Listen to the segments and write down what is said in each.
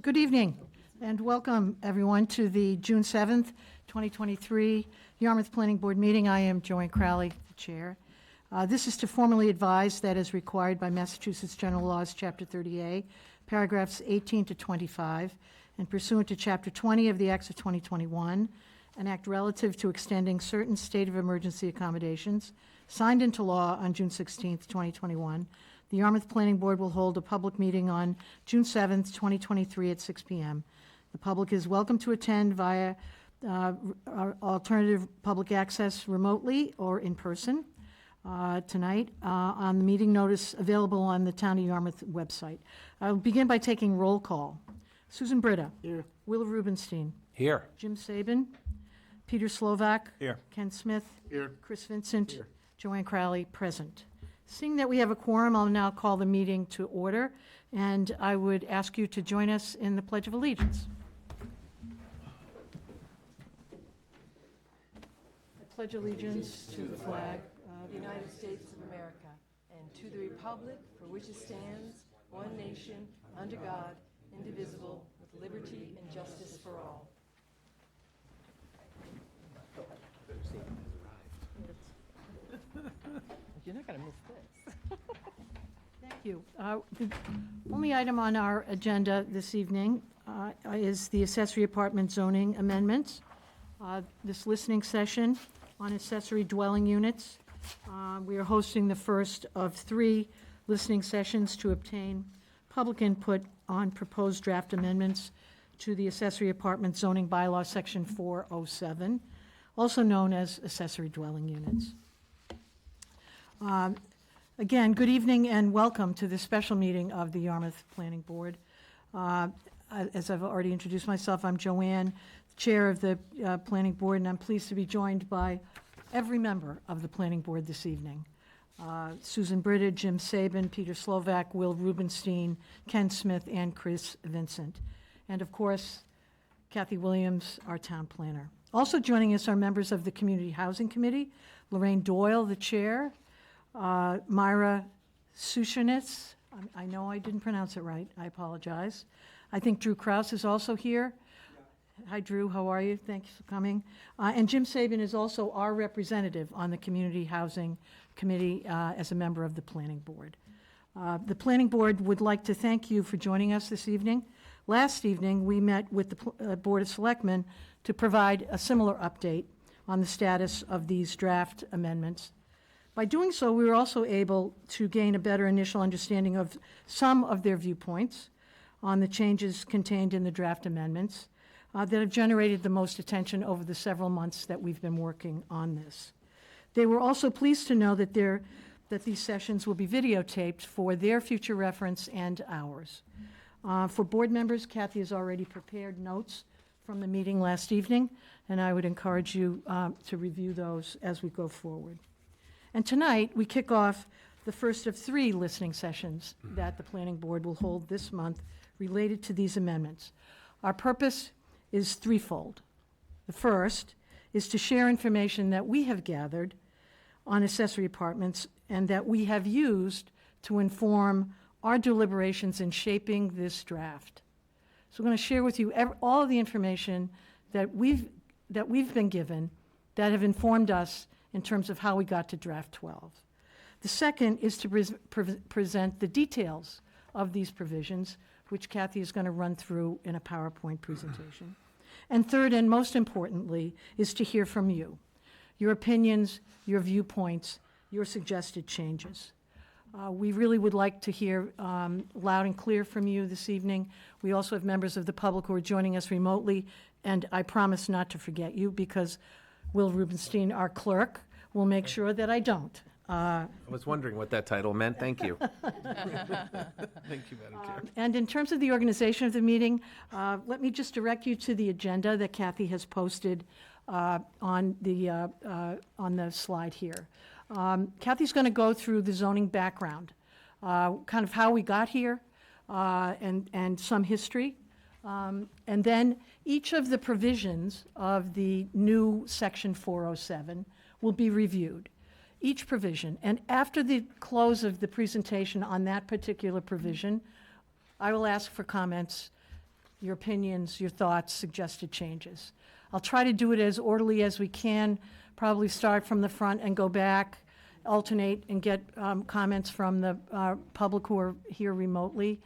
Good evening, and welcome, everyone, to the June 7th, 2023 Yarmouth Planning Board meeting. I am Joanne Crowley, the chair. This is to formally advise that as required by Massachusetts General Laws, Chapter 30A, paragraphs 18 to 25, and pursuant to Chapter 20 of the Acts of 2021, an act relative to extending certain state of emergency accommodations, signed into law on June 16th, 2021, the Yarmouth Planning Board will hold a public meeting on June 7th, 2023 at 6 p.m. The public is welcome to attend via alternative public access remotely or in person tonight on the meeting notice available on the Town of Yarmouth website. I'll begin by taking roll call. Susan Britta. Here. Will Rubenstein. Here. Jim Saban. Peter Slovak. Here. Ken Smith. Here. Chris Vincent. Here. Joanne Crowley, present. Seeing that we have a quorum, I'll now call the meeting to order, and I would ask you to join us in the Pledge of Allegiance. I pledge allegiance to the flag of the United States of America, and to the republic for which it stands, one nation, under God, indivisible, with liberty and justice for all. You're not going to miss this. Thank you. The only item on our agenda this evening is the accessory apartment zoning amendments. This listening session on accessory dwelling units. We are hosting the first of 3 listening sessions to obtain public input on proposed draft amendments to the accessory apartment zoning bylaw, section 407, also known as accessory dwelling units. Again, good evening and welcome to this special meeting of the Yarmouth Planning Board. As I've already introduced myself, I'm Joanne, chair of the Planning Board, and I'm pleased to be joined by every member of the Planning Board this evening. Susan Britta, Jim Saban, Peter Slovak, Will Rubenstein, Ken Smith, and Chris Vincent. And of course, Kathy Williams, our town planner. Also joining us are members of the Community Housing Committee, Lorraine Doyle, the chair, Myra Sushinitz. I know I didn't pronounce it right. I apologize. I think Drew Krause is also here. Yeah. Hi, Drew. How are you? Thanks for coming. And Jim Saban is also our representative on the Community Housing Committee as a member of the Planning Board. The Planning Board would like to thank you for joining us this evening. Last evening, we met with the Board of Selectmen to provide a similar update on the status of these draft amendments. By doing so, we were also able to gain a better initial understanding of some of their viewpoints on the changes contained in the draft amendments that have generated the most attention over the several months that we've been working on this. They were also pleased to know that these sessions will be videotaped for their future reference and ours. For board members, Kathy has already prepared notes from the meeting last evening, and I would encourage you to review those as we go forward. And tonight, we kick off the first of 3 listening sessions that the Planning Board will hold this month related to these amendments. Our purpose is threefold. The first is to share information that we have gathered on accessory apartments and that we have used to inform our deliberations in shaping this draft. So we're going to share with you all of the information that we've been given that have informed us in terms of how we got to draft 12. The second is to present the details of these provisions, which Kathy is going to run through in a PowerPoint presentation. And third, and most importantly, is to hear from you, your opinions, your viewpoints, your suggested changes. We really would like to hear loud and clear from you this evening. We also have members of the public who are joining us remotely, and I promise not to forget you because Will Rubenstein, our clerk, will make sure that I don't. I was wondering what that title meant. Thank you. Thank you, Madam Chair. And in terms of the organization of the meeting, let me just direct you to the agenda that Kathy has posted on the slide here. Kathy's going to go through the zoning background, kind of how we got here, and some history. And then each of the provisions of the new Section 407 will be reviewed, each provision. And after the close of the presentation on that particular provision, I will ask for comments your opinions, your thoughts, suggested changes. I'll try to do it as orderly as we can, probably start from the front and go back, alternate, and get comments from the public who are here remotely.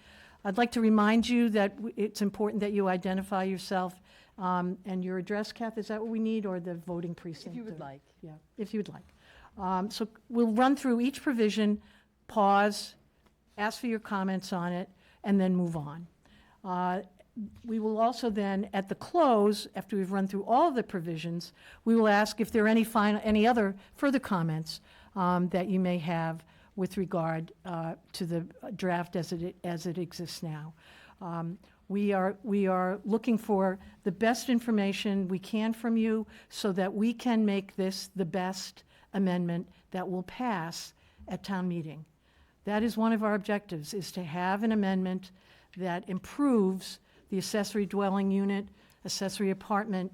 I'd like to remind you that it's important that you identify yourself and your address. Kath, is that what we need, or the voting precinct? If you would like. Yeah, if you would like. So we'll run through each provision, pause, ask for your comments on it, and then move on. We will also then, at the close, after we've run through all of the provisions, we will ask if there are any other further comments that you may have with regard to the draft as it exists now. We are looking for the best information we can from you so that we can make this the best amendment that will pass at town meeting. That is one of our objectives, is to have an amendment that improves the accessory dwelling unit, accessory apartment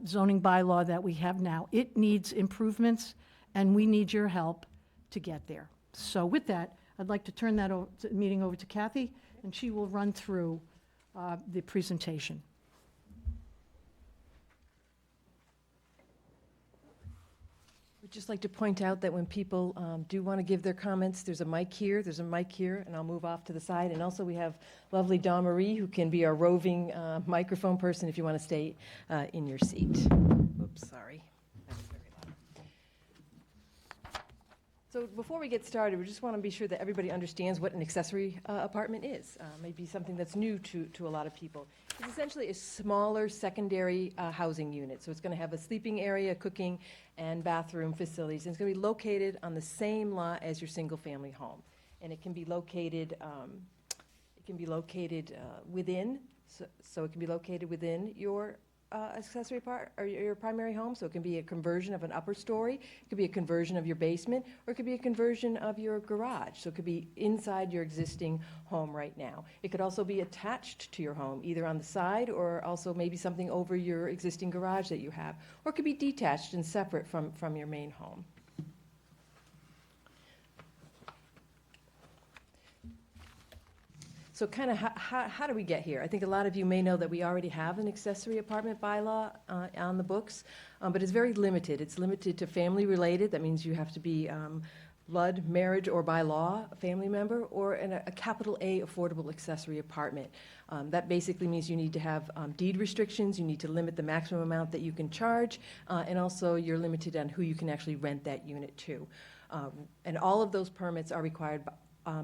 zoning bylaw that we have now. It needs improvements, and we need your help to get there. So with that, I'd like to turn that meeting over to Kathy, and she will run through the presentation. We'd just like to point out that when people do want to give their comments, there's a mic here, and I'll move off to the side. And also, we have lovely Dawn Marie, who can be our roving microphone person if you want to stay in your seat. Oops, sorry. That was very loud. So before we get started, we just want to be sure that everybody understands what an accessory apartment is. Maybe something that's new to a lot of people. It's essentially a smaller secondary housing unit. So it's going to have a sleeping area, cooking, and bathroom facilities. And it's going to be located on the same lot as your single-family home. And it can be located, within, so it can be located within your accessory part or your primary home. So it can be a conversion of an upper story, it could be a conversion of your basement, or it could be a conversion of your garage. So it could be inside your existing home right now. It could also be attached to your home, either on the side or also maybe something over your existing garage that you have, or it could be detached and separate from your main home. So kind of how do we get here? I think a lot of you may know that we already have an accessory apartment bylaw on the books, but it's very limited. It's limited to family-related. That means you have to be blood, marriage, or by law a family member, or in a capital A affordable accessory apartment. That basically means you need to have deed restrictions, you need to limit the maximum amount that you can charge, and also you're limited on who you can actually rent that unit to. And all of those permits are required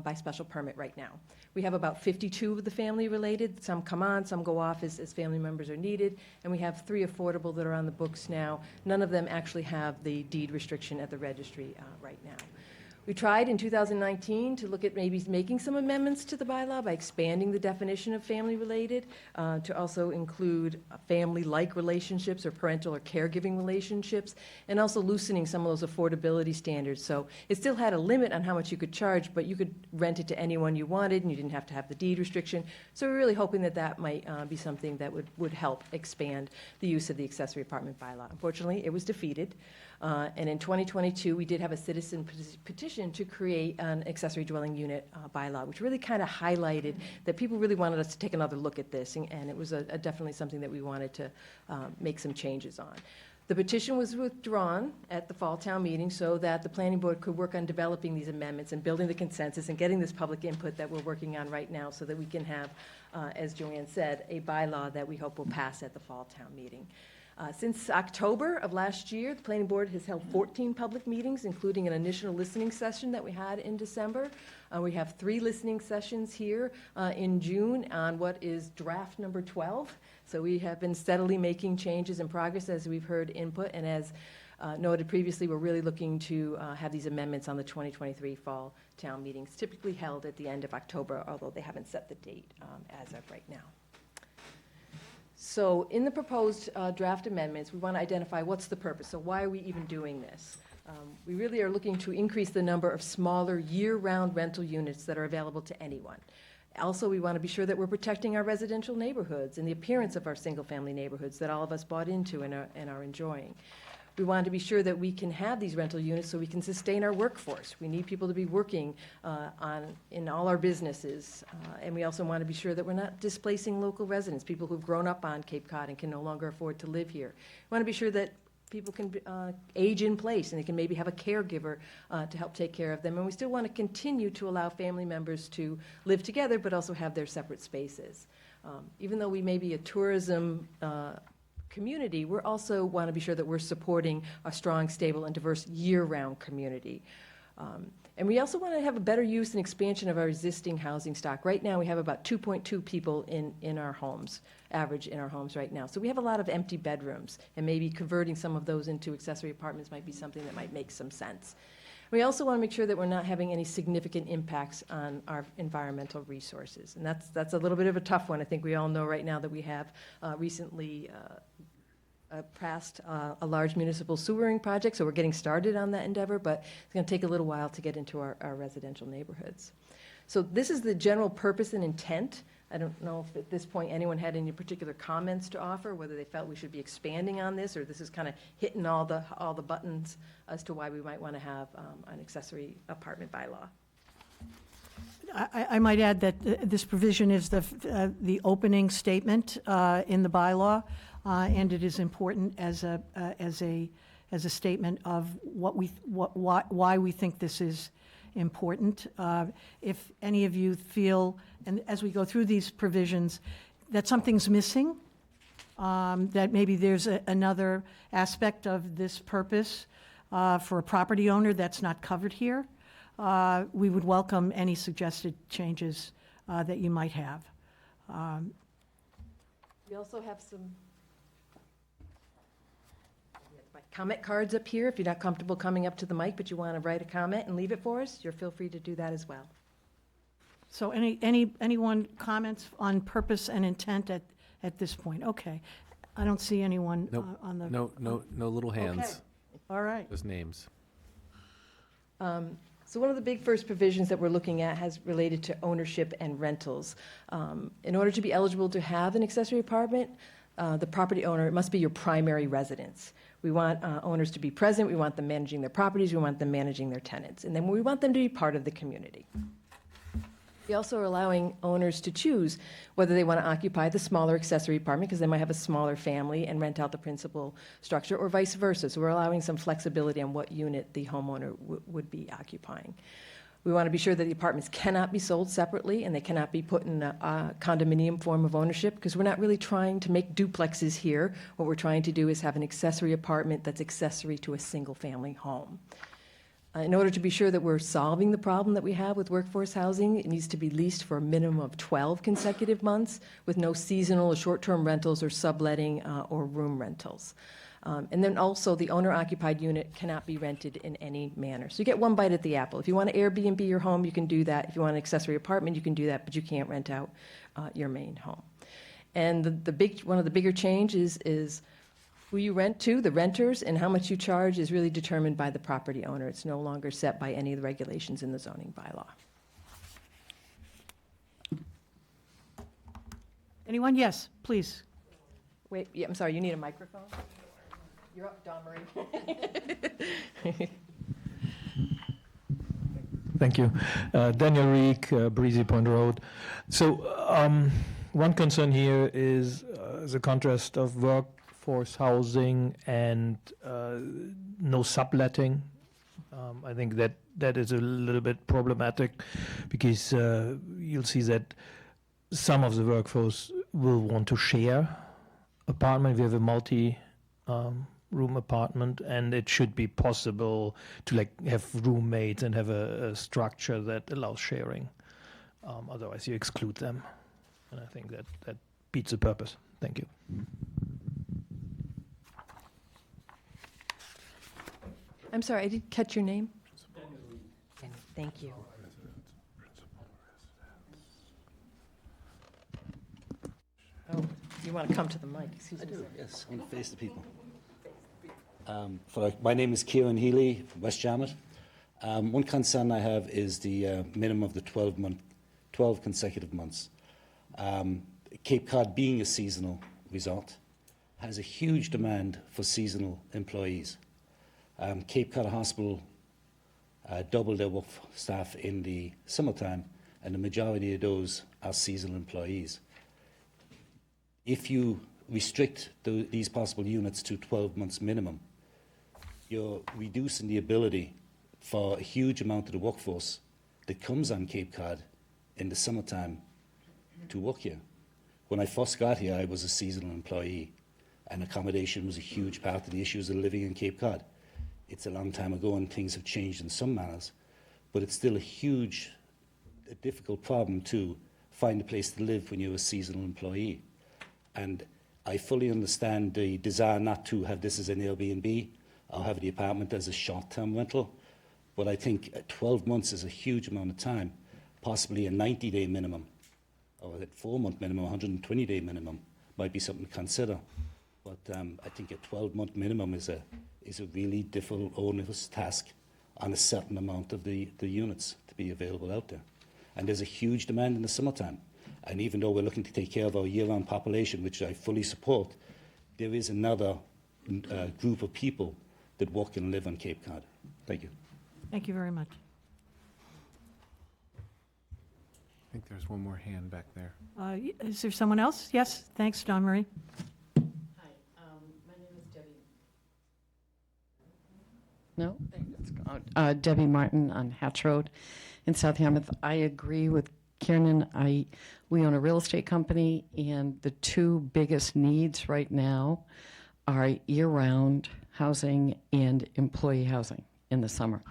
by special permit right now. We have about 52 of the family-related. Some come on, some go off as family members are needed, and we have 3 affordable that are on the books now. None of them actually have the deed restriction at the registry right now. We tried in 2019 to look at maybe making some amendments to the bylaw by expanding the definition of family-related to also include family-like relationships or parental or caregiving relationships, and also loosening some of those affordability standards. So it still had a limit on how much you could charge, but you could rent it to anyone you wanted, and you didn't have to have the deed restriction. So we're really hoping that that might be something that would help expand the use of the accessory apartment bylaw. Unfortunately, it was defeated. And in 2022, we did have a citizen petition to create an accessory dwelling unit bylaw, which really kind of highlighted that people really wanted us to take another look at this, and it was definitely something that we wanted to make some changes on. The petition was withdrawn at the fall town meeting so that the planning board could work on developing these amendments and building the consensus and getting this public input that we're working on right now so that we can have, as Joanne said, a bylaw that we hope will pass at the fall town meeting. Since October of last year, the planning board has held 14 public meetings, including an initial listening session that we had in December. We have 3 listening sessions here in June on what is draft number 12. So we have been steadily making changes and progress as we've heard input, and as noted previously, we're really looking to have these amendments on the 2023 fall town meetings, typically held at the end of October, although they haven't set the date as of right now. So in the proposed draft amendments, we want to identify what's the purpose. So why are we even doing this? We really are looking to increase the number of smaller year-round rental units that are available to anyone. Also, we want to be sure that we're protecting our residential neighborhoods and the appearance of our single-family neighborhoods that all of us bought into and are enjoying. We want to be sure that we can have these rental units so we can sustain our workforce. We need people to be working in all our businesses. And we also want to be sure that we're not displacing local residents, people who've grown up on Cape Cod and can no longer afford to live here. We want to be sure that people can age in place, and they can maybe have a caregiver to help take care of them. And we still want to continue to allow family members to live together, but also have their separate spaces. Even though we may be a tourism community, we also want to be sure that we're supporting a strong, stable, and diverse year-round community. And we also want to have a better use and expansion of our existing housing stock. Right now, we have about 2.2 people in our homes, average in our homes right now. So we have a lot of empty bedrooms, and maybe converting some of those into accessory apartments might be something that might make some sense. We also want to make sure that we're not having any significant impacts on our environmental resources. And that's a little bit of a tough one. I think we all know right now that we have recently passed a large municipal sewering project, so we're getting started on that endeavor, but it's going to take a little while to get into our residential neighborhoods. So this is the general purpose and intent. I don't know if at this point anyone had any particular comments to offer, whether they felt we should be expanding on this, or this is kind of hitting all the buttons as to why we might want to have an accessory apartment bylaw. I might add that this provision is the opening statement in the bylaw, and it is important as a statement of why we think this is important. If any of you feel, and as we go through these provisions, that something's missing, that maybe there's another aspect of this purpose for a property owner that's not covered here, we would welcome any suggested changes that you might have. We also have some comment cards up here. If you're not comfortable coming up to the mic, but you want to write a comment and leave it for us, feel free to do that as well. So anyone comments on purpose and intent at this point? Okay. I don't see anyone Nope. on the. No little hands, Okay. All right. just names. So one of the big first provisions that we're looking at has related to ownership and rentals. In order to be eligible to have an accessory apartment, the property owner, it must be your primary residence. We want owners to be present, we want them managing their properties, we want them managing their tenants, and then we want them to be part of the community. We also are allowing owners to choose whether they want to occupy the smaller accessory apartment, because they might have a smaller family and rent out the principal structure, or vice versa. So we're allowing some flexibility on what unit the homeowner would be occupying. We want to be sure that the apartments cannot be sold separately, and they cannot be put in a condominium form of ownership, because we're not really trying to make duplexes here. What we're trying to do is have an accessory apartment that's accessory to a single-family home. In order to be sure that we're solving the problem that we have with workforce housing, it needs to be leased for a minimum of 12 consecutive months with no seasonal or short-term rentals or subletting or room rentals. And then also, the owner-occupied unit cannot be rented in any manner. So you get one bite at the apple. If you want to Airbnb your home, you can do that. If you want an accessory apartment, you can do that, but you can't rent out your main home. And one of the bigger changes is who you rent to, the renters, and how much you charge is really determined by the property owner. It's no longer set by any of the regulations in the zoning bylaw. Anyone? Yes, please. Wait, yeah, I'm sorry, you need a microphone? You're up, Dawn Marie. Thank you. Daniel Reek, Breezy Point Road. So one concern here is the contrast of workforce housing and no subletting. I think that is a little bit problematic, because you'll see that some of the workforce will want to share apartment. We have a multi-room apartment, and it should be possible to have roommates and have a structure that allows sharing. Otherwise, you exclude them, and I think that beats the purpose. Thank you. I'm sorry, I didn't catch your name. Thank you. Oh, you want to come to the mic? Excuse me. I do, yes. I want to face the people. My name is Kieran Healy from West Yarmouth. One concern I have is the minimum of the 12 consecutive months. Cape Cod, being a seasonal resort, has a huge demand for seasonal employees. Cape Cod Hospital doubled their work staff in the summertime, and the majority of those are seasonal employees. If you restrict these possible units to 12 months minimum, you're reducing the ability for a huge amount of the workforce that comes on Cape Cod in the summertime to work here. When I first got here, I was a seasonal employee, and accommodation was a huge part of the issues of living in Cape Cod. It's a long time ago, and things have changed in some manners, but it's still a difficult problem to find a place to live when you're a seasonal employee. And I fully understand the desire not to have this as an Airbnb or have the apartment as a short-term rental, but I think 12 months is a huge amount of time, possibly a 90-day minimum, or a 4-month minimum, 120-day minimum might be something to consider. But I think a 12-month minimum is a really difficult, onerous task on a certain amount of the units to be available out there. And there's a huge demand in the summertime. And even though we're looking to take care of our year-round population, which I fully support, there is another group of people that work and live on Cape Cod. Thank you. Thank you very much. I think there's one more hand back there. Is there someone else? Yes, thanks, Don Marie. Hi, my name is Debbie. No? It's gone. Debbie Martin on Hatch Road in South Yarmouth. I agree with Kiernan. We own a real estate company, and the two biggest needs right now are year-round housing and employee housing in the summer.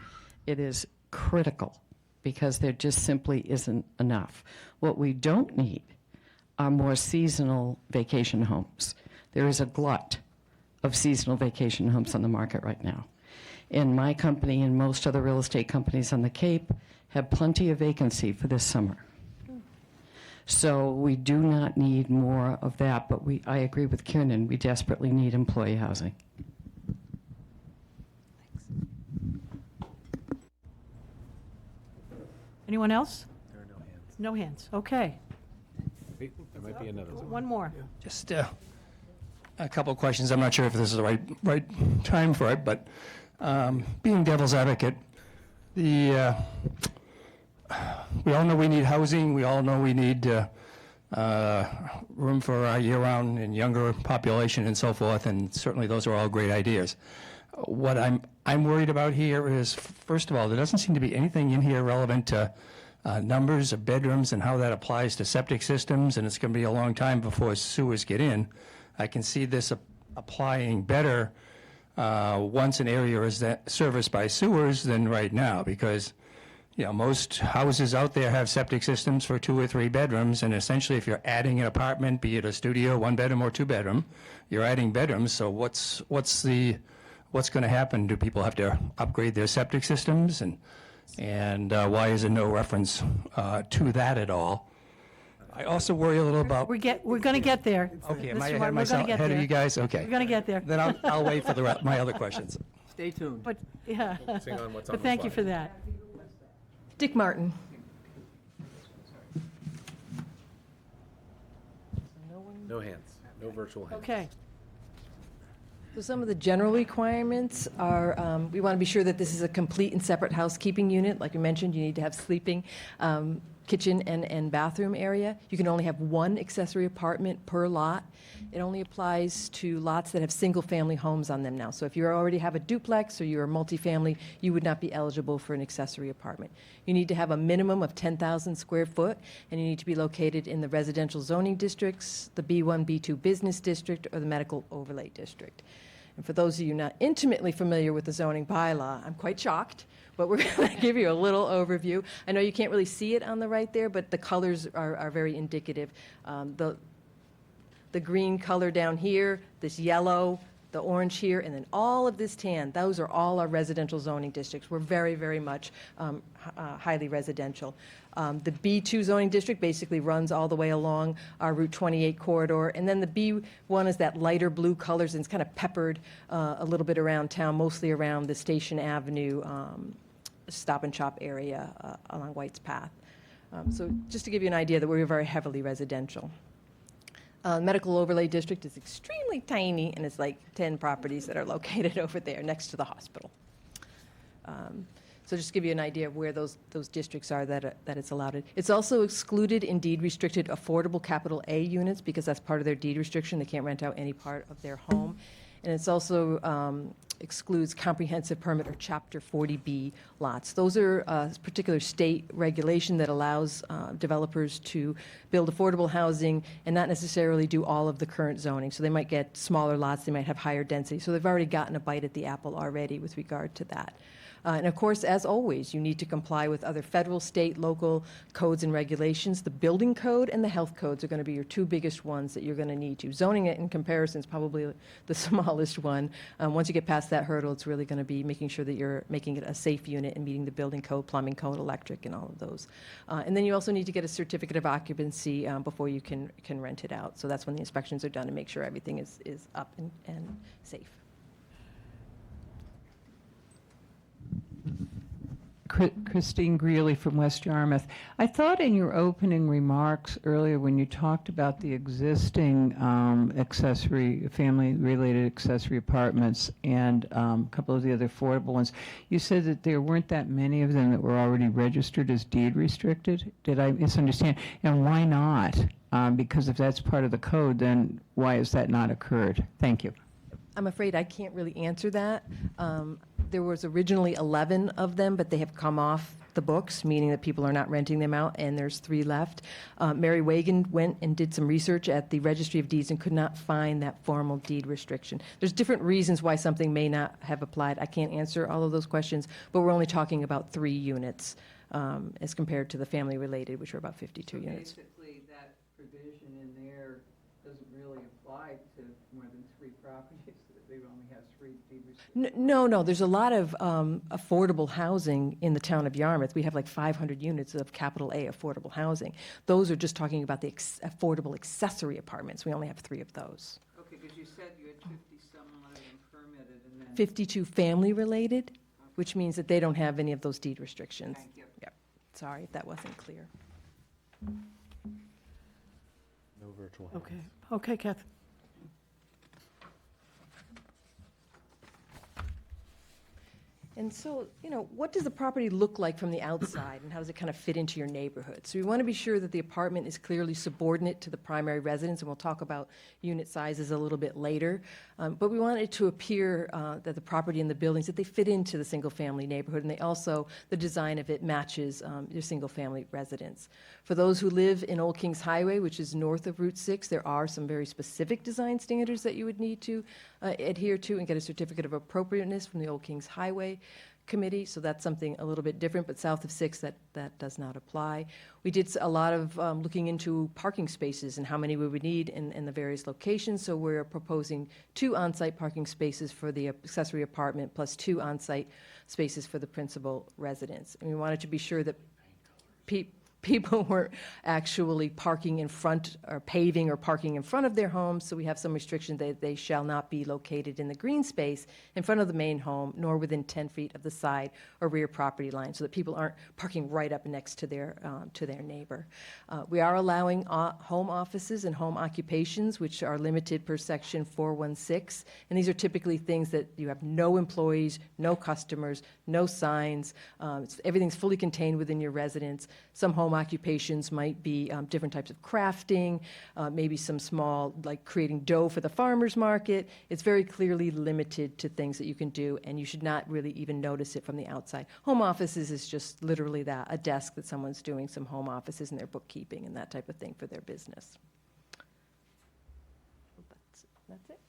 It is critical because there just simply isn't enough. What we don't need are more seasonal vacation homes. There is a glut of seasonal vacation homes on the market right now. And my company and most other real estate companies on the Cape have plenty of vacancy for this summer. So we do not need more of that, but I agree with Kiernan, we desperately need employee housing. Anyone else? There are no hands. No hands. Okay. Wait, there might be another one. One more. Just a couple of questions. I'm not sure if this is the right time for it, but being devil's advocate, we all know we need housing. We all know we need room for our year-round and younger population and so forth, and certainly those are all great ideas. What I'm worried about here is, first of all, there doesn't seem to be anything in here relevant to numbers of bedrooms and how that applies to septic systems, and it's going to be a long time before sewers get in. I can see this applying better once an area is serviced by sewers than right now, because most houses out there have septic systems for 2 or 3 bedrooms, and essentially if you're adding an apartment, be it a studio, 1 bedroom or 2 bedroom, you're adding bedrooms. So what's going to happen? Do people have to upgrade their septic systems? And why is there no reference to that at all? I also worry a little about. We're going to get there. Okay, am Mr. I Martin, we're gonna get ahead of there. you guys? Okay. We're going to get there. Then I'll wait for my other questions. Stay tuned. But, yeah. Focusing on what's on But the thank you slide. for that. Dick Martin. No hands, no virtual hands. Okay. So some of the general requirements are, we want to be sure that this is a complete and separate housekeeping unit. Like you mentioned, you need to have sleeping, kitchen and bathroom area. You can only have 1 accessory apartment per lot. It only applies to lots that have single-family homes on them now. So if you already have a duplex or you're a multifamily, you would not be eligible for an accessory apartment. You need to have a minimum of 10,000 square foot, and you need to be located in the residential zoning districts, the B1, B2 business district, or the medical overlay district. And for those of you not intimately familiar with the zoning bylaw, I'm quite shocked, but we're going to give you a little overview. I know you can't really see it on the right there, but the colors are very indicative. The green color down here, this yellow, the orange here, and then all of this tan, those are all our residential zoning districts. We're very, very much highly residential. The B2 zoning district basically runs all the way along our Route 28 corridor, and then the B1 is that lighter blue colors, and it's kind of peppered a little bit around town, mostly around the Station Avenue Stop and Shop area along White's Path. So just to give you an idea that we're very heavily residential. Medical Overlay District is extremely tiny, and it's like 10 properties that are located over there next to the hospital. So just to give you an idea of where those districts are that it's allowed in. It's also excluded in deed restricted affordable capital A units because that's part of their deed restriction. They can't rent out any part of their home. And it's also excludes comprehensive permit or Chapter 40B lots. Those are a particular state regulation that allows developers to build affordable housing and not necessarily do all of the current zoning. So they might get smaller lots, they might have higher density. So they've already gotten a bite at the apple already with regard to that. And of course, as always, you need to comply with other federal, state, local codes and regulations. The building code and the health codes are going to be your two biggest ones that you're going to need to. Zoning it in comparison is probably the smallest one. Once you get past that hurdle, it's really going to be making sure that you're making it a safe unit and meeting the building code, plumbing code, electric, and all of those. And then you also need to get a certificate of occupancy before you can rent it out. So that's when the inspections are done and make sure everything is up and safe. Christine Greeley from West Yarmouth. I thought in your opening remarks earlier when you talked about the existing family-related accessory apartments and a couple of the other affordable ones, you said that there weren't that many of them that were already registered as deed restricted. Did I misunderstand? And why not? Because if that's part of the code, then why has that not occurred? Thank you. I'm afraid I can't really answer that. There was originally 11 of them, but they have come off the books, meaning that people are not renting them out, and there's 3 left. Mary Wagon went and did some research at the Registry of Deeds and could not find that formal deed restriction. There's different reasons why something may not have applied. I can't answer all of those questions, but we're only talking about 3 units as compared to the family-related, which are about 52 units. Basically, that provision in there doesn't really apply to more than 3 properties. They only have 3 deed restricted. No. There's a lot of affordable housing in the town of Yarmouth. We have like 500 units of capital A affordable housing. Those are just talking about the affordable accessory apartments. We only have 3 of those. Okay, because you said you had 50-some of them permitted and then... 52 family-related, which means that they don't have any of those deed restrictions. Thank you. Yep. Sorry if that wasn't clear. No virtual. Okay, Kath. And so, what does the property look like from the outside, and how does it kind of fit into your neighborhood? So we want to be sure that the apartment is clearly subordinate to the primary residence, and we'll talk about unit sizes a little bit later. But we want it to appear that the property and the buildings, that they fit into the single-family neighborhood, and the design of it matches your single-family residence. For those who live in Old Kings Highway, which is north of Route 6, there are some very specific design standards that you would need to adhere to and get a certificate of appropriateness from the Old Kings Highway Committee, so that's something a little bit different, but south of 6, that does not apply. We did a lot of looking into parking spaces and how many we would need in the various locations, so we're proposing 2 on-site parking spaces for the accessory apartment plus 2 on-site spaces for the principal residence. And we wanted to be sure that people weren't actually parking in front or paving or parking in front of their homes, so we have some restriction that they shall not be located in the green space in front of the main home, nor within 10 feet of the side or rear property line, so that people aren't parking right up next to their neighbor. We are allowing home offices and home occupations, which are limited per section 416, and these are typically things that you have no employees, no customers, no signs. Everything's fully contained within your residence. Some home occupations might be different types of crafting, maybe some small, like creating dough for the farmer's market. It's very clearly limited to things that you can do, and you should not really even notice it from the outside. Home offices is just literally that, a desk that someone's doing some home offices and their bookkeeping and that type of thing for their business. That's it.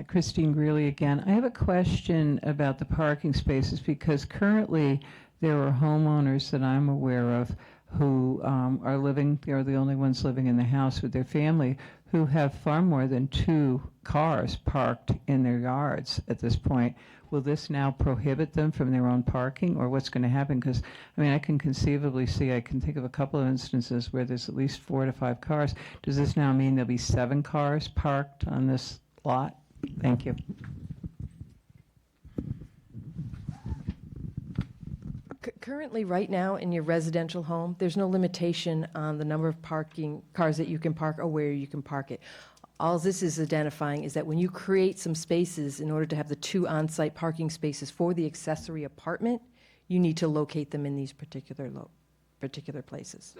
Christine Greeley again. I have a question about the parking spaces because currently there are homeowners that I'm aware of who they're the only ones living in the house with their family, who have far more than 2 cars parked in their yards at this point. Will this now prohibit them from their own parking, or what's going to happen? Because, I can conceivably see, I can think of a couple of instances where there's at least 4 to 5 cars. Does this now mean there'll be 7 cars parked on this lot? Thank you. Currently, right now, in your residential home, there's no limitation on the number of parking cars that you can park or where you can park it. All this is identifying is that when you create some spaces in order to have the 2 on-site parking spaces for the accessory apartment, you need to locate them in these particular places. So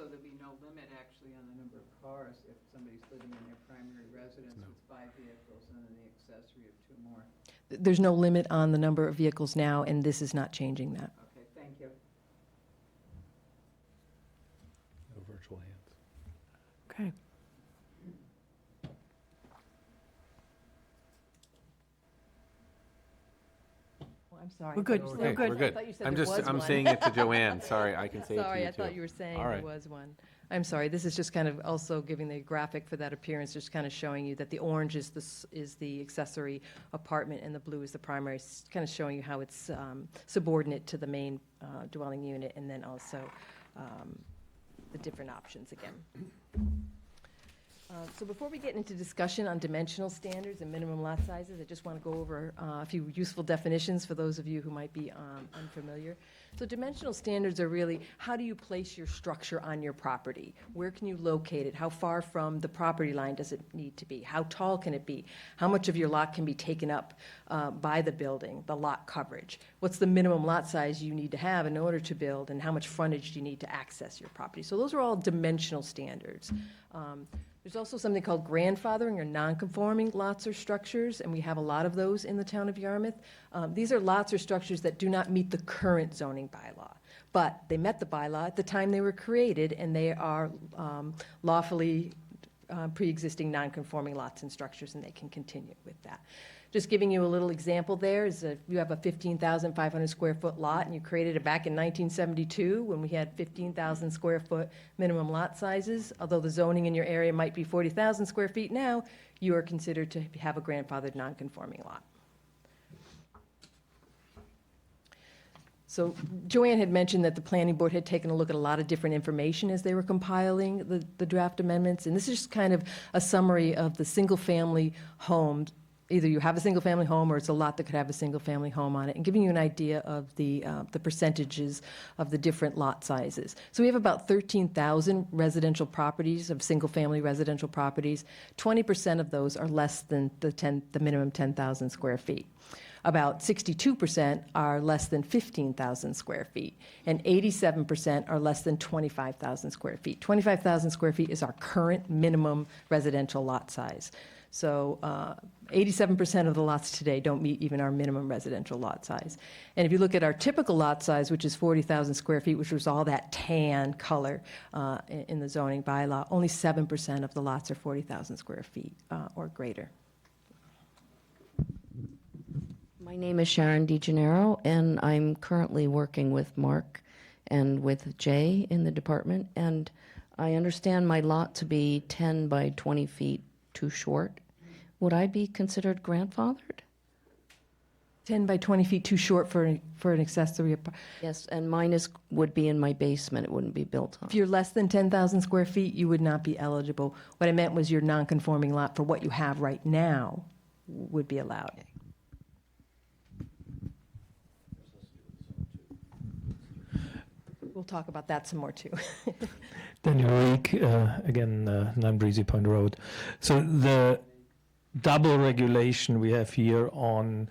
there'd be no limit actually on the number of cars if somebody's living in their primary residence with 5 vehicles and then the accessory of 2 more? There's no limit on the number of vehicles now, and this is not changing that. Okay, thank you. No virtual hands. Okay. I'm sorry. We're good. I thought you We're said- good. We're I good. thought you said I'm there just, was I'm one. saying it to Joanne. Sorry, I can say it to you Sorry, I too. thought you were saying All there right. was one. I'm sorry, this is just kind of also giving the graphic for that appearance, just kind of showing you that the orange is the accessory apartment and the blue is the primary, kind of showing you how it's subordinate to the main dwelling unit, and then also the different options again. So before we get into discussion on dimensional standards and minimum lot sizes, I just want to go over a few useful definitions for those of you who might be unfamiliar. So dimensional standards are really, how do you place your structure on your property? Where can you locate it? How far from the property line does it need to be? How tall can it be? How much of your lot can be taken up by the building, the lot coverage? What's the minimum lot size you need to have in order to build, and how much frontage do you need to access your property? So those are all dimensional standards. There's also something called grandfathering or non-conforming lots or structures, and we have a lot of those in the town of Yarmouth. These are lots or structures that do not meet the current zoning bylaw, but they met the bylaw at the time they were created, and they are lawfully pre-existing non-conforming lots and structures, and they can continue with that. Just giving you a little example there is you have a 15,500 square foot lot, and you created it back in 1972 when we had 15,000 square foot minimum lot sizes. Although the zoning in your area might be 40,000 square feet now, you are considered to have a grandfathered non-conforming lot. So Joanne had mentioned that the planning board had taken a look at a lot of different information as they were compiling the draft amendments, and this is just kind of a summary of the single-family homes. Either you have a single-family home or it's a lot that could have a single-family home on it, and giving you an idea of the percentages of the different lot sizes. So we have about 13,000 residential properties of single-family residential properties. 20% of those are less than the minimum 10,000 square feet. About 62% are less than 15,000 square feet, and 87% are less than 25,000 square feet. 25,000 square feet is our current minimum residential lot size. So 87% of the lots today don't meet even our minimum residential lot size. And if you look at our typical lot size, which is 40,000 square feet, which was all that tan color in the zoning bylaw, only 7% of the lots are 40,000 square feet or greater. My name is Sharon DeGennaro, and I'm currently working with Mark and with Jay in the department. And I understand my lot to be 10 by 20 feet too short. Would I be considered grandfathered? 10 by 20 feet too short for an accessory apartment. Yes, and mine would be in my basement. It wouldn't be built on. If you're less than 10,000 square feet, you would not be eligible. What I meant was your non-conforming lot for what you have right now would be allowed. We'll talk about that some more, too. Daniel Reek, again, 9 Breezy Point Road. So the double regulation we have here on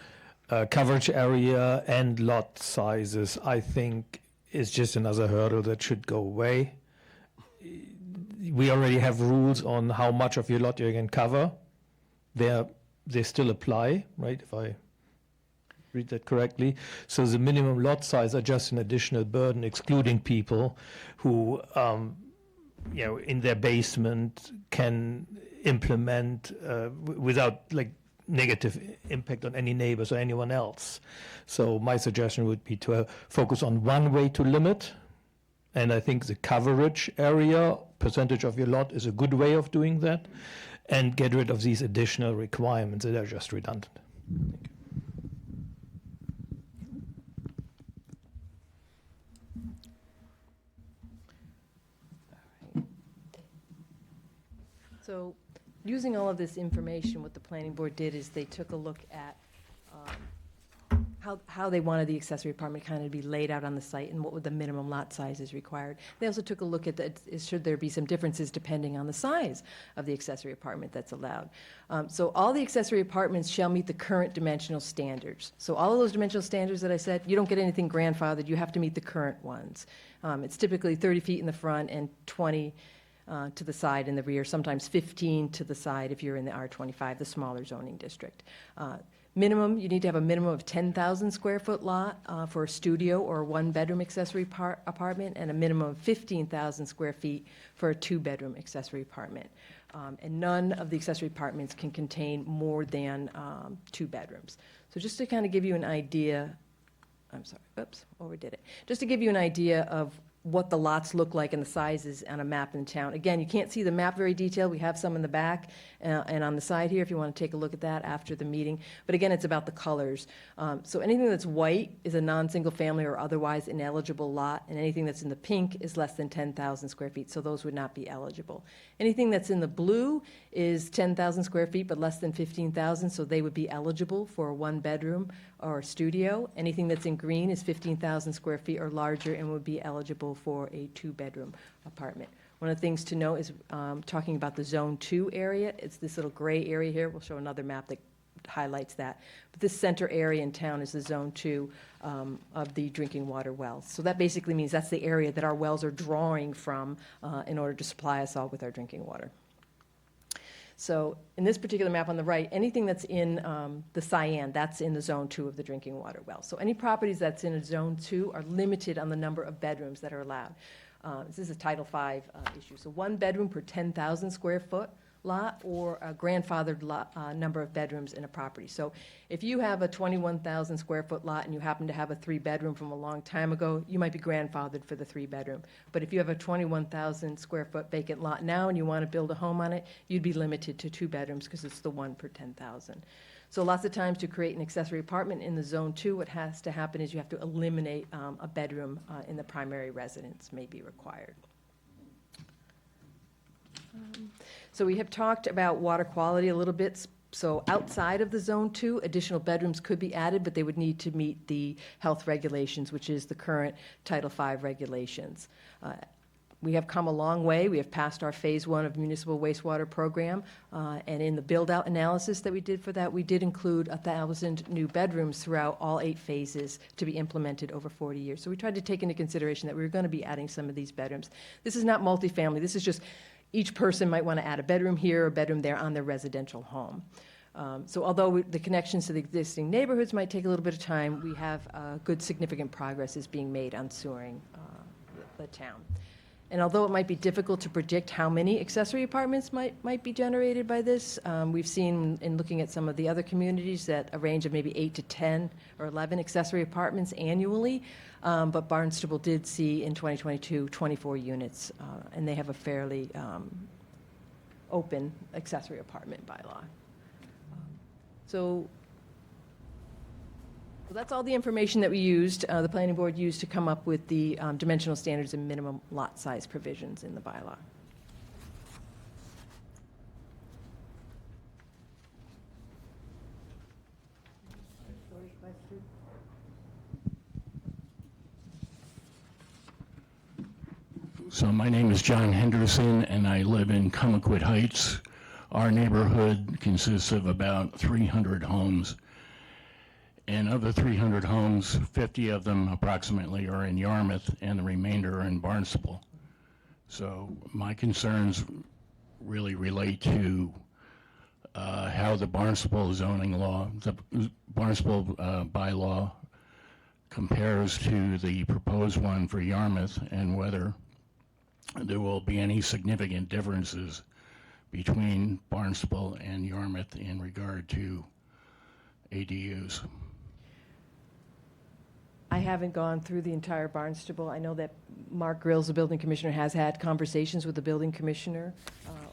coverage area and lot sizes, I think, is just another hurdle that should go away. We already have rules on how much of your lot you can cover. They still apply, right, if I read that correctly. So the minimum lot size are just an additional burden, excluding people who, in their basement can implement without negative impact on any neighbors or anyone else. So my suggestion would be to focus on one way to limit, and I think the coverage area percentage of your lot is a good way of doing that, and get rid of these additional requirements that are just redundant. Thank you. So, using all of this information, what the planning board did is they took a look at how they wanted the accessory apartment kind of be laid out on the site and what would the minimum lot size is required. They also took a look at should there be some differences depending on the size of the accessory apartment that's allowed. So all the accessory apartments shall meet the current dimensional standards. So all of those dimensional standards that I said, you don't get anything grandfathered, you have to meet the current ones. It's typically 30 feet in the front and 20 to the side and the rear, sometimes 15 to the side if you're in the R25, the smaller zoning district. Minimum, you need to have a minimum of 10,000 square foot lot for a studio or a one-bedroom accessory apartment, and a minimum of 15,000 square feet for a two-bedroom accessory apartment. And none of the accessory apartments can contain more than 2 bedrooms. So just to kind of give you an idea, I'm sorry, oops, overdid it. Just to give you an idea of what the lots look like and the sizes on a map in town. Again, you can't see the map very detailed. We have some in the back and on the side here if you want to take a look at that after the meeting. But again, it's about the colors. So anything that's white is a non-single family or otherwise ineligible lot, and anything that's in the pink is less than 10,000 square feet, so those would not be eligible. Anything that's in the blue is 10,000 square feet but less than 15,000, so they would be eligible for a one-bedroom or a studio. Anything that's in green is 15,000 square feet or larger and would be eligible for a two-bedroom apartment. One of the things to note is talking about the Zone 2 area. It's this little gray area here. We'll show another map that highlights that. But this center area in town is the Zone 2 of the drinking water wells. So that basically means that's the area that our wells are drawing from in order to supply us all with our drinking water. So in this particular map on the right, anything that's in the cyan, that's in the Zone 2 of the drinking water well. So any properties that's in a Zone 2 are limited on the number of bedrooms that are allowed. This is a Title V issue. So 1 bedroom per 10,000 square foot lot, or a grandfathered lot, number of bedrooms in a property. So if you have a 21,000 square foot lot and you happen to have a 3-bedroom from a long time ago, you might be grandfathered for the 3-bedroom. But if you have a 21,000 square foot vacant lot now and you want to build a home on it, you'd be limited to 2 bedrooms because it's the 1 per 10,000. So lots of times to create an accessory apartment in the Zone 2, what has to happen is you have to eliminate a bedroom in the primary residence may be required. So we have talked about water quality a little bit. So outside of the Zone 2, additional bedrooms could be added, but they would need to meet the health regulations, which is the current Title V regulations. We have come a long way. We have passed our Phase 1 of municipal wastewater program, and in the build-out analysis that we did for that, we did include 1,000 new bedrooms throughout all 8 phases to be implemented over 40 years. So we tried to take into consideration that we were going to be adding some of these bedrooms. This is not multifamily. This is just each person might want to add a bedroom here or a bedroom there on their residential home. So although the connections to the existing neighborhoods might take a little bit of time, we have good significant progress is being made on sewering the town. And although it might be difficult to predict how many accessory apartments might be generated by this, we've seen in looking at some of the other communities that a range of maybe 8 to 10 or 11 accessory apartments annually. But Barnstable did see in 2022 24 units, and they have a fairly open accessory apartment bylaw. So that's all the information that we used, the planning board used to come up with the dimensional standards and minimum lot size provisions in the bylaw. So my name is John Henderson, and I live in Comaquid Heights. Our neighborhood consists of about 300 homes. And of the 300 homes, 50 of them approximately are in Yarmouth, and the remainder are in Barnstable. So my concerns really relate to how the Barnstable zoning law, the Barnstable bylaw compares to the proposed one for Yarmouth, and whether there will be any significant differences between Barnstable and Yarmouth in regard to ADUs. I haven't gone through the entire Barnstable. I know that Mark Grills, the building commissioner, has had conversations with the building commissioner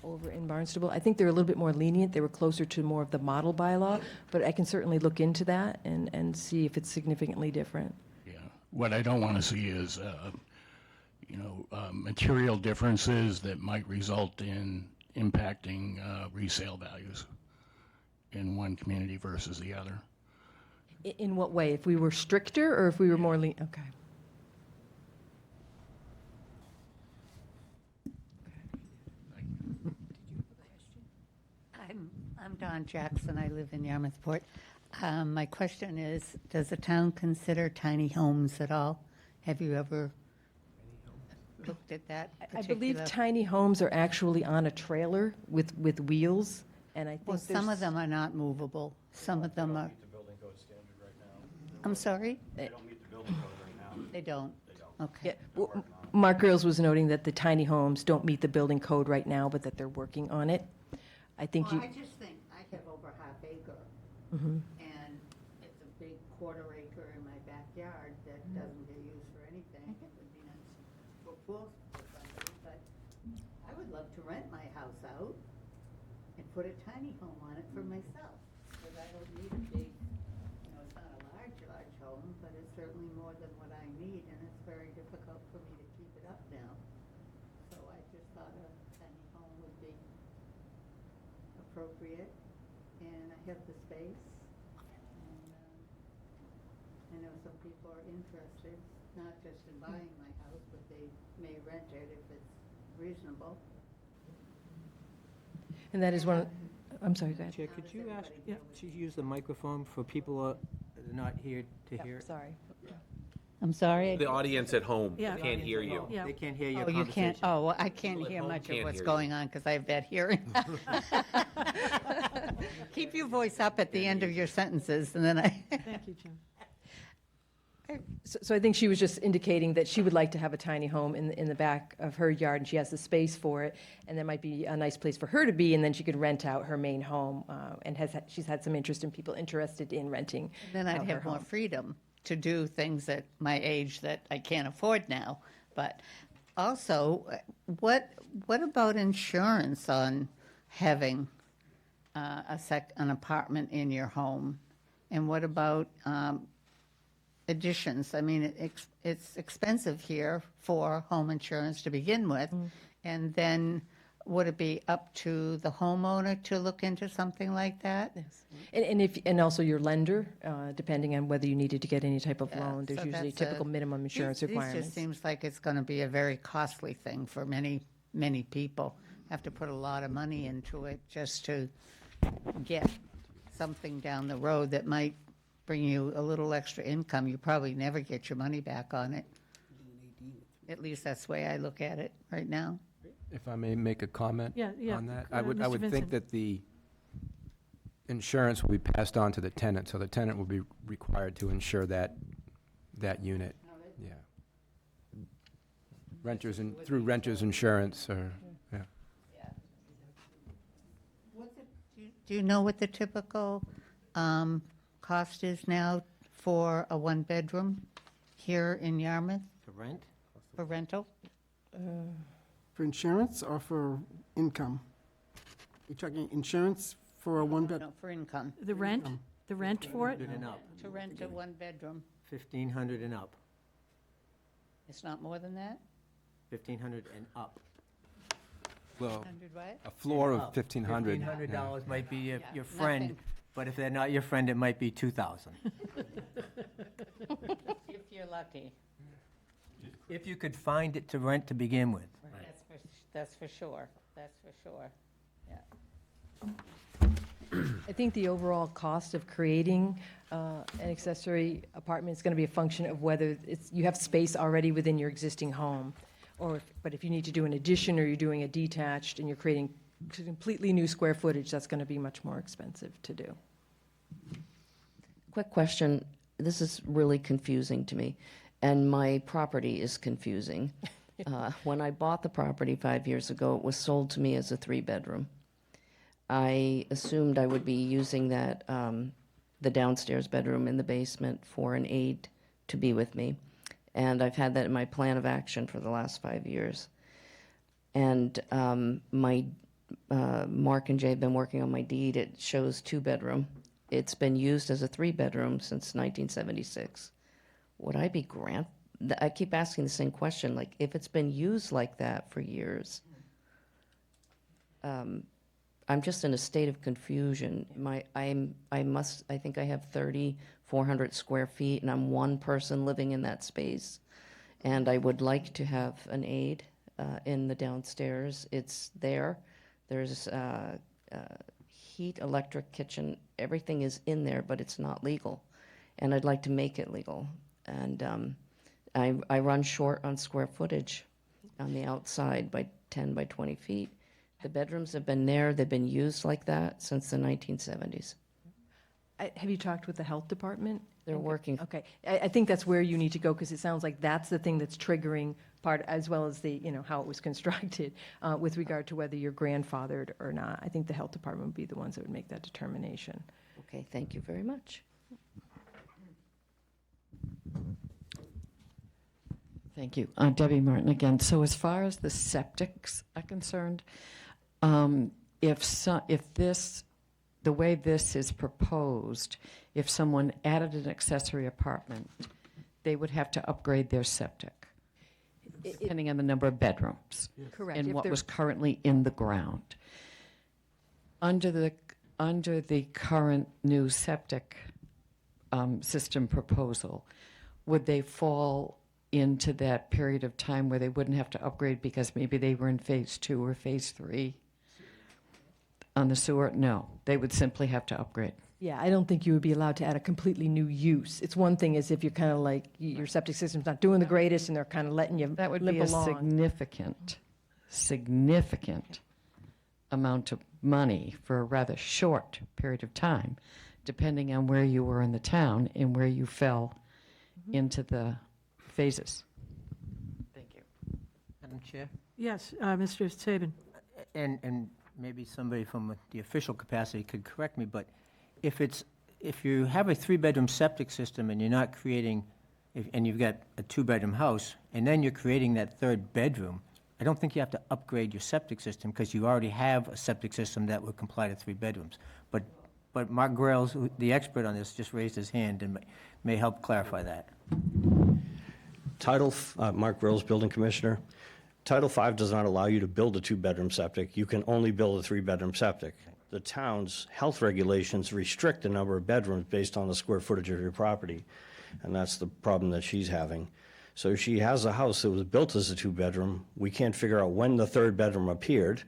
over in Barnstable. I think they're a little bit more lenient. They were closer to more of the model bylaw, but I can certainly look into that and see if it's significantly different. Yeah, what I don't want to see is, material differences that might result in impacting resale values in one community versus the other. In what way? If we were stricter or if we were more okay. I'm Dawn Jackson. I live in Yarmouthport. My question is, does the town consider tiny homes at all? Have you ever looked at that I believe particular- tiny homes are actually on a trailer with wheels, and I think Well, some of there's- them are not movable. Some of them are. I'm sorry? They don't meet the building code right now. They don't? Okay. Yeah, well, Mark Grills was noting that the tiny homes don't meet the building code right now, but that they're working on it. I think Well, you, I just think, I have over half acre, Mhm. and it's a big quarter acre in my backyard that doesn't get used for anything. It would be nice for pools for somebody, but I would love to rent my house out and put a tiny home on it for myself, because I don't need a big, it's not a large home, but it's certainly more than what I need, and it's very difficult for me to keep it up now. So I just thought a tiny home would be appropriate, and I have the space. And I know some people are interested, not just in buying my house, but they may rent it if it's reasonable. and that is one, I'm sorry, go ahead. Chair, could you ask to use the microphone for people that are not here to hear? Sorry. I'm sorry? The audience at home Yeah. can't hear you. Yeah. They can't hear your Oh, you conversation. can't, oh, well, I can't People at hear home much of can't what's hear you. going on because I have bad hearing. Keep your voice up at the end of your sentences, and then I, Thank you, Jim. So I think she was just indicating that she would like to have a tiny home in the back of her yard, and she has the space for it, and that might be a nice place for her to be, and then she could rent out her main home, and she's had some interest in people interested in renting then I'd out her have more home. freedom to do things at my age that I can't afford now. But also, what about insurance on having an apartment in your home? And what about additions? I mean, it's expensive here for home insurance to begin with. And then would it be up to the homeowner to look into something like that? Yes. And also your lender, depending on whether you needed to get any type of Yeah, loan, there's so usually that's a- typical minimum insurance This requirements. just seems like it's going to be a very costly thing for many, many people. Have to put a lot of money into it just to get something down the road that might bring you a little extra income. You probably never get your money back on it. At least that's the way I look at it right now. If I may make a comment Yeah, yeah. on that? Go I ahead, would Mr. think Vincent. that the insurance will be passed on to the tenant, so the tenant will be required to insure that unit. Yeah. Renters, through renters insurance, or, yeah. Do you know what the typical cost is now for a one-bedroom here in Yarmouth To rent? for rental? For insurance or for income? You're talking insurance for a one-bed? No, for income, The rent for it? 1,500 and up. to rent a one-bedroom. 1,500 and up. It's not more than that? 1,500 and up. Well, 100 what? a floor of Up. 1,500. $1,500 might be Yeah, your friend, nothing. but if they're not your friend, it might be 2,000. If you're lucky. If you could find it to rent to begin with. That's for sure, that's for sure. I think the overall cost of creating an accessory apartment is going to be a function of whether you have space already within your existing home, but if you need to do an addition or you're doing a detached and you're creating completely new square footage, that's going to be much more expensive to do. Quick question. This is really confusing to me, and my property is confusing. When I bought the property 5 years ago, it was sold to me as a 3-bedroom. I assumed I would be using that, the downstairs bedroom in the basement for an aide to be with me. And I've had that in my plan of action for the last 5 years. And Mark and Jay have been working on my deed. It shows 2-bedroom. It's been used as a 3-bedroom since 1976. Would I be I keep asking the same question, like, if it's been used like that for years, I'm just in a state of confusion. I think I have 3,400 square feet, and I'm one person living in that space. And I would like to have an aide in the downstairs. It's there. There's heat, electric, kitchen, everything is in there, but it's not legal. And I'd like to make it legal. And I run short on square footage on the outside by 10 by 20 feet. The bedrooms have been there, they've been used like that since the 1970s. Have you talked with the health department? They're working. Okay, I think that's where you need to go, because it sounds like that's the thing that's triggering part, as well as the, how it was constructed, with regard to whether you're grandfathered or not. I think the health department would be the ones that would make that determination. Okay, thank you very much. Thank you. Debbie Martin again. So as far as the septics are concerned, the way this is proposed, if someone added an accessory apartment, they would have to upgrade their septic, depending on the number of bedrooms. Correct. And If what they're- was currently in the ground. Under the current new septic system proposal, would they fall into that period of time where they wouldn't have to upgrade because maybe they were in phase 2 or phase 3 on the sewer? No, they would simply have to upgrade. Yeah, I don't think you would be allowed to add a completely new use. It's one thing is if you're kind of like, your septic system's not doing the greatest and they're kind of letting you That would limp be a along. significant amount of money for a rather short period of time, depending on where you were in the town and where you fell into the phases. Thank you. Madam Chair? Yes, Mr. Saban. And maybe somebody from the official capacity could correct me, but if you have a 3-bedroom septic system and you're not creating, and you've got a 2-bedroom house, and then you're creating that 3rd bedroom, I don't think you have to upgrade your septic system because you already have a septic system that would comply to 3 bedrooms. But Mark Grails, the expert on this, just raised his hand and may help clarify that. Mark Grills, Building Commissioner. Title V does not allow you to build a 2-bedroom septic. You can only build a 3-bedroom septic. The town's health regulations restrict the number of bedrooms based on the square footage of your property, and that's the problem that she's having. So if she has a house that was built as a 2-bedroom, we can't figure out when the 3rd bedroom appeared.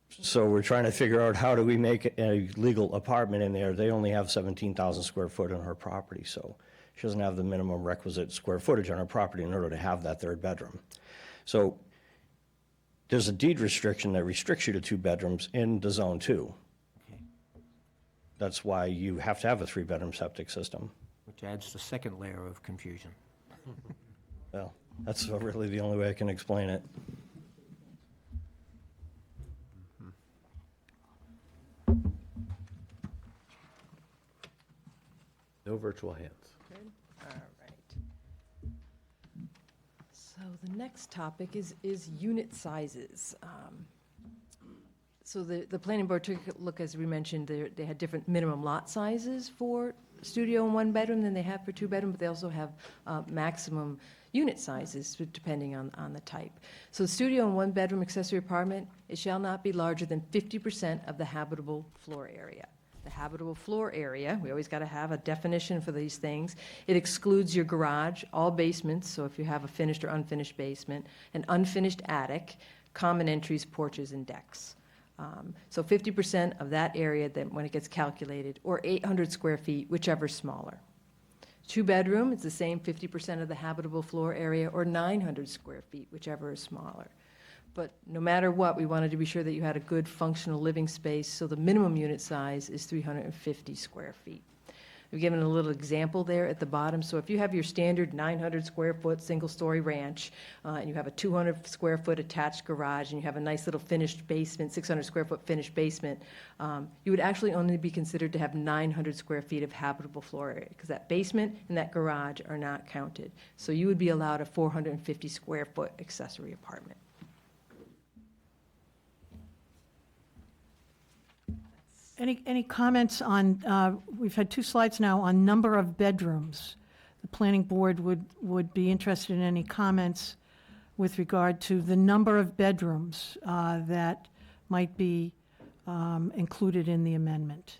So we're trying to figure out how do we make a legal apartment in there. They only have 17,000 square foot on her property, so she doesn't have the minimum requisite square footage on her property in order to have that 3rd bedroom. So there's a deed restriction that restricts you to 2 bedrooms in the Zone 2. Okay. That's why you have to have a 3-bedroom septic system. Which adds the second layer of confusion. Well, that's really the only way I can explain it. No virtual hands. All right. So the next topic is unit sizes. So the planning board took a look, as we mentioned, they had different minimum lot sizes for studio and 1-bedroom than they have for 2-bedroom, but they also have maximum unit sizes depending on the type. So studio and 1-bedroom accessory apartment, it shall not be larger than 50% of the habitable floor area. The habitable floor area, we always got to have a definition for these things. It excludes your garage, all basements, so if you have a finished or unfinished basement, an unfinished attic, common entries, porches, and decks. So 50% of that area then when it gets calculated, or 800 square feet, whichever smaller. 2-bedroom, it's the same 50% of the habitable floor area, or 900 square feet, whichever is smaller. But no matter what, we wanted to be sure that you had a good functional living space, so the minimum unit size is 350 square feet. We've given a little example there at the bottom. So if you have your standard 900 square foot single-story ranch, and you have a 200 square foot attached garage, and you have a nice little finished basement, 600 square foot finished basement, you would actually only be considered to have 900 square feet of habitable floor area, because that basement and that garage are not counted. So you would be allowed a 450 square foot accessory apartment. Any comments on, we've had 2 slides now on number of bedrooms. The planning board would be interested in any comments with regard to the number of bedrooms that might be included in the amendment.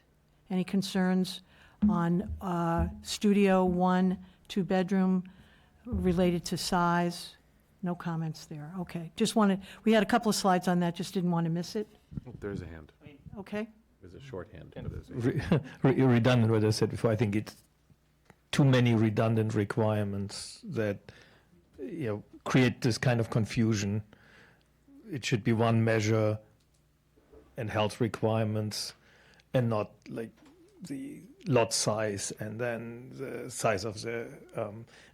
Any concerns on Studio 1, 2-bedroom, related to size? No comments there. Okay. Just wanted, we had a couple of slides on that, just didn't want to miss it. There's a hand. Okay? There's a shorthand. But there's a Redundant what I said before, I think it's too many redundant requirements that, create this kind of confusion. It should be one measure and health requirements, and not like the lot size and then the size of the,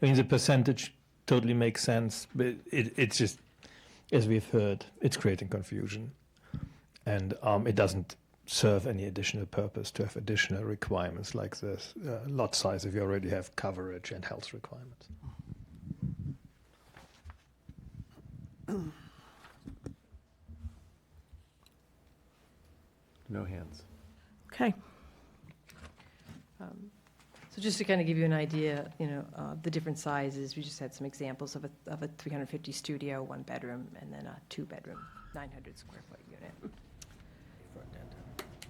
the percentage totally makes sense, but it's just, as we've heard, it's creating confusion. And it doesn't serve any additional purpose to have additional requirements like this lot size if you already have coverage and health requirements. No hands. Okay. So just to kind of give you an idea, the different sizes, we just had some examples of a 350 studio, 1-bedroom, and then a 2-bedroom, 900 square foot unit.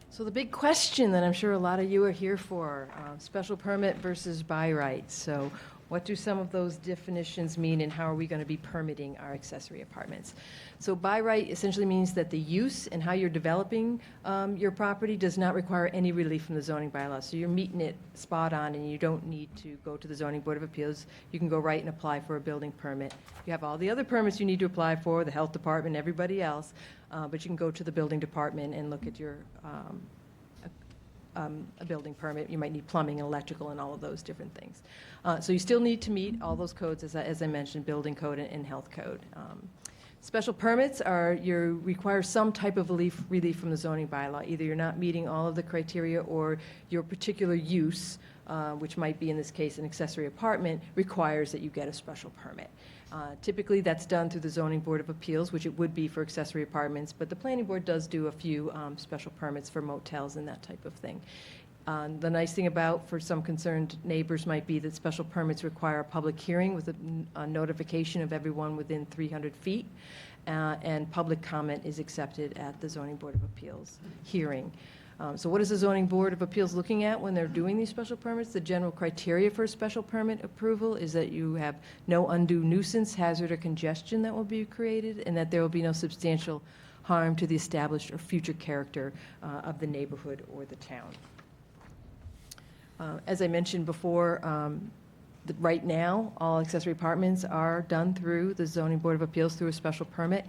So the big question that I'm sure a lot of you are here for, special permit versus by right. So what do some of those definitions mean, and how are we going to be permitting our accessory apartments? So by right essentially means that the use and how you're developing your property does not require any relief from the zoning bylaw. So you're meeting it spot on, and you don't need to go to the zoning board of appeals. You can go right and apply for a building permit. You have all the other permits you need to apply for, the health department, everybody else, but you can go to the building department and look at your a building permit. You might need plumbing and electrical and all of those different things. So you still need to meet all those codes, as I mentioned, building code and health code. Special permits you require some type of relief from the zoning bylaw. Either you're not meeting all of the criteria, or your particular use, which might be in this case an accessory apartment, requires that you get a special permit. Typically, that's done through the Zoning Board of Appeals, which it would be for accessory apartments, but the Planning Board does do a few special permits for motels and that type of thing. The nice thing about, for some concerned neighbors, might be that special permits require a public hearing with a notification of everyone within 300 feet, and public comment is accepted at the Zoning Board of Appeals hearing. So what is the Zoning Board of Appeals looking at when they're doing these special permits? The general criteria for a special permit approval is that you have no undue nuisance, hazard, or congestion that will be created, and that there will be no substantial harm to the established or future character of the neighborhood or the town. As I mentioned before, right now, all accessory apartments are done through the Zoning Board of Appeals through a special permit.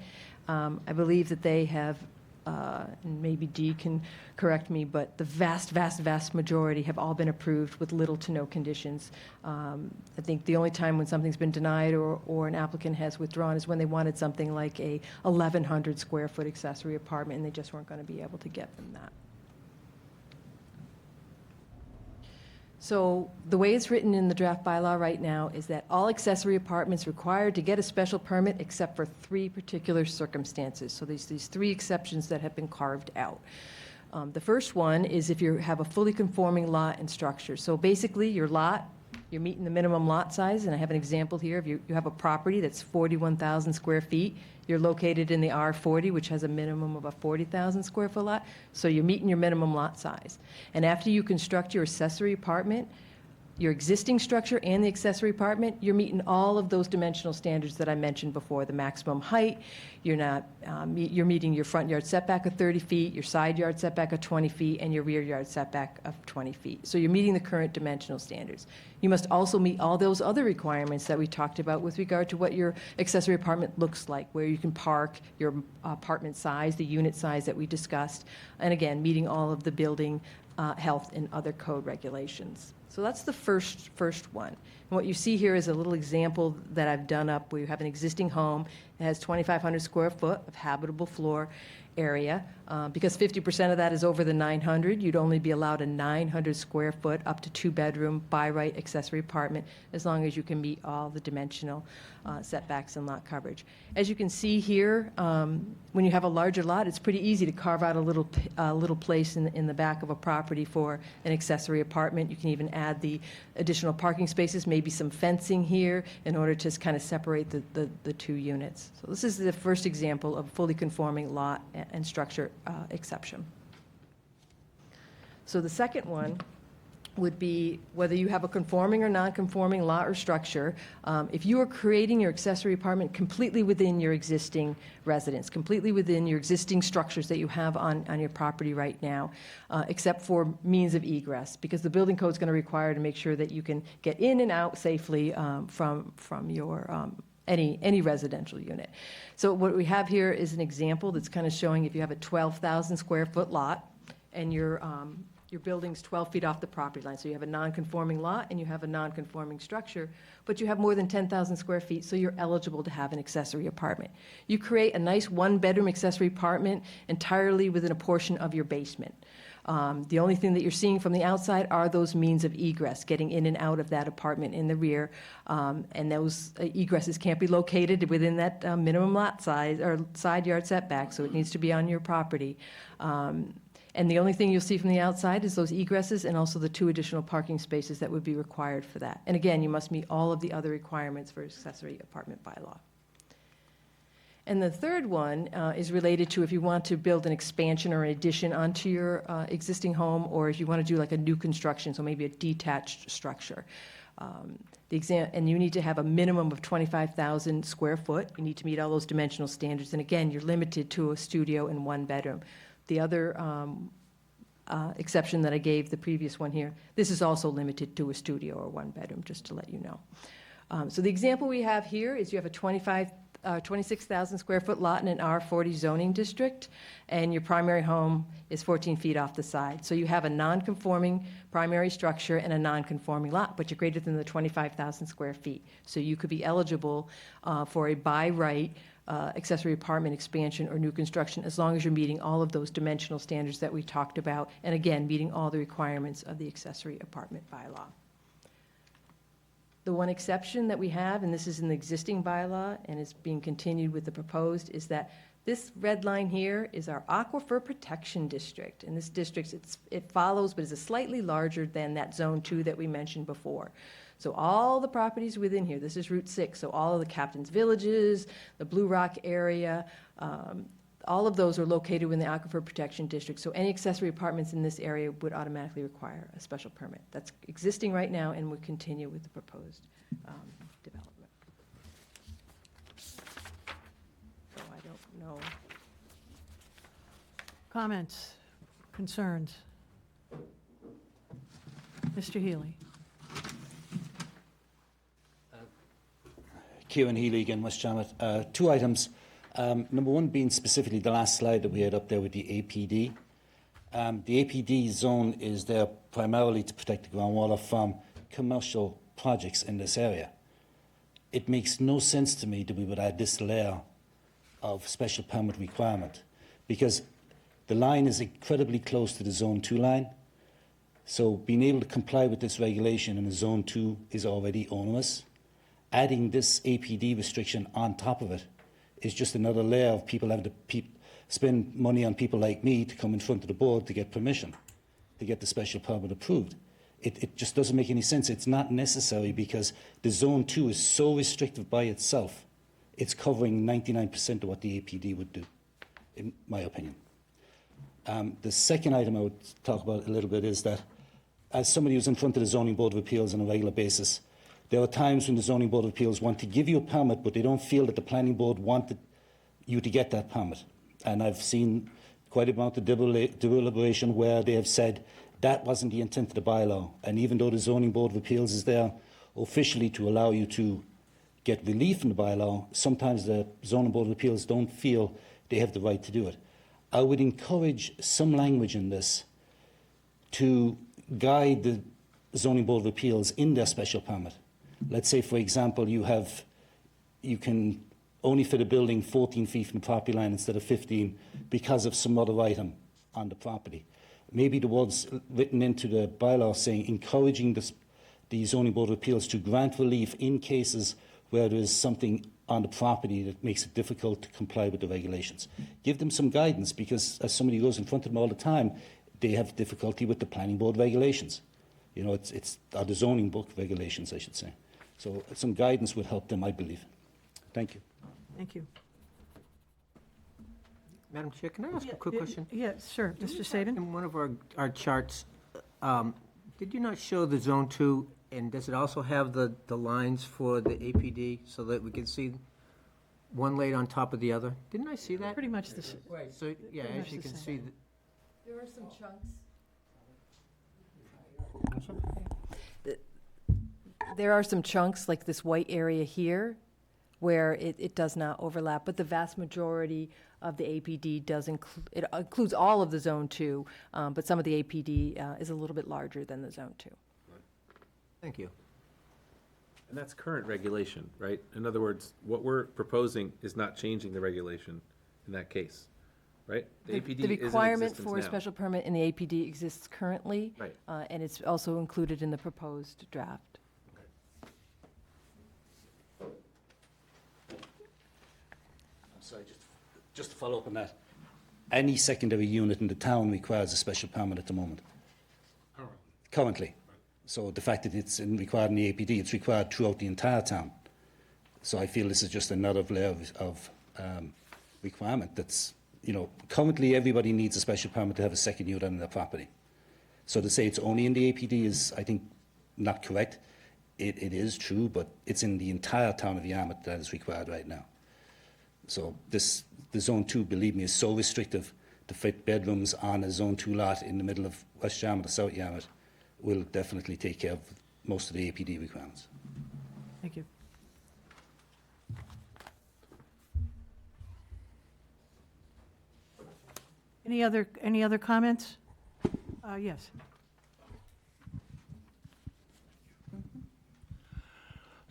I believe that they have, and maybe Dee can correct me, but the vast majority have all been approved with little to no conditions. I think the only time when something's been denied or an applicant has withdrawn is when they wanted something like a 1,100 square foot accessory apartment, and they just weren't going to be able to get them that. So the way it's written in the draft bylaw right now is that all accessory apartments required to get a special permit except for 3 particular circumstances. So there's these 3 exceptions that have been carved out. The first one is if you have a fully conforming lot and structure. So basically your lot, you're meeting the minimum lot size, and I have an example here. If you have a property that's 41,000 square feet, you're located in the R40, which has a minimum of a 40,000 square foot lot, so you're meeting your minimum lot size. And after you construct your accessory apartment, your existing structure and the accessory apartment, you're meeting all of those dimensional standards that I mentioned before. The maximum height, you're meeting your front yard setback of 30 feet, your side yard setback of 20 feet, and your rear yard setback of 20 feet. So you're meeting the current dimensional standards. You must also meet all those other requirements that we talked about with regard to what your accessory apartment looks like, where you can park, your apartment size, the unit size that we discussed, and again, meeting all of the building, health, and other code regulations. So that's the first one. And what you see here is a little example that I've done up where you have an existing home. It has 2,500 square foot of habitable floor area. Because 50% of that is over the 900, you'd only be allowed a 900 square foot up to 2-bedroom by right accessory apartment, as long as you can meet all the dimensional setbacks and lot coverage. As you can see here, when you have a larger lot, it's pretty easy to carve out a little place in the back of a property for an accessory apartment. You can even add the additional parking spaces, maybe some fencing here in order to kind of separate the 2 units. So this is the first example of fully conforming lot and structure exception. So the second one would be whether you have a conforming or non-conforming lot or structure. If you are creating your accessory apartment completely within your existing residence, completely within your existing structures that you have on your property right now, except for means of egress, because the building code is going to require to make sure that you can get in and out safely from your any residential unit. So what we have here is an example that's kind of showing if you have a 12,000 square foot lot and your building's 12 feet off the property line. So you have a non-conforming lot and you have a non-conforming structure, but you have more than 10,000 square feet, so you're eligible to have an accessory apartment. You create a nice one-bedroom accessory apartment entirely within a portion of your basement. The only thing that you're seeing from the outside are those means of egress, getting in and out of that apartment in the rear. And those egresses can't be located within that minimum lot size or side yard setback, so it needs to be on your property. And the only thing you'll see from the outside is those egresses and also the 2 additional parking spaces that would be required for that. And again, you must meet all of the other requirements for accessory apartment bylaw. And the third one is related to if you want to build an expansion or an addition onto your existing home, or if you want to do like a new construction, so maybe a detached structure. And you need to have a minimum of 25,000 square foot. You need to meet all those dimensional standards. And again, you're limited to a studio and 1 bedroom. The other exception that I gave, the previous one here, this is also limited to a studio or 1 bedroom, just to let you know. So the example we have here is you have a 26,000 square foot lot in an R40 zoning district, and your primary home is 14 feet off the side. So you have a non-conforming primary structure and a non-conforming lot, but you're greater than the 25,000 square feet. So you could be eligible for a by right accessory apartment expansion or new construction, as long as you're meeting all of those dimensional standards that we talked about, and again, meeting all the requirements of the accessory apartment bylaw. The one exception that we have, and this is in the existing bylaw and is being continued with the proposed, is that this red line here is our Aquifer Protection District. In this district, it follows, but is slightly larger than that Zone 2 that we mentioned before. So all the properties within here, this is Route 6, so all of the Captain's Villages, the Blue Rock area, all of those are located within the Aquifer Protection District. So any accessory apartments in this area would automatically require a special permit. That's existing right now and would continue with the proposed development. So I don't know. Comments, concerns? Mr. Healy? Kieran Healy again, West Yarmouth. 2 items. Number 1 being specifically the last slide that we had up there with the APD. The APD zone is there primarily to protect the groundwater from commercial projects in this area. It makes no sense to me that we would add this layer of special permit requirement, because the line is incredibly close to the Zone 2 line. So being able to comply with this regulation in the Zone 2 is already onerous. Adding this APD restriction on top of it is just another layer of people having to spend money on people like me to come in front of the board to get permission, to get the special permit approved. It just doesn't make any sense. It's not necessary, because the Zone 2 is so restrictive by itself. It's covering 99% of what the APD would do, in my opinion. The second item I would talk about a little bit is that, as somebody who's in front of the Zoning Board of Appeals on a regular basis, there are times when the Zoning Board of Appeals want to give you a permit, but they don't feel that the Planning Board wanted you to get that permit. And I've seen quite a amount of deliberation where they have said that wasn't the intent of the bylaw. And even though the Zoning Board of Appeals is there officially to allow you to get relief from the bylaw, sometimes the Zoning Board of Appeals don't feel they have the right to do it. I would encourage some language in this to guide the Zoning Board of Appeals in their special permit. Let's say, for example, you can only fit a building 14 feet from the property line instead of 15 because of some other item on the property. Maybe the words written into the bylaw saying encouraging the Zoning Board of Appeals to grant relief in cases where there is something on the property that makes it difficult to comply with the regulations. Give them some guidance, because as somebody who goes in front of them all the time, they have difficulty with the Planning Board regulations. You know, it's the zoning book regulations, I should say. So some guidance would help them, I believe. Thank you. Thank you. Madam Chair, can I ask a quick question? Yeah, sure. Mr. Saban? In one of our charts, Did you not show the Zone 2, and does it also have the lines for the APD so that we can see one laid on top of the other? Didn't I see that? Pretty much the same. Right, so, yeah, Pretty much as you the can same. see, There are some chunks. There are some chunks, like this white area here, where it does not overlap, but the vast majority of the APD does include, it includes all of the Zone 2, but some of the APD is a little bit larger than the Zone 2. thank you. And that's current regulation, right? In other words, what we're proposing is not changing the regulation in that case, right? The APD The is in requirement existence for a now. special permit in the APD exists currently. Right. And it's also included in the proposed draft. Sorry, just to follow up on that. Any secondary unit in the town requires a special permit at the moment. Currently. So the fact that it's required in the APD, it's required throughout the entire town. So I feel this is just another layer of requirement that's, currently everybody needs a special permit to have a second unit on their property. So to say it's only in the APD is, I think, not correct. It is true, but it's in the entire town of Yarmouth that is required right now. So the Zone 2, believe me, is so restrictive to fit bedrooms on a Zone 2 lot in the middle of West Yarmouth or South Yarmouth will definitely take care of most of the APD requirements. Thank you. Any other comments? Yes.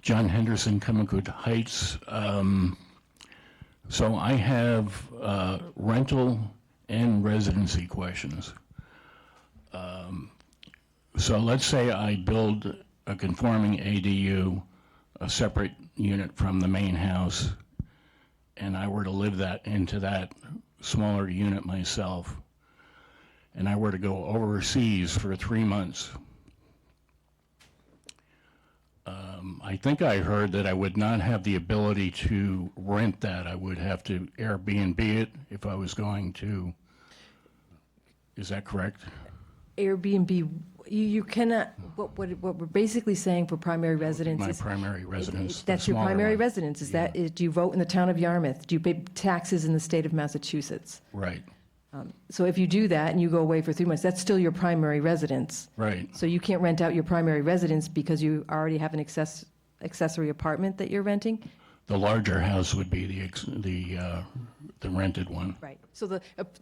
John Henderson, Comacoot Heights. So I have rental and residency questions. So let's say I build a conforming ADU, a separate unit from the main house, and I were to live into that smaller unit myself, and I were to go overseas for 3 months. I think I heard that I would not have the ability to rent that. I would have to Airbnb it if I was going to. Is that correct? Airbnb, you cannot, what we're basically saying for primary residence My is. primary residence. the That's your smaller primary one. residence, do you vote in the town of Yarmouth? Do you pay taxes in the state of Massachusetts? Right, So if you do that and you go away for 3 months, that's still your primary residence. right. So you can't rent out your primary residence because you already have an accessory apartment that you're renting? The larger house would be the rented one. Right. So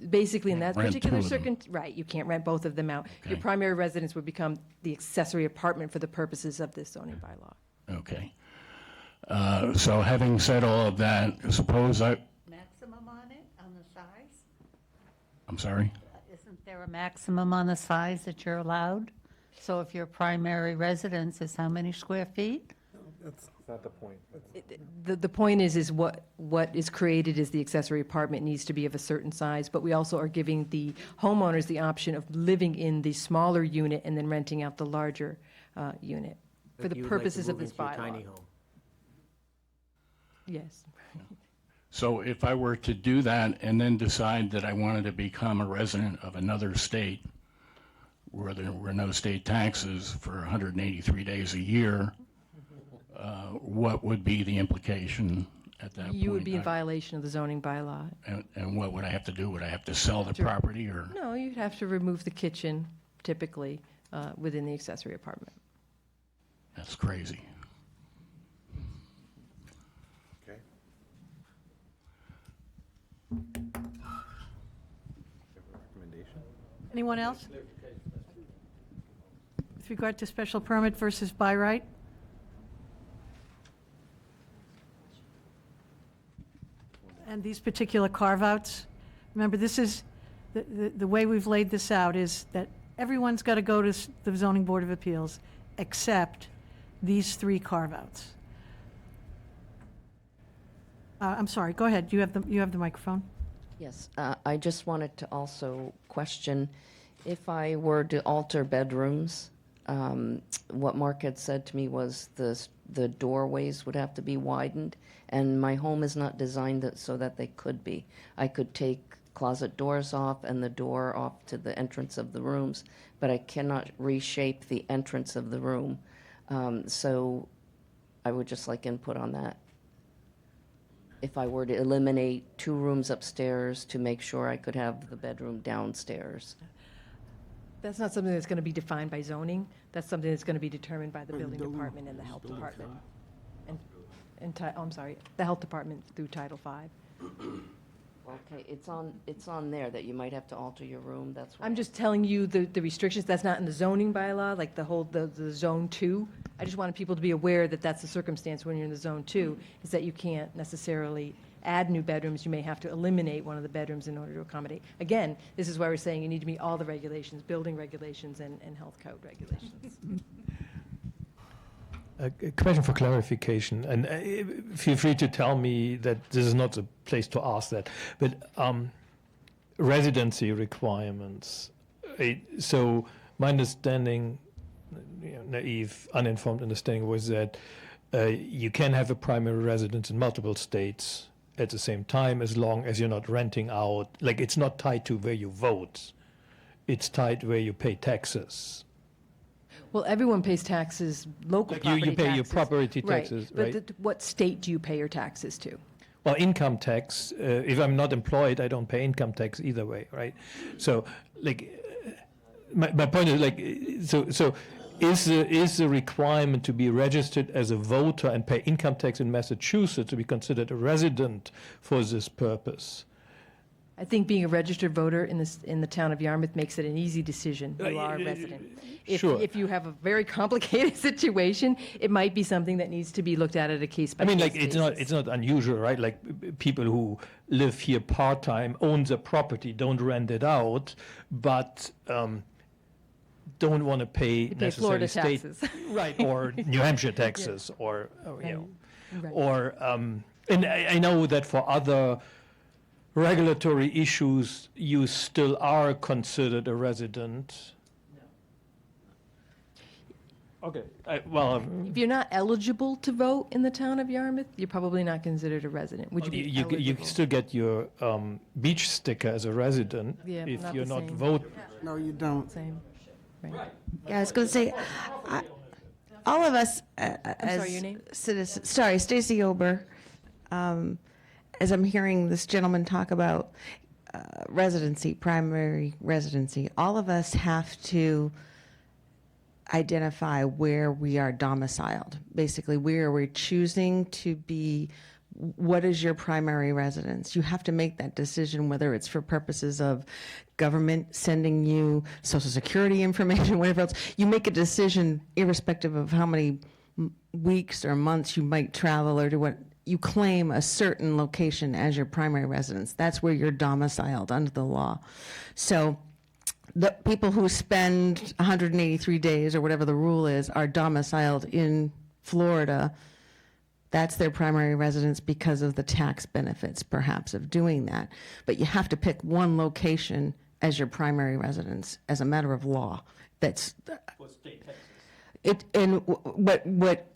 basically in that Rent particular two of them. right, you can't rent both of them out. Your Okay. primary residence would become the accessory apartment for the purposes of this zoning bylaw. Okay. So having said all of that, suppose Maximum on it, on the size? I'm sorry? Isn't there a maximum on the size that you're allowed? So if your primary residence is how many square feet? That's not the point. The point is what is created is the accessory apartment needs to be of a certain size, but we also are giving the homeowners the option of living in the smaller unit and then renting out the larger unit for If the you would like to purposes of move this into your bylaw. tiny home. Yes. So if I were to do that and then decide that I wanted to become a resident of another state where there were no state taxes for 183 days a year, what would be the implication at that point? You would be in violation of the zoning bylaw. And what would I have to do? Would I have to sell the property or? No, you'd have to remove the kitchen typically within the accessory apartment. That's crazy. Okay. Recommendation? Anyone else? With regard to special permit versus by right? And these particular carve-outs, remember, this is, the way we've laid this out is that everyone's got to go to the zoning board of appeals except these three carve-outs. I'm sorry, go ahead, you have the microphone. Yes, I just wanted to also question, if I were to alter bedrooms, what Mark had said to me was the doorways would have to be widened, and my home is not designed so that they could be. I could take closet doors off and the door off to the entrance of the rooms, but I cannot reshape the entrance of the room. So I would just like input on that. If I were to eliminate 2 rooms upstairs to make sure I could have the bedroom downstairs. That's not something that's going to be defined by zoning. That's something that's going to be determined by the building department and the health department. The health department through Title V. Okay, it's on there that you might have to alter your room, that's why. I'm just telling you the restrictions, that's not in the zoning bylaw, like the zone 2. I just wanted people to be aware that that's the circumstance when you're in the zone 2, is that you can't necessarily add new bedrooms, you may have to eliminate one of the bedrooms in order to accommodate. Again, this is why we're saying you need to meet all the regulations, building regulations and health code regulations. A question for clarification, and feel free to tell me that this is not the place to ask that, but residency requirements. So my understanding, naive, uninformed understanding, was that you can have a primary residence in multiple states at the same time as long as you're not renting out. Like, it's not tied to where you vote. It's tied where you pay taxes. Well, everyone pays taxes, local Like property you pay your taxes. property taxes, right? But what state do you pay your taxes to? Well, income tax, if I'm not employed, I don't pay income tax either way, right? So, like, my point is, like, so is the requirement to be registered as a voter and pay income tax in Massachusetts to be considered a resident for this purpose? I think being a registered voter in the town of Yarmouth makes it an easy decision. You are a resident. Sure. If you have a very complicated situation, it might be something that needs to be looked at a case by I case mean, like, basis. it's not unusual, right? Like, people who live here part-time, own the property, don't rent it out, but don't want to pay You pay necessarily Florida state, taxes. right, or New Hampshire taxes, or you know, Right. or and I know that for other regulatory issues, you still are considered a resident. Okay, well, If you're not eligible to vote in the town of Yarmouth, you're probably not considered a resident. Would you be you eligible? still get your beach sticker as a resident Yeah, if not you're the not same. voting. No, you don't. Same. Right. Yeah, I was going to say, all of us sorry, your name? citizens, sorry, Stacy Ober, as I'm hearing this gentleman talk about residency, primary residency, all of us have to identify where we are domiciled. Basically, where we're choosing to be. What is your primary residence? You have to make that decision, whether it's for purposes of government sending you Social Security information, whatever else. You make a decision irrespective of how many weeks or months you might travel or do what. You claim a certain location as your primary residence. That's where you're domiciled under the law. So the people who spend 183 days or whatever the rule is are domiciled in Florida. That's their primary residence because of the tax benefits, perhaps, of doing that. But you have to pick one location as your primary residence as a matter of law. That's it. And what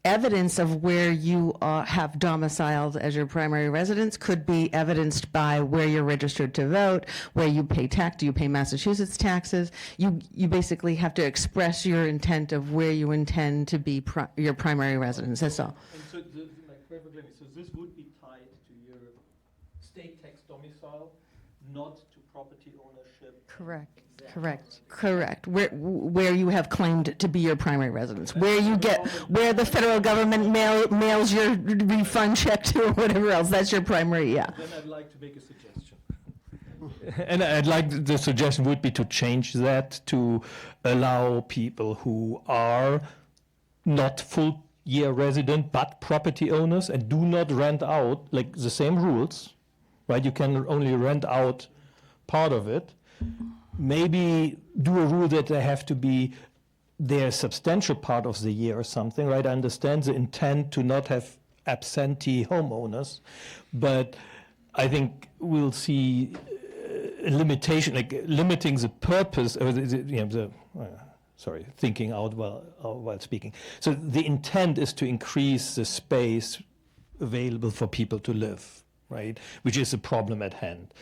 evidence of where you have domiciled as your primary residence could be evidenced by where you're registered to vote, where you pay tax. Do you pay Massachusetts taxes? You basically have to express your intent of where you intend to be your primary residence. That's all. And so, so this would be tied to your state tax domicile, not to property ownership. Correct. Correct. Where you have claimed to be your primary residence, where the federal government mails your refund check to or whatever else. That's your primary. Yeah. Then I'd like to make a suggestion. And I'd like, the suggestion would be to change that to allow people who are not full year resident but property owners and do not rent out, like the same rules, right? You can only rent out part of it. Maybe do a rule that they have to be there a substantial part of the year or something, right? I understand the intent to not have absentee homeowners, but I think we'll see a limitation, like limiting the purpose, or thinking out while speaking. So the intent is to increase the space available for people to live, right? Which is the problem at hand.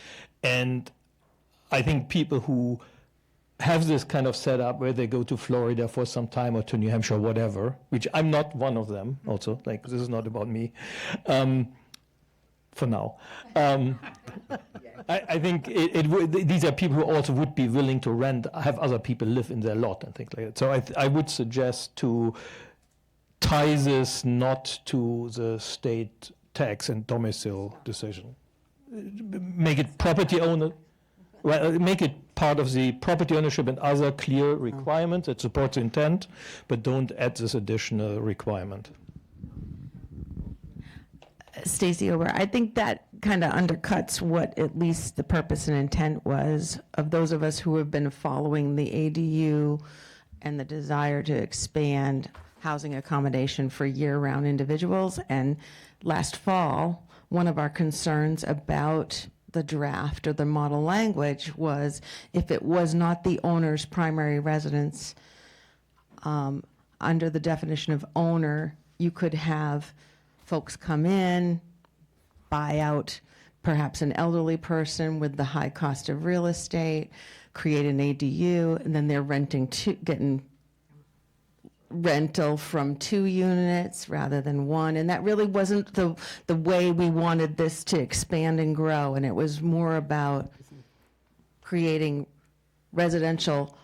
And I think people who have this kind of setup where they go to Florida for some time or to New Hampshire or whatever, which I'm not one of them also, like this is not about me, for now. I think these are people who also would be willing to have other people live in their lot and things like that. So I would suggest to tie this not to the state tax and domicile decision. Make it property owner, well, make it part of the property ownership and other clear requirements that support the intent, but don't add this additional requirement. Stacy Ober, I think that kind of undercuts what at least the purpose and intent was of those of us who have been following the ADU and the desire to expand housing accommodation for year-round individuals. And last fall, one of our concerns about the draft or the model language was if it was not the owner's primary residence, under the definition of owner, you could have folks come in, buy out perhaps an elderly person with the high cost of real estate, create an ADU, and then they're getting rental from 2 units rather than 1. And that really wasn't the way we wanted this to expand and grow. And it was more about creating residential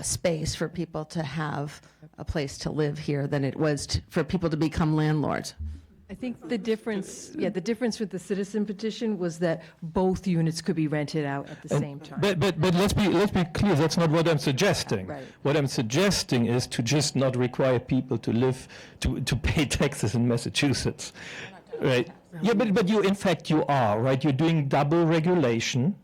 space for people to have a place to live here than it was for people to become landlords. I think the difference with the citizen petition was that both units could be rented out at the same time. But let's be clear, that's not what I'm suggesting. Right. What I'm suggesting is to just not require people to pay taxes in Massachusetts. Right? Yeah, but you, in fact, you are, right? You're doing double regulation.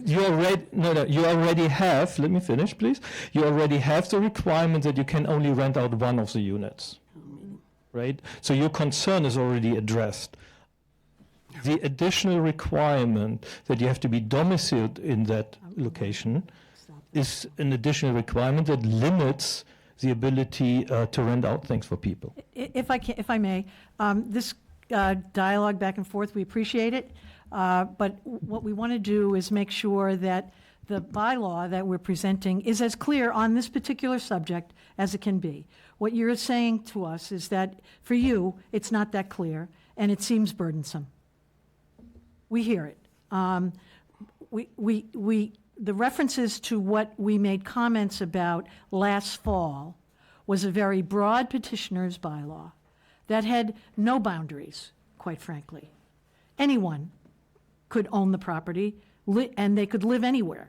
You already have, let me finish, please. You already have the requirement that you can only rent out one of the units. Right? So your concern is already addressed. The additional requirement that you have to be domiciled in that location is an additional requirement that limits the ability to rent out things for people. If I may, this dialogue back and forth, we appreciate it. But what we want to do is make sure that the bylaw that we're presenting is as clear on this particular subject as it can be. What you're saying to us is that for you, it's not that clear, and it seems burdensome. We hear it. The references to what we made comments about last fall was a very broad petitioner's bylaw that had no boundaries, quite frankly. Anyone could own the property, and they could live anywhere.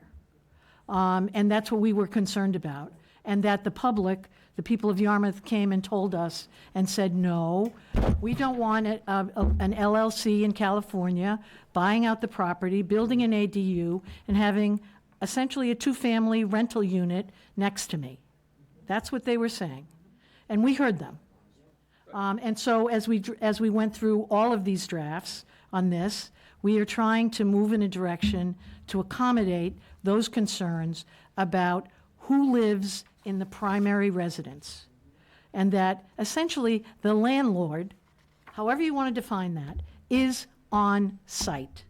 And that's what we were concerned about. And that the public, the people of Yarmouth, came and told us and said, no, we don't want an LLC in California buying out the property, building an ADU, and having essentially a 2-family rental unit next to me. That's what they were saying. And we heard them. And so as we went through all of these drafts on this, we are trying to move in a direction to accommodate those concerns about who lives in the primary residence, and that essentially the landlord, however you want to define that, is on site.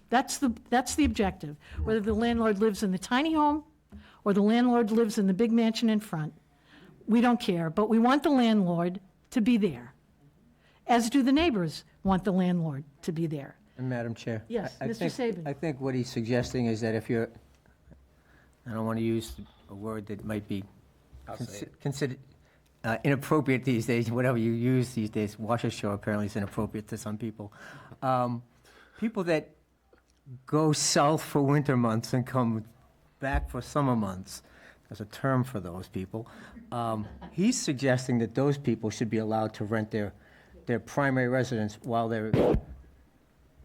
That's the objective. Whether the landlord lives in the tiny home or the landlord lives in the big mansion in front, we don't care, but we want the landlord to be there, as do the neighbors want the landlord to be there. And Madam Chair? Yes, I Mr. think- Saban. I think what he's suggesting is that if you're, I don't want to use a word that might be considered inappropriate these days, whatever you use these days, washer apparently is inappropriate to some people. People that go south for winter months and come back for summer months, there's a term for those people. He's suggesting that those people should be allowed to rent their primary residence while they're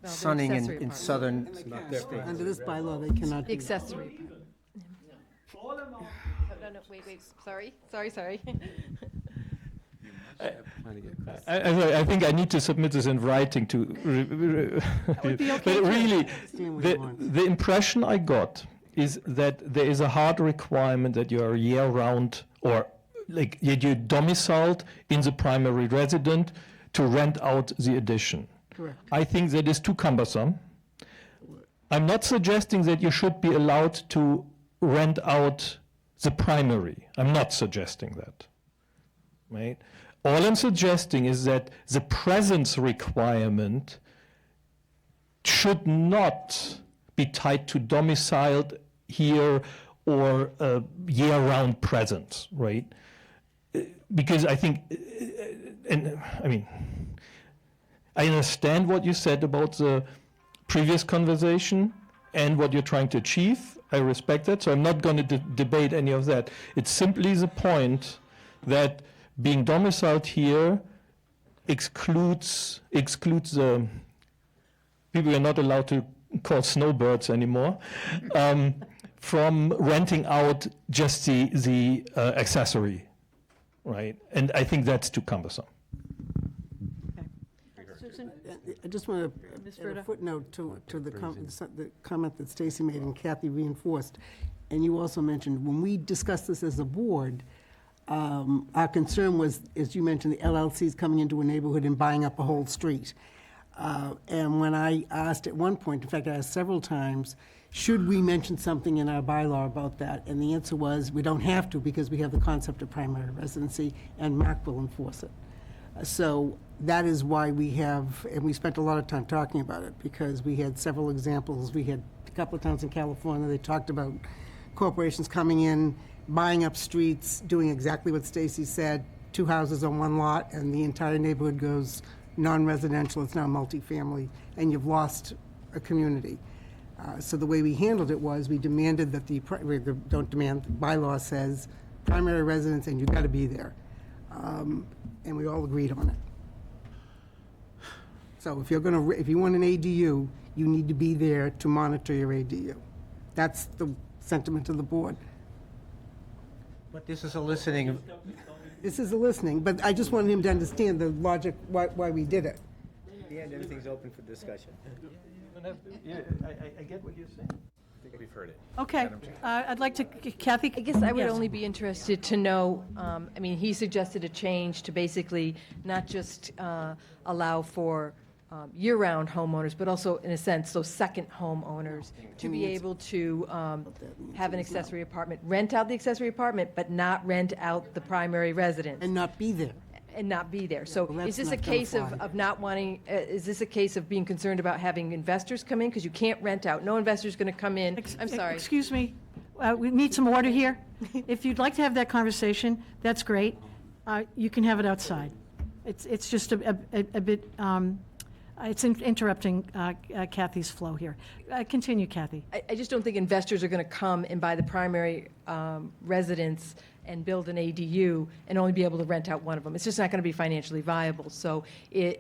sunning in southern states. Under this bylaw, they cannot do that. Accessory. No, wait, sorry. I think I need to submit this in writing to. would be okay, But really, Explain what he wants. the impression I got is that there is a hard requirement that you are year-round or like you're domiciled in the primary resident to rent out the addition. Correct. I think that is too cumbersome. I'm not suggesting that you should be allowed to rent out the primary. I'm not suggesting that. Right? All I'm suggesting is that the presence requirement should not be tied to domiciled here or year-round presence, right? Because I think, and I mean, I understand what you said about the previous conversation and what you're trying to achieve. I respect that, so I'm not going to debate any of that. It's simply the point that being domiciled here excludes the people you're not allowed to call snowbirds anymore from renting out just the accessory, right? And I think that's too cumbersome. Susan? I just want Ms. to add a Furta? footnote to the comment that Stacy made and Kathy reinforced. And you also mentioned, when we discussed this as a board, our concern was, as you mentioned, the LLCs coming into a neighborhood and buying up a whole street. And when I asked at one point, in fact, I asked several times, should we mention something in our bylaw about that? And the answer was, we don't have to, because we have the concept of primary residency, and Mark will enforce it. So that is why we have, and we spent a lot of time talking about it, because we had several examples. We had a couple of towns in California, they talked about corporations coming in, buying up streets, doing exactly what Stacy said, 2 houses on one lot, and the entire neighborhood goes non-residential, it's now multifamily, and you've lost a community. So the way we handled it was, we demanded that the bylaw says primary residence, and you've got to be there. And we all agreed on it. So if you want an ADU, you need to be there to monitor your ADU. That's the sentiment of the board. But this is a listening. This is a listening, but I just wanted him to understand the logic, why we did it. At the end, everything's open for discussion. I get what you're saying. I think we've heard it. Okay, I'd like to, Kathy? I guess I would Yes. only be interested to know, I mean, he suggested a change to basically not just allow for year-round homeowners, but also, in a sense, those second homeowners to be able to have an accessory apartment, rent out the accessory apartment, but not rent out the primary residence. And not be there. And not be there. So Well, is that's this a not gonna case of fly. not wanting, is this a case of being concerned about having investors come in? Because you can't rent out. No investor's going to come in. I'm sorry. Excuse me, we need some order here. If you'd like to have that conversation, that's great. You can have it outside. It's just a bit, it's interrupting Kathy's flow here. Continue, Kathy. I just don't think investors are going to come and buy the primary residence and build an ADU and only be able to rent out one of them. It's just not going to be financially viable. So I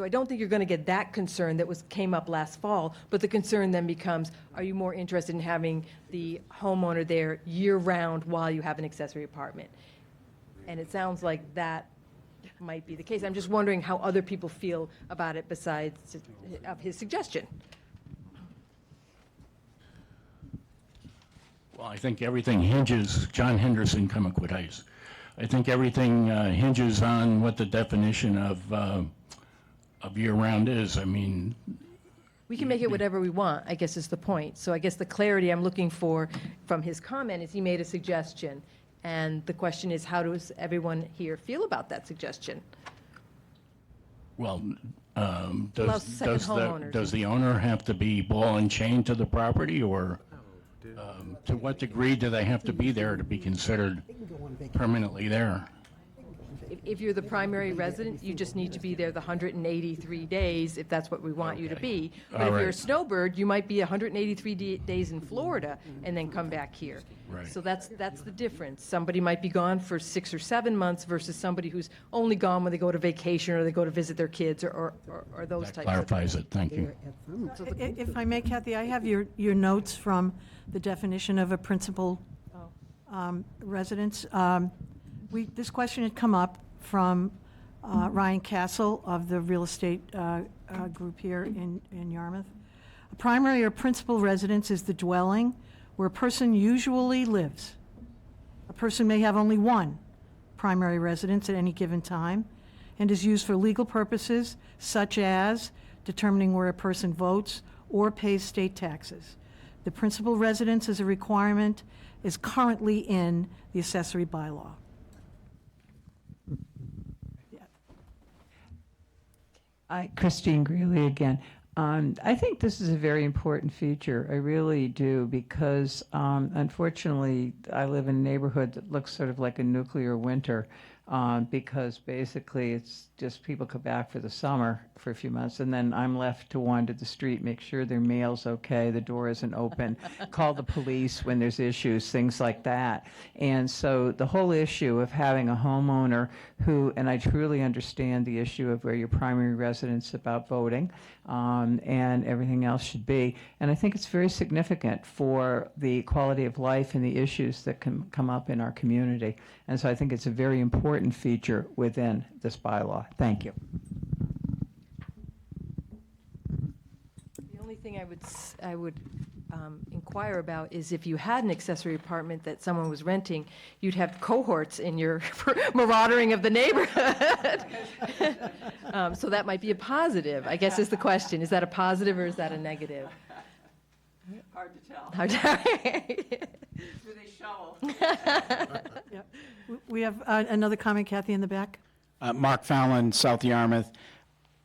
don't think you're going to get that concern that came up last fall, but the concern then becomes, are you more interested in having the homeowner there year-round while you have an accessory apartment? And it sounds like that might be the case. I'm just wondering how other people feel about it besides of his suggestion. Well, I think everything hinges, John Henderson, Comaquid Heights. I think everything hinges on what the definition of year-round is. I mean, We can make it whatever we want, I guess is the point. So I guess the clarity I'm looking for from his comment is he made a suggestion. And the question is, how does everyone here feel about that suggestion? well, Allows second homeowners. does the owner have to be ball and chain to the property, or to what degree do they have to be there to be considered permanently there? If you're the primary resident, you just need to be there the 183 days, if that's what we want you to be. But All if you're a right. snowbird, you might be 183 days in Florida and then come back here. Right. So that's the difference. Somebody might be gone for 6 or 7 months versus somebody who's only gone when they go to vacation or they go to visit their kids or those That types of things. clarifies it, thank you. If I may, Kathy, I have your notes from the definition of a principal residence. This question had come up from Ryan Castle of the real estate group here in Yarmouth. A primary or principal residence is the dwelling where a person usually lives. A person may have only one primary residence at any given time. and is used for legal purposes such as determining where a person votes or pays state taxes. The principal residence is a requirement, is currently in the accessory bylaw. Christine Greeley again. I think this is a very important feature. I really do, because unfortunately, I live in a neighborhood that looks sort of like a nuclear winter, because basically it's just people come back for the summer for a few months, and then I'm left to wander the street, make sure their mail's okay, the door isn't open, call the police when there's issues, things like that. And so the whole issue of having a homeowner who, and I truly understand the issue of where your primary residence about voting, and everything else should be. And I think it's very significant for the quality of life and the issues that can come up in our community. And so I think it's a very important feature within this bylaw. Thank you. The only thing I would inquire about is if you had an accessory apartment that someone was renting, you'd have cohorts in your marauding of the neighborhood. So that might be a positive, I guess is the question. Is that a positive or is that a negative? Hard to tell. Hard to Do they shovel? Yep. We have another comment, Kathy, in the back. Mark Fallon, South Yarmouth.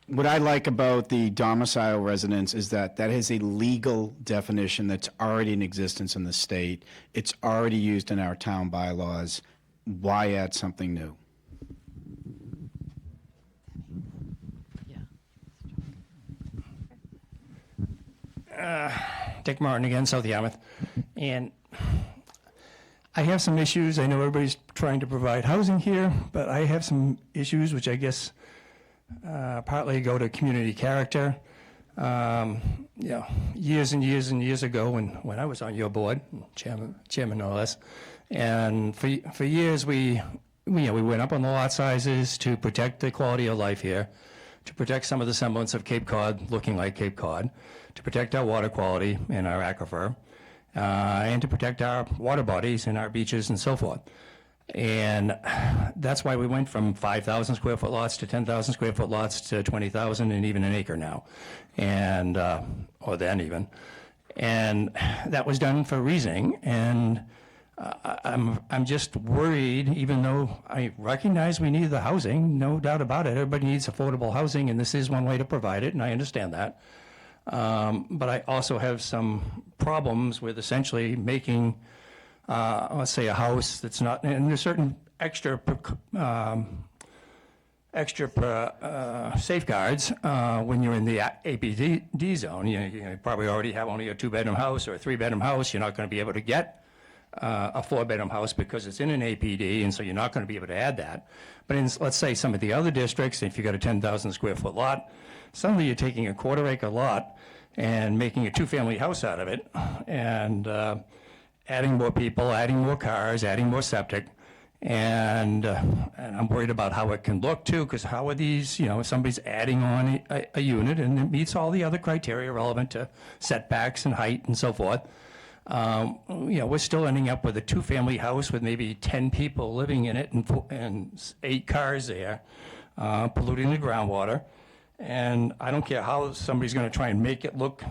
What I like about the domicile residence is that that is a legal definition that's already in existence in the state. It's already used in our town bylaws. Why add something new? Dick Martin again, South Yarmouth. And I have some issues. I know everybody's trying to provide housing here, but I have some issues which I guess partly go to community character. Years and years and years ago when I was on your board, chairman no less, and for years we went up on the lot sizes to protect the quality of life here, to protect some of the semblance of Cape Cod looking like Cape Cod, to protect our water quality and our aquifer, and to protect our water bodies and our beaches and so forth. And that's why we went from 5,000 square foot lots to 10,000 square foot lots to 20,000 and even an acre now, and or then even. And that was done for reasoning. And I'm just worried, even though I recognize we need the housing, no doubt about it. Everybody needs affordable housing, and this is one way to provide it, and I understand that. But I also have some problems with essentially making let's say a house that's not, and there's certain extra safeguards when you're in the APD zone. You probably already have only a 2-bedroom house or a 3-bedroom house. You're not going to be able to get a 4-bedroom house because it's in an APD, and so you're not going to be able to add that. But in, let's say, some of the other districts, if you've got a 10,000 square foot lot, suddenly you're taking a 1/4 acre lot and making a 2-family house out of it, and adding more people, adding more cars, adding more septic, and I'm worried about how it can look too, because how are these, if somebody's adding on a unit and it meets all the other criteria relevant to setbacks and height and so forth, we're still ending up with a 2-family house with maybe 10 people living in it and 8 cars there, polluting the groundwater. And I don't care how somebody's going to try and make it look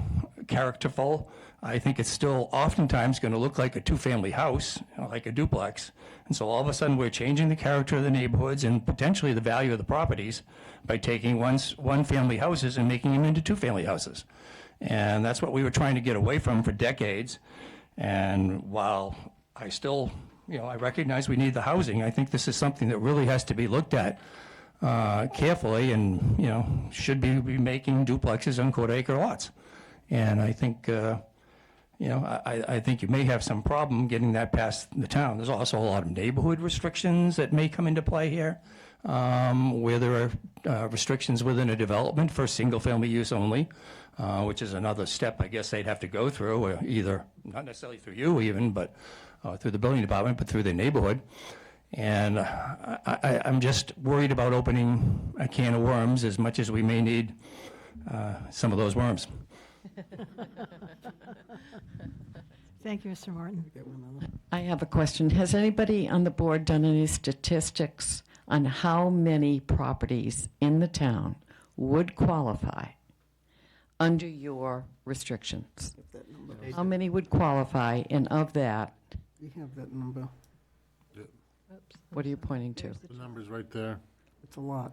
characterful. I think it's still oftentimes going to look like a 2-family house, like a duplex. And so all of a sudden we're changing the character of the neighborhoods and potentially the value of the properties by taking 1-family houses and making them into 2-family houses. And that's what we were trying to get away from for decades. And while I still, I recognize we need the housing, I think this is something that really has to be looked at carefully, and should be making duplexes on 1/4 acre lots. And I think I think you may have some problem getting that past the town. There's also a lot of neighborhood restrictions that may come into play here, where there are restrictions within a development for single-family use only, which is another step I guess they'd have to go through, either not necessarily through you even, but through the building department, but through the neighborhood. And I'm just worried about opening a can of worms as much as we may need some of those worms. Thank you, Mr. Martin. I have a question. Has anybody on the board done any statistics on how many properties in the town would qualify under your restrictions? That number. How many would qualify, and of that, We have that number. what are you pointing to? The number's right there. It's a lot.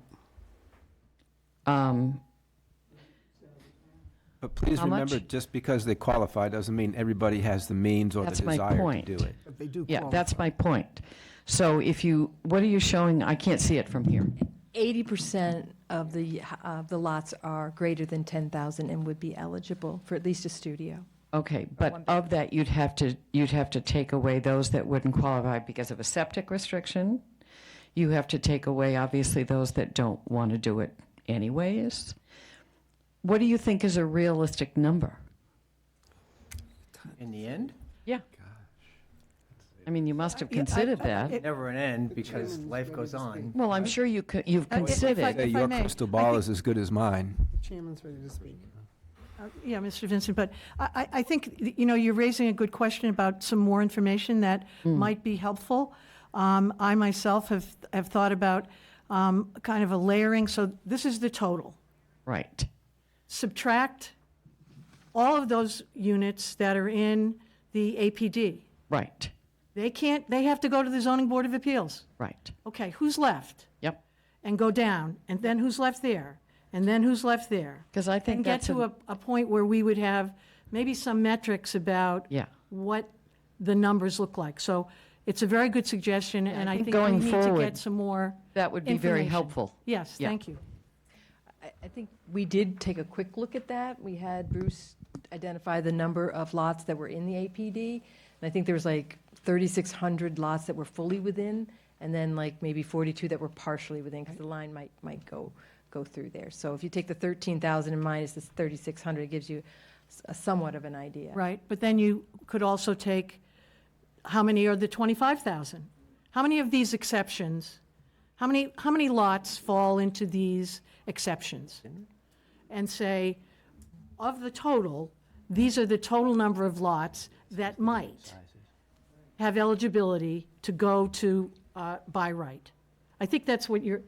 But please How much? remember, just because they qualify doesn't mean everybody has the means or the That's my desire to point. do it. But they do Yeah, qualify. that's my point. So if you, what are you showing? I can't see it from here. 80% of the lots are greater than 10,000 and would be eligible for at least a studio. Okay, but of that, you'd have to take away those that wouldn't qualify because of a septic restriction. You have to take away, obviously, those that don't want to do it anyways. What do you think is a realistic number? In the end, Yeah. I mean, you must have Yeah, considered that. never an end because life goes on. Well, I'm sure you've if I- considered. Say If I your may, crystal I ball think- is as good as mine. The chairman's ready to speak. Yeah, Mr. Vincent, but I think, you're raising a good question about some more information that might be helpful. I myself have thought about kind of a layering, so this is the total. Right. Subtract all of those units that are in the APD. Right. They have to go to the Zoning Board of Appeals. Right. Okay, who's left? Yep. And go down, and then who's left there? And then who's left there? 'Cause I think and get that's to a point where we would have maybe some metrics about Yeah. what the numbers look like. So it's a very good suggestion, and I think we going need to forward, get some more That would be very information. helpful. Yes, Yeah. thank you. I think we did take a quick look at that. We had Bruce identify the number of lots that were in the APD, and I think there was like 3,600 lots that were fully within, and then like maybe 42 that were partially within, because the line might go through there. So if you take the 13,000 and minus this 3,600, it gives you somewhat of an idea. Right, but then you could also take, how many are the 25,000? How many of these exceptions, how many lots fall into these exceptions? And say, of the total, these are the total number of lots that might have eligibility to go to by right. I think that's what you're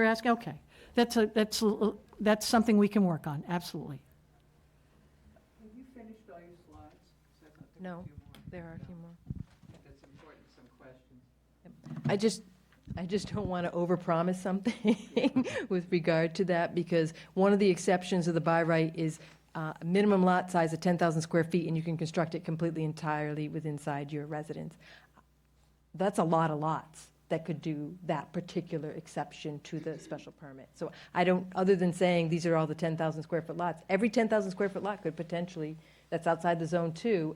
asking, okay. That's something we can work on, absolutely. Have you finished all your slides? No, there are a few more. That's important, some questions. I just don't want to overpromise something with regard to that, because one of the exceptions of the by right is a minimum lot size of 10,000 square feet, and you can construct it completely entirely inside your residence. That's a lot of lots that could do that particular exception to the special permit. So I don't, other than saying these are all the 10,000 square foot lots, every 10,000 square foot lot could potentially, that's outside the zone 2,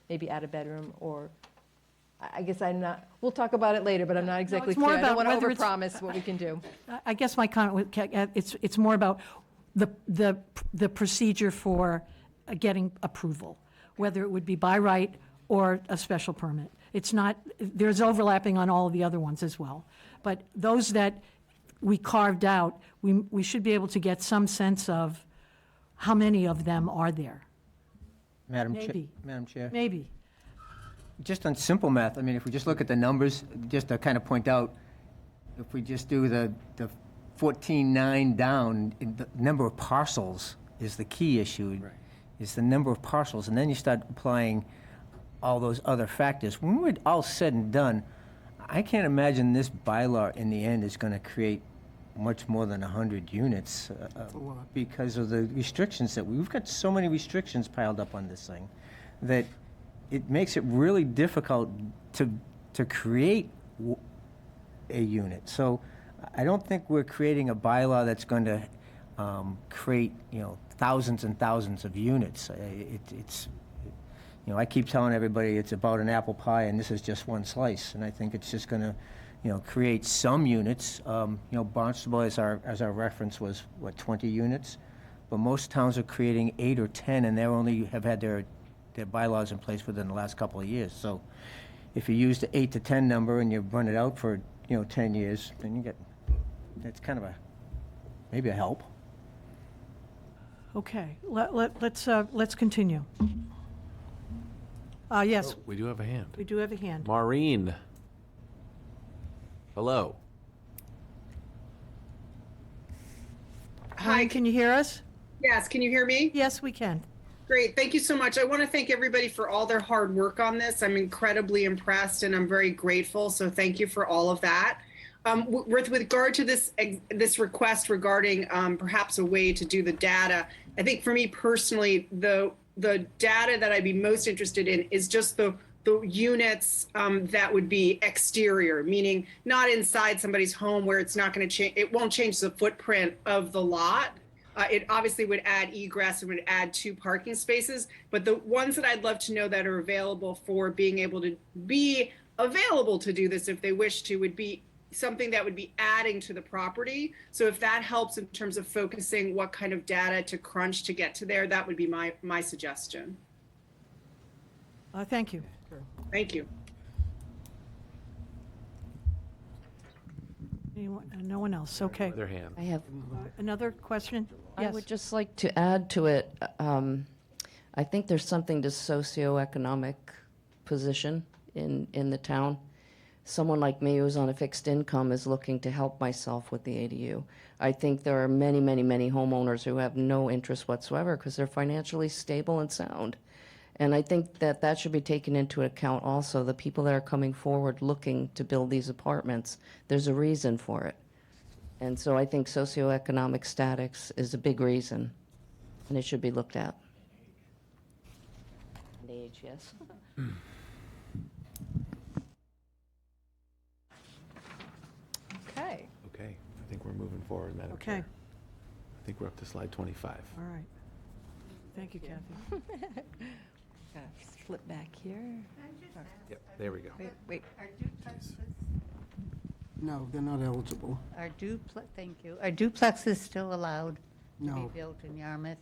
maybe add a bedroom, or, I guess I'm not, we'll talk about it later, but I'm not exactly it's more clear. I don't about want to whether it's- overpromise what we can do. I guess my comment, it's more about the procedure for getting approval, whether it would be by right or a special permit. It's not, there's overlapping on all of the other ones as well. But those that we carved out, we should be able to get some sense of how many of them are there. Madam Maybe. Chair. Maybe. Just on simple math, I mean, if we just look at the numbers, just to kind of point out, if we just do the 14.9 down, the number of parcels is the key issue. Right. Is the number of parcels, and then you start applying all those other factors. When we're all said and done, I can't imagine this bylaw in the end is going to create much more than 100 units because of the restrictions that we've got so many restrictions piled up on this thing that it makes it really difficult to create a unit. So I don't think we're creating a bylaw that's going to create, thousands and thousands of units. It's I keep telling everybody it's about an apple pie, and this is just one slice. And I think it's just going to, create some units. Barnstable, as our reference was, 20 units? But most towns are creating 8 or 10, and they only have had their bylaws in place within the last couple of years. So if you use the 8 to 10 number and you run it out for, 10 years, then you get, that's kind of maybe a help. Okay, let's continue. Yes, We do have a hand. we do have a hand. Maureen. Hello. Hi, can you hear us? Yes, can you hear me? Yes, we can. Great, thank you so much. I want to thank everybody for all their hard work on this. I'm incredibly impressed and I'm very grateful, so thank you for all of that. With regard to this request regarding perhaps a way to do the data, I think for me personally, the data that I'd be most interested in is just the units that would be exterior, meaning not inside somebody's home where it's not going to change, it won't change the footprint of the lot. It obviously would add egress, it would add 2 parking spaces, but the ones that I'd love to know that are available for being able to be available to do this if they wish to would be something that would be adding to the property. So if that helps in terms of focusing what kind of data to crunch to get to there, that would be my suggestion. Thank you. Thank you. Anyone, no one else, okay. Other hand. I have Another question? I Yes. would just like to add to it, I think there's something to socioeconomic position in the town. Someone like me who's on a fixed income is looking to help myself with the ADU. I think there are many, many, many homeowners who have no interest whatsoever because they're financially stable and sound. And I think that that should be taken into account also, the people that are coming forward looking to build these apartments. There's a reason for it. And so I think socioeconomic status is a big reason, and it should be looked at. And age, yes. Okay. Okay, I think we're moving forward, Madam Okay, Chair. I think we're up to slide 25. all right. Thank you, Kathy. Gotta flip back here. Yep, there we go. Wait. Are duplexes, No, they're not eligible. thank you, are duplexes still allowed to No. be built in Yarmouth?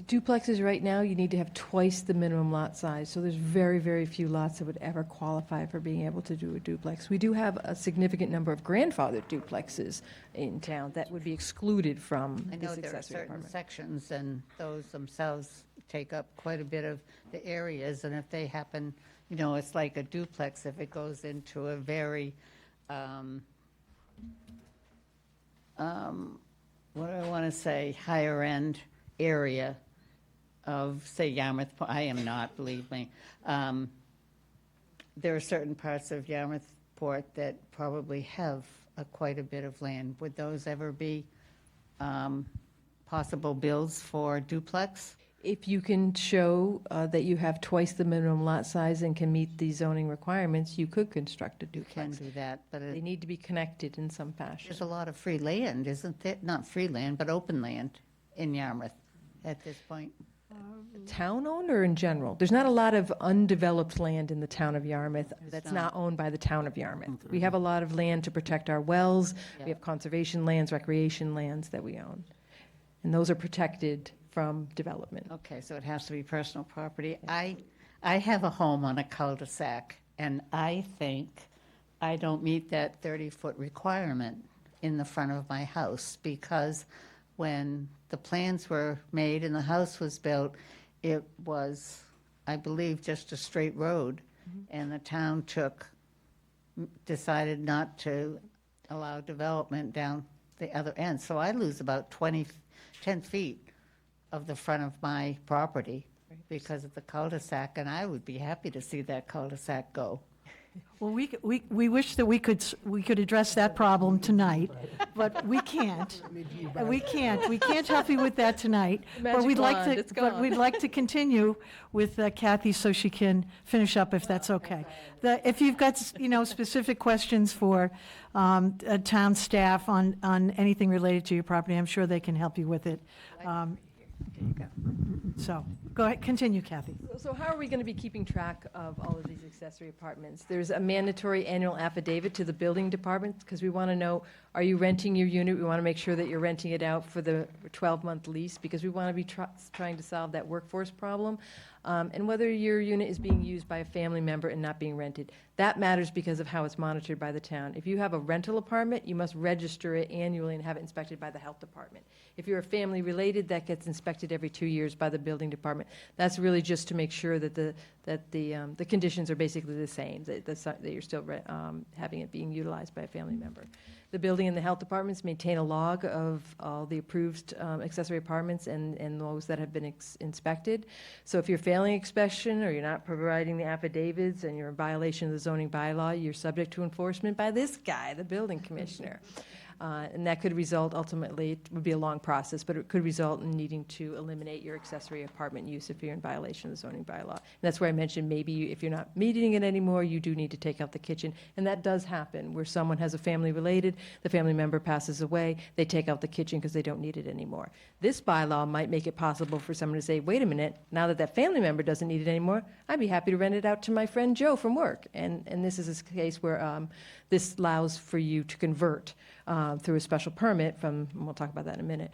Duplexes right now, you need to have twice the minimum lot size, so there's very, very few lots that would ever qualify for being able to do a duplex. We do have a significant number of grandfathered duplexes in town that would be excluded from I this know there are accessory certain apartment. sections, and those themselves take up quite a bit of the areas, and if they happen, you know, it's like a duplex, if it goes into a very, what do I want to say, higher-end area of, say, Yarmouth, I am not, believe me. There are certain parts of Yarmouth Port that probably have quite a bit of land. Would those ever be possible builds for duplex? If you can show that you have twice the minimum lot size and can meet the zoning requirements, you could construct a You can duplex. do that, but They need to be connected in some fashion. there's a lot of free land, isn't there? Not free land, but open land in Yarmouth at this point. Town-owned or in general? There's not a lot of undeveloped land in the town of Yarmouth that's not owned by the town of Yarmouth. We have a lot of land to protect our wells, we have conservation lands, recreation lands that we own. And those are protected from development. Okay, so it has to be personal property. I have a home on a cul-de-sac, and I think I don't meet that 30-foot requirement in the front of my house, because when the plans were made and the house was built, it was, I believe, just a straight road, and the town decided not to allow development down the other end. So I lose about 10 feet of the front of my property because of the cul-de-sac, and I would be happy to see that cul-de-sac go. Well, we wish that we could address that problem tonight, but we can't. We can't help you with that tonight. But Magic we'd like wand, to, it's but gone. we'd like to continue with Kathy so she can finish up if that's okay. If you've got, specific questions for town staff on anything related to your property, I'm sure they can help you with it. So, go ahead, continue, Kathy. So how are we going to be keeping track of all of these accessory apartments? There's a mandatory annual affidavit to the building department, because we want to know, are you renting your unit? We want to make sure that you're renting it out for the 12-month lease, because we want to be trying to solve that workforce problem. and whether your unit is being used by a family member and not being rented. That matters because of how it's monitored by the town. If you have a rental apartment, you must register it annually and have it inspected by the health department. If you're a family related, that gets inspected every 2 years by the building department. That's really just to make sure that the conditions are basically the same, that you're still having it being utilized by a family member. The building and the health departments maintain a log of all the approved accessory apartments and those that have been inspected. So if you're failing inspection or you're not providing the affidavits and you're in violation of the zoning bylaw, you're subject to enforcement by this guy, the building commissioner. And that could result, ultimately, it would be a long process, but it could result in needing to eliminate your accessory apartment use if you're in violation of the zoning bylaw. And that's where I mentioned maybe if you're not meeting it anymore, you do need to take out the kitchen. And that does happen, where someone has a family related, the family member passes away, they take out the kitchen because they don't need it anymore. This bylaw might make it possible for someone to say, wait a minute, now that that family member doesn't need it anymore, I'd be happy to rent it out to my friend Joe from work. And this is a case where this allows for you to convert through a special permit from, and we'll talk about that in a minute,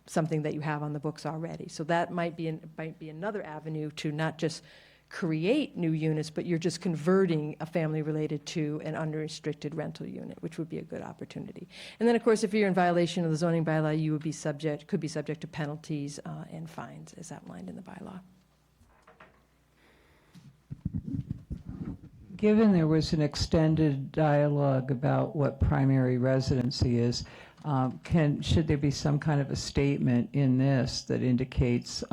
something that you have on the books already. So that might be another avenue to not just create new units, but you're just converting a family related to an unrestricted rental unit, which would be a good opportunity. And then, of course, if you're in violation of the zoning bylaw, you would be could be subject to penalties and fines as outlined in the bylaw. Given there was an extended dialogue about what primary residency is, should there be some kind of a statement in this that indicates,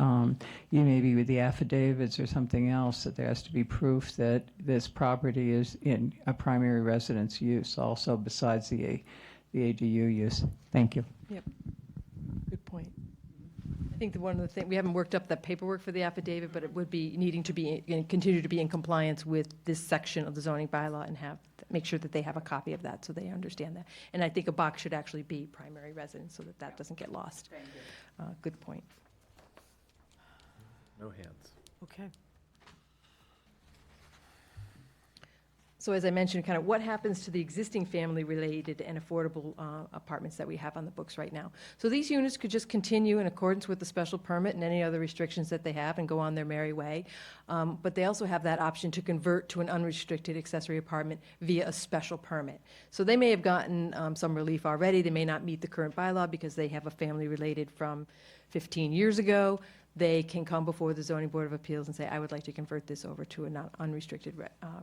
maybe with the affidavits or something else, that there has to be proof that this property is in a primary residence use also besides the ADU use? Thank you. Yep. Good point. I think one of the things, we haven't worked up that paperwork for the affidavit, but it would be needing to be, continue to be in compliance with this section of the zoning bylaw and make sure that they have a copy of that so they understand that. And I think a box should actually be primary residence so that doesn't get lost. Good point. No hands. Okay. So as I mentioned, kind of what happens to the existing family-related and affordable apartments that we have on the books right now. So these units could just continue in accordance with the special permit and any other restrictions that they have and go on their merry way. But they also have that option to convert to an unrestricted accessory apartment via a special permit. So they may have gotten some relief already. They may not meet the current bylaw because they have a family-related from 15 years ago. They can come before the Zoning Board of Appeals and say, I would like to convert this over to an unrestricted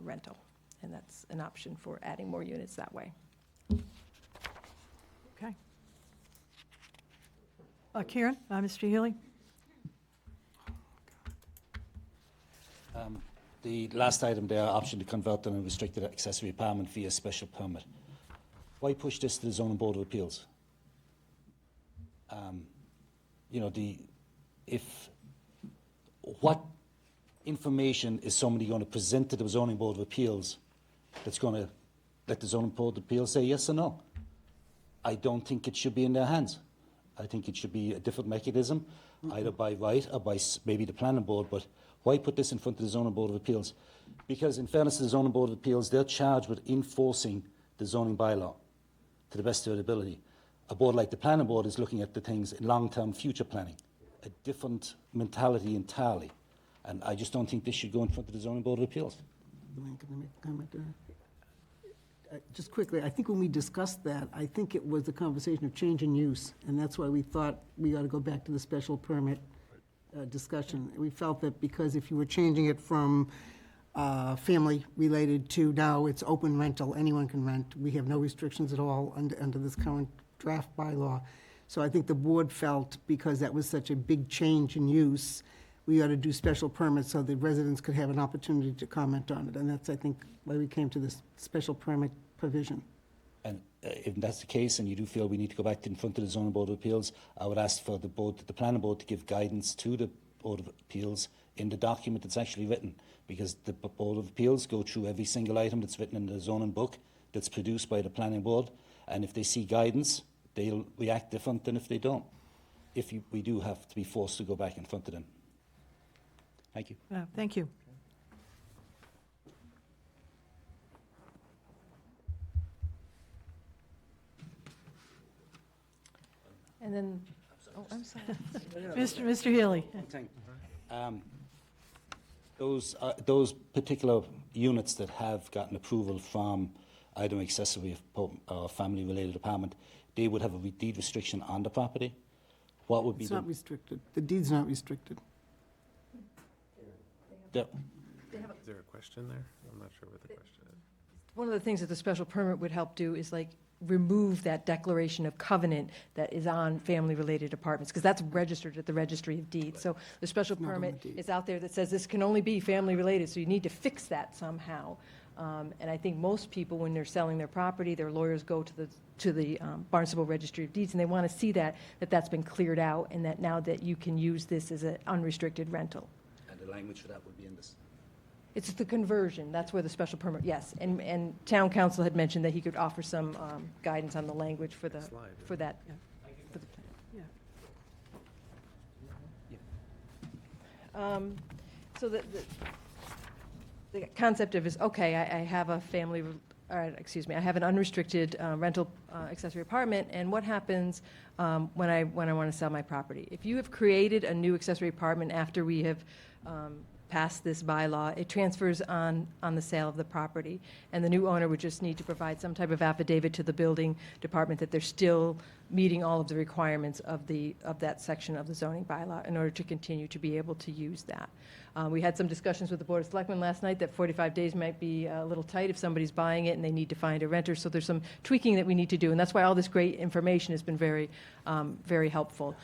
rental. And that's an option for adding more units that way. Okay. Karen, Mr. Healy? The last item there, option to convert an unrestricted accessory apartment via special permit. Why push this to the Zoning Board of Appeals? What information is somebody going to present to the Zoning Board of Appeals that's going to let the Zoning Board of Appeals say yes or no? I don't think it should be in their hands. I think it should be a different mechanism, either by right or by maybe the planning board, but why put this in front of the Zoning Board of Appeals? Because in fairness to the Zoning Board of Appeals, they're charged with enforcing the zoning bylaw to the best of their ability. A board like the planning board is looking at the things in long-term future planning, a different mentality entirely. And I just don't think this should go in front of the Zoning Board of Appeals. Can I make a comment there? Just quickly, I think when we discussed that, I think it was a conversation of change in use, and that's why we thought we ought to go back to the special permit discussion. We felt that because if you were changing it from family-related to now it's open rental, anyone can rent, we have no restrictions at all under this current draft bylaw. So I think the board felt, because that was such a big change in use, we ought to do special permits so the residents could have an opportunity to comment on it. And that's, I think, why we came to this special permit provision. And if that's the case, and you do feel we need to go back in front of the Zoning Board of Appeals, I would ask for the planning board to give guidance to the Board of Appeals in the document that's actually written, because the Board of Appeals go through every single item that's written in the zoning book that's produced by the planning board, and if they see guidance, they'll react different than if they don't, we do have to be forced to go back in front of them. Thank you. Thank you. And then, oh, I'm sorry. Mr. Healy. Those particular units that have gotten approval from either an accessory or family-related apartment, they would have a deed restriction on the property. What would be It's not restricted. The deed's not restricted. the Is there a question there? I'm not sure what the question is. One of the things that the special permit would help do is like remove that declaration of covenant that is on family-related apartments, because that's registered at the Registry of Deeds. So the special not on permit the deed. is out there that says this can only be family-related, so you need to fix that somehow. And I think most people, when they're selling their property, their lawyers go to the Barnstable Registry of Deeds, and they want to see that's been cleared out, and that now that you can use this as an unrestricted rental. And the language for that would be in this. It's the conversion, that's where the special permit, yes. And town council had mentioned that he could offer some guidance on the language for that. For the plan. So the concept of is, okay, I have a family, I have an unrestricted rental accessory apartment, and what happens when I want to sell my property? If you have created a new accessory apartment after we have passed this bylaw, it transfers on the sale of the property, and the new owner would just need to provide some type of affidavit to the building department that they're still meeting all of the requirements of that section of the zoning bylaw in order to continue to be able to use that. We had some discussions with the Board of Selectmen last night that 45 days might be a little tight if somebody's buying it and they need to find a renter, so there's some tweaking that we need to do, and that's why all this great information has been very, very helpful.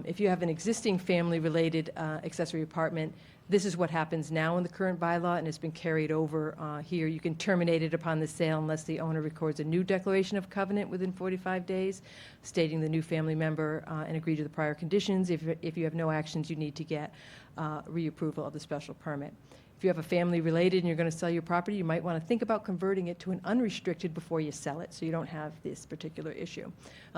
If you have an existing family-related accessory apartment, this is what happens now in the current bylaw, and it's been carried over here. You can terminate it upon the sale unless the owner records a new declaration of covenant within 45 days, stating the new family member and agree to the prior conditions. If you have no actions, you need to get reapproval of the special permit. If you have a family related and you're going to sell your property, you might want to think about converting it to an unrestricted before you sell it, so you don't have this particular issue.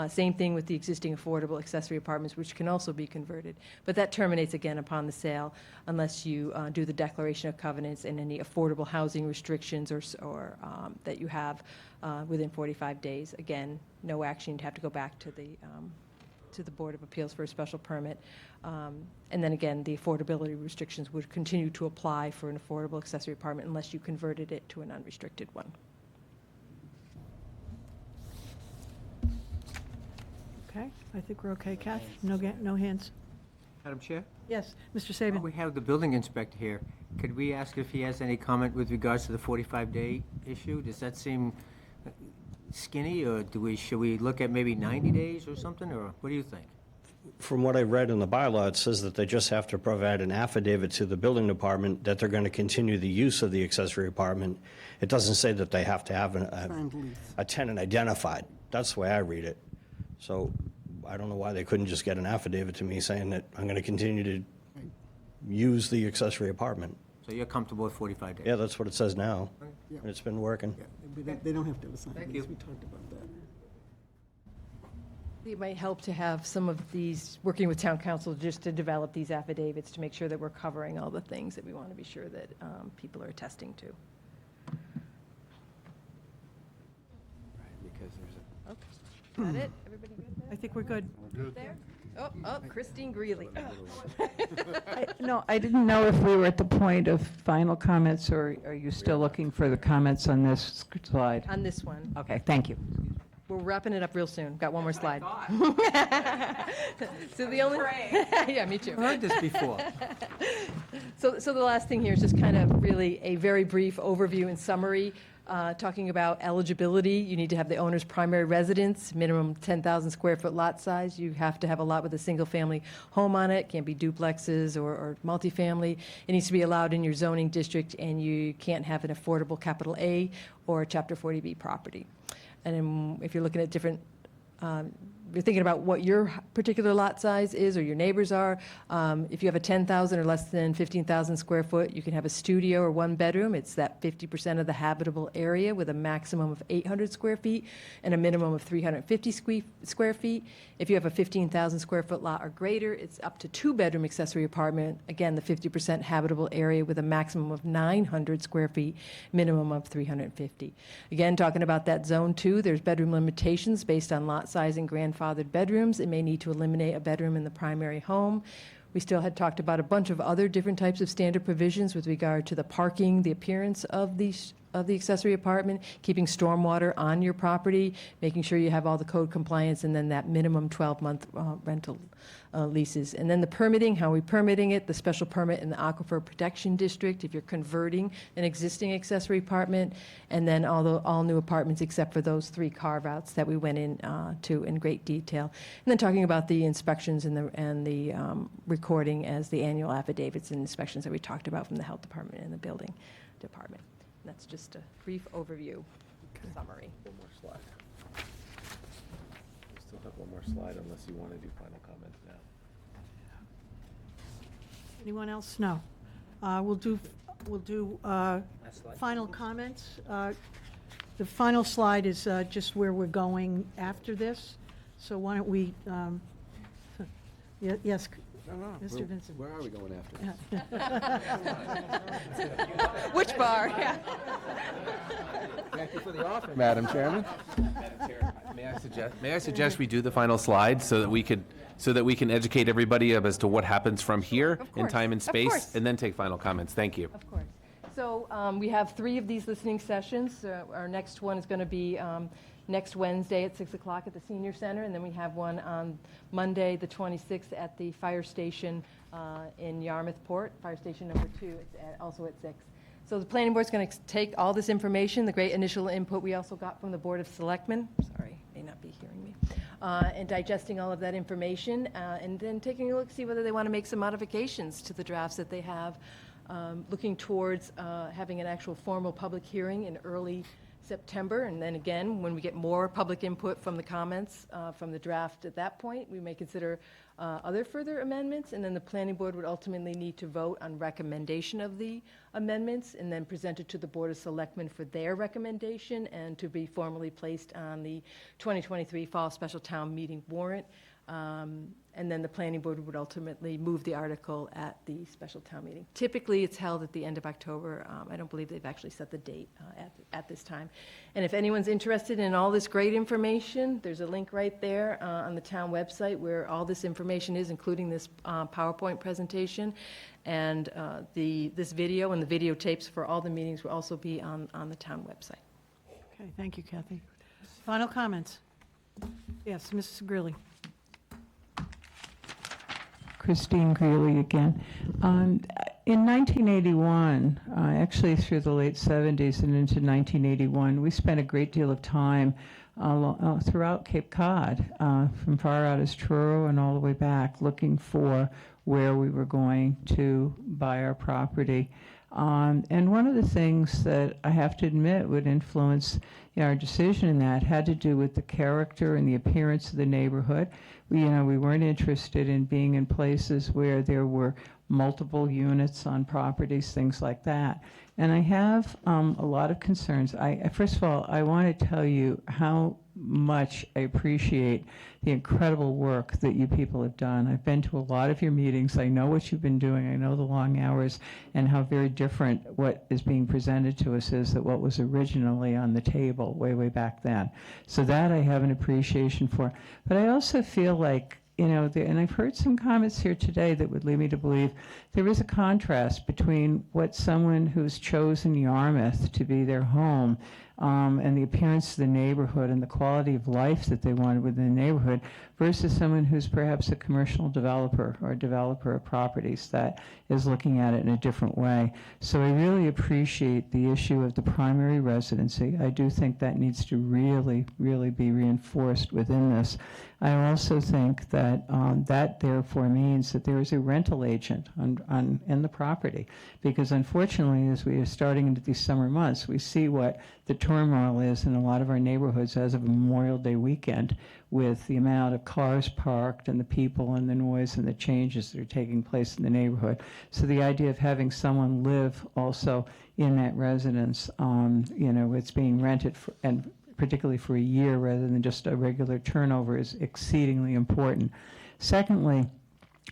Same thing with the existing affordable accessory apartments, which can also be converted. But that terminates again upon the sale unless you do the declaration of covenants and any affordable housing restrictions or that you have within 45 days. Again, no action. You'd have to go back to the Board of Appeals for a special permit. And then again, the affordability restrictions would continue to apply for an affordable accessory apartment unless you converted it to an unrestricted one. Okay, I think we're okay. Kath, no hands? Madam Chair? Yes, Mr. While Saban? we have the building inspector here, could we ask if he has any comment with regards to the 45-day issue? Does that seem skinny, or should we look at maybe 90 days or something, or what do you think? From what I read in the bylaw, it says that they just have to provide an affidavit to the building department that they're going to continue the use of the accessory apartment. It doesn't say that they have to have Signed lease. a tenant identified. That's the way I read it. So I don't know why they couldn't just get an affidavit to me saying that I'm going to continue to use the accessory apartment. So you're comfortable with 45 days? Yeah, that's what it says now. Yeah. And it's been working. They don't have to have a signed Thank lease. you. We talked about that. It might help to have some of these, working with town council, just to develop these affidavits to make sure that we're covering all the things that we want to be sure that people are attesting to. Because there's Okay. Is that it? Everybody good there? I think we're good. There? Oh, Christine Greeley. No, I didn't know if we were at the point of final comments, or are you still looking for the comments on this slide? On this one. Okay, thank you. We're wrapping it up real soon. Got one more slide. So the only, yeah, me too. I've heard this before. So the last thing here is just kind of really a very brief overview and summary, talking about eligibility. You need to have the owner's primary residence, minimum 10,000 square foot lot size. You have to have a lot with a single family home on it. Can't be duplexes or multifamily. It needs to be allowed in your zoning district, and you can't have an affordable capital A or a Chapter 40B property. And then if you're looking at different, you're thinking about what your particular lot size is or your neighbors are. If you have a 10,000 or less than 15,000 square foot, you can have a studio or one bedroom. It's that 50% of the habitable area with a maximum of 800 square feet and a minimum of 350 square feet. If you have a 15,000 square foot lot or greater, it's up to 2-bedroom accessory apartment. Again, the 50% habitable area with a maximum of 900 square feet, minimum of 350. Again, talking about that zone 2, there's bedroom limitations based on lot size and grandfathered bedrooms. It may need to eliminate a bedroom in the primary home. We still had talked about a bunch of other different types of standard provisions with regard to the parking, the appearance of the accessory apartment, keeping stormwater on your property, making sure you have all the code compliance, and then that minimum 12-month rental leases. And then the permitting, how are we permitting it, the special permit in the Aquifer Protection District if you're converting an existing accessory apartment, and then all new apartments except for those 3 carve-outs that we went to in great detail. And then talking about the inspections and the recording as the annual affidavits and inspections that we talked about from the health department and the building department. And that's just a brief overview summary. One more slide. We still have one more slide unless you want to do final comments now. Anyone else? No. We'll do final comments. The final slide is just where we're going after this. So why don't we, yes, Mr. Vincent. Where are we going after? Which bar? Yeah. Thank you for the offer, Madam Chairman. Madam Chair, may I suggest we do the final slide so that we can educate everybody as to what happens from here in time and space, and then take final comments. Thank you. Of course. So we have 3 of these listening sessions. Our next one is going to be next Wednesday at 6 o'clock at the Senior Center, and then we have one on Monday, the 26th, at the fire station in Yarmouth Port, fire station number 2, it's also at 6. So the planning board's going to take all this information, the great initial input we also got from the Board of Selectmen, sorry, may not be hearing me, and digesting all of that information, and then taking a look, see whether they want to make some modifications to the drafts that they have, looking towards having an actual formal public hearing in early September, and then again, when we get more public input from the comments from the draft at that point, we may consider other further amendments, and then the planning board would ultimately need to vote on recommendation of the amendments and then present it to the Board of Selectmen for their recommendation and to be formally placed on the 2023 Fall Special Town Meeting warrant. And then the planning board would ultimately move the article at the special town meeting. Typically, it's held at the end of October. I don't believe they've actually set the date at this time. And if anyone's interested in all this great information, there's a link right there on the town website where all this information is, including this PowerPoint presentation. And this video and the videotapes for all the meetings will also be on the town website. Okay, thank you, Kathy. Final comments? Yes, Mrs. Greeley. Christine Greeley again. In 1981, actually through the late 70s and into 1981, we spent a great deal of time throughout Cape Cod, from far out as Truro and all the way back, looking for where we were going to buy our property. And one of the things that I have to admit would influence our decision in that had to do with the character and the appearance of the neighborhood. We weren't interested in being in places where there were multiple units on properties, things like that. And I have a lot of concerns. First of all, I want to tell you how much I appreciate the incredible work that you people have done. I've been to a lot of your meetings. I know what you've been doing. I know the long hours and how very different what is being presented to us is than what was originally on the table way, way back then. So that I have an appreciation for. But I also feel like, and I've heard some comments here today that would lead me to believe there is a contrast between what someone who's chosen Yarmouth to be their home and the appearance of the neighborhood and the quality of life that they wanted within the neighborhood versus someone who's perhaps a commercial developer or a developer of properties that is looking at it in a different way. So I really appreciate the issue of the primary residency. I do think that needs to really, really be reinforced within this. I also think that that therefore means that there is a rental agent in the property, because unfortunately, as we are starting into these summer months, we see what the turmoil is in a lot of our neighborhoods as of Memorial Day weekend, with the amount of cars parked and the people and the noise and the changes that are taking place in the neighborhood. So the idea of having someone live also in that residence, it's being rented for, and particularly for a year rather than just a regular turnover, is exceedingly important. Secondly,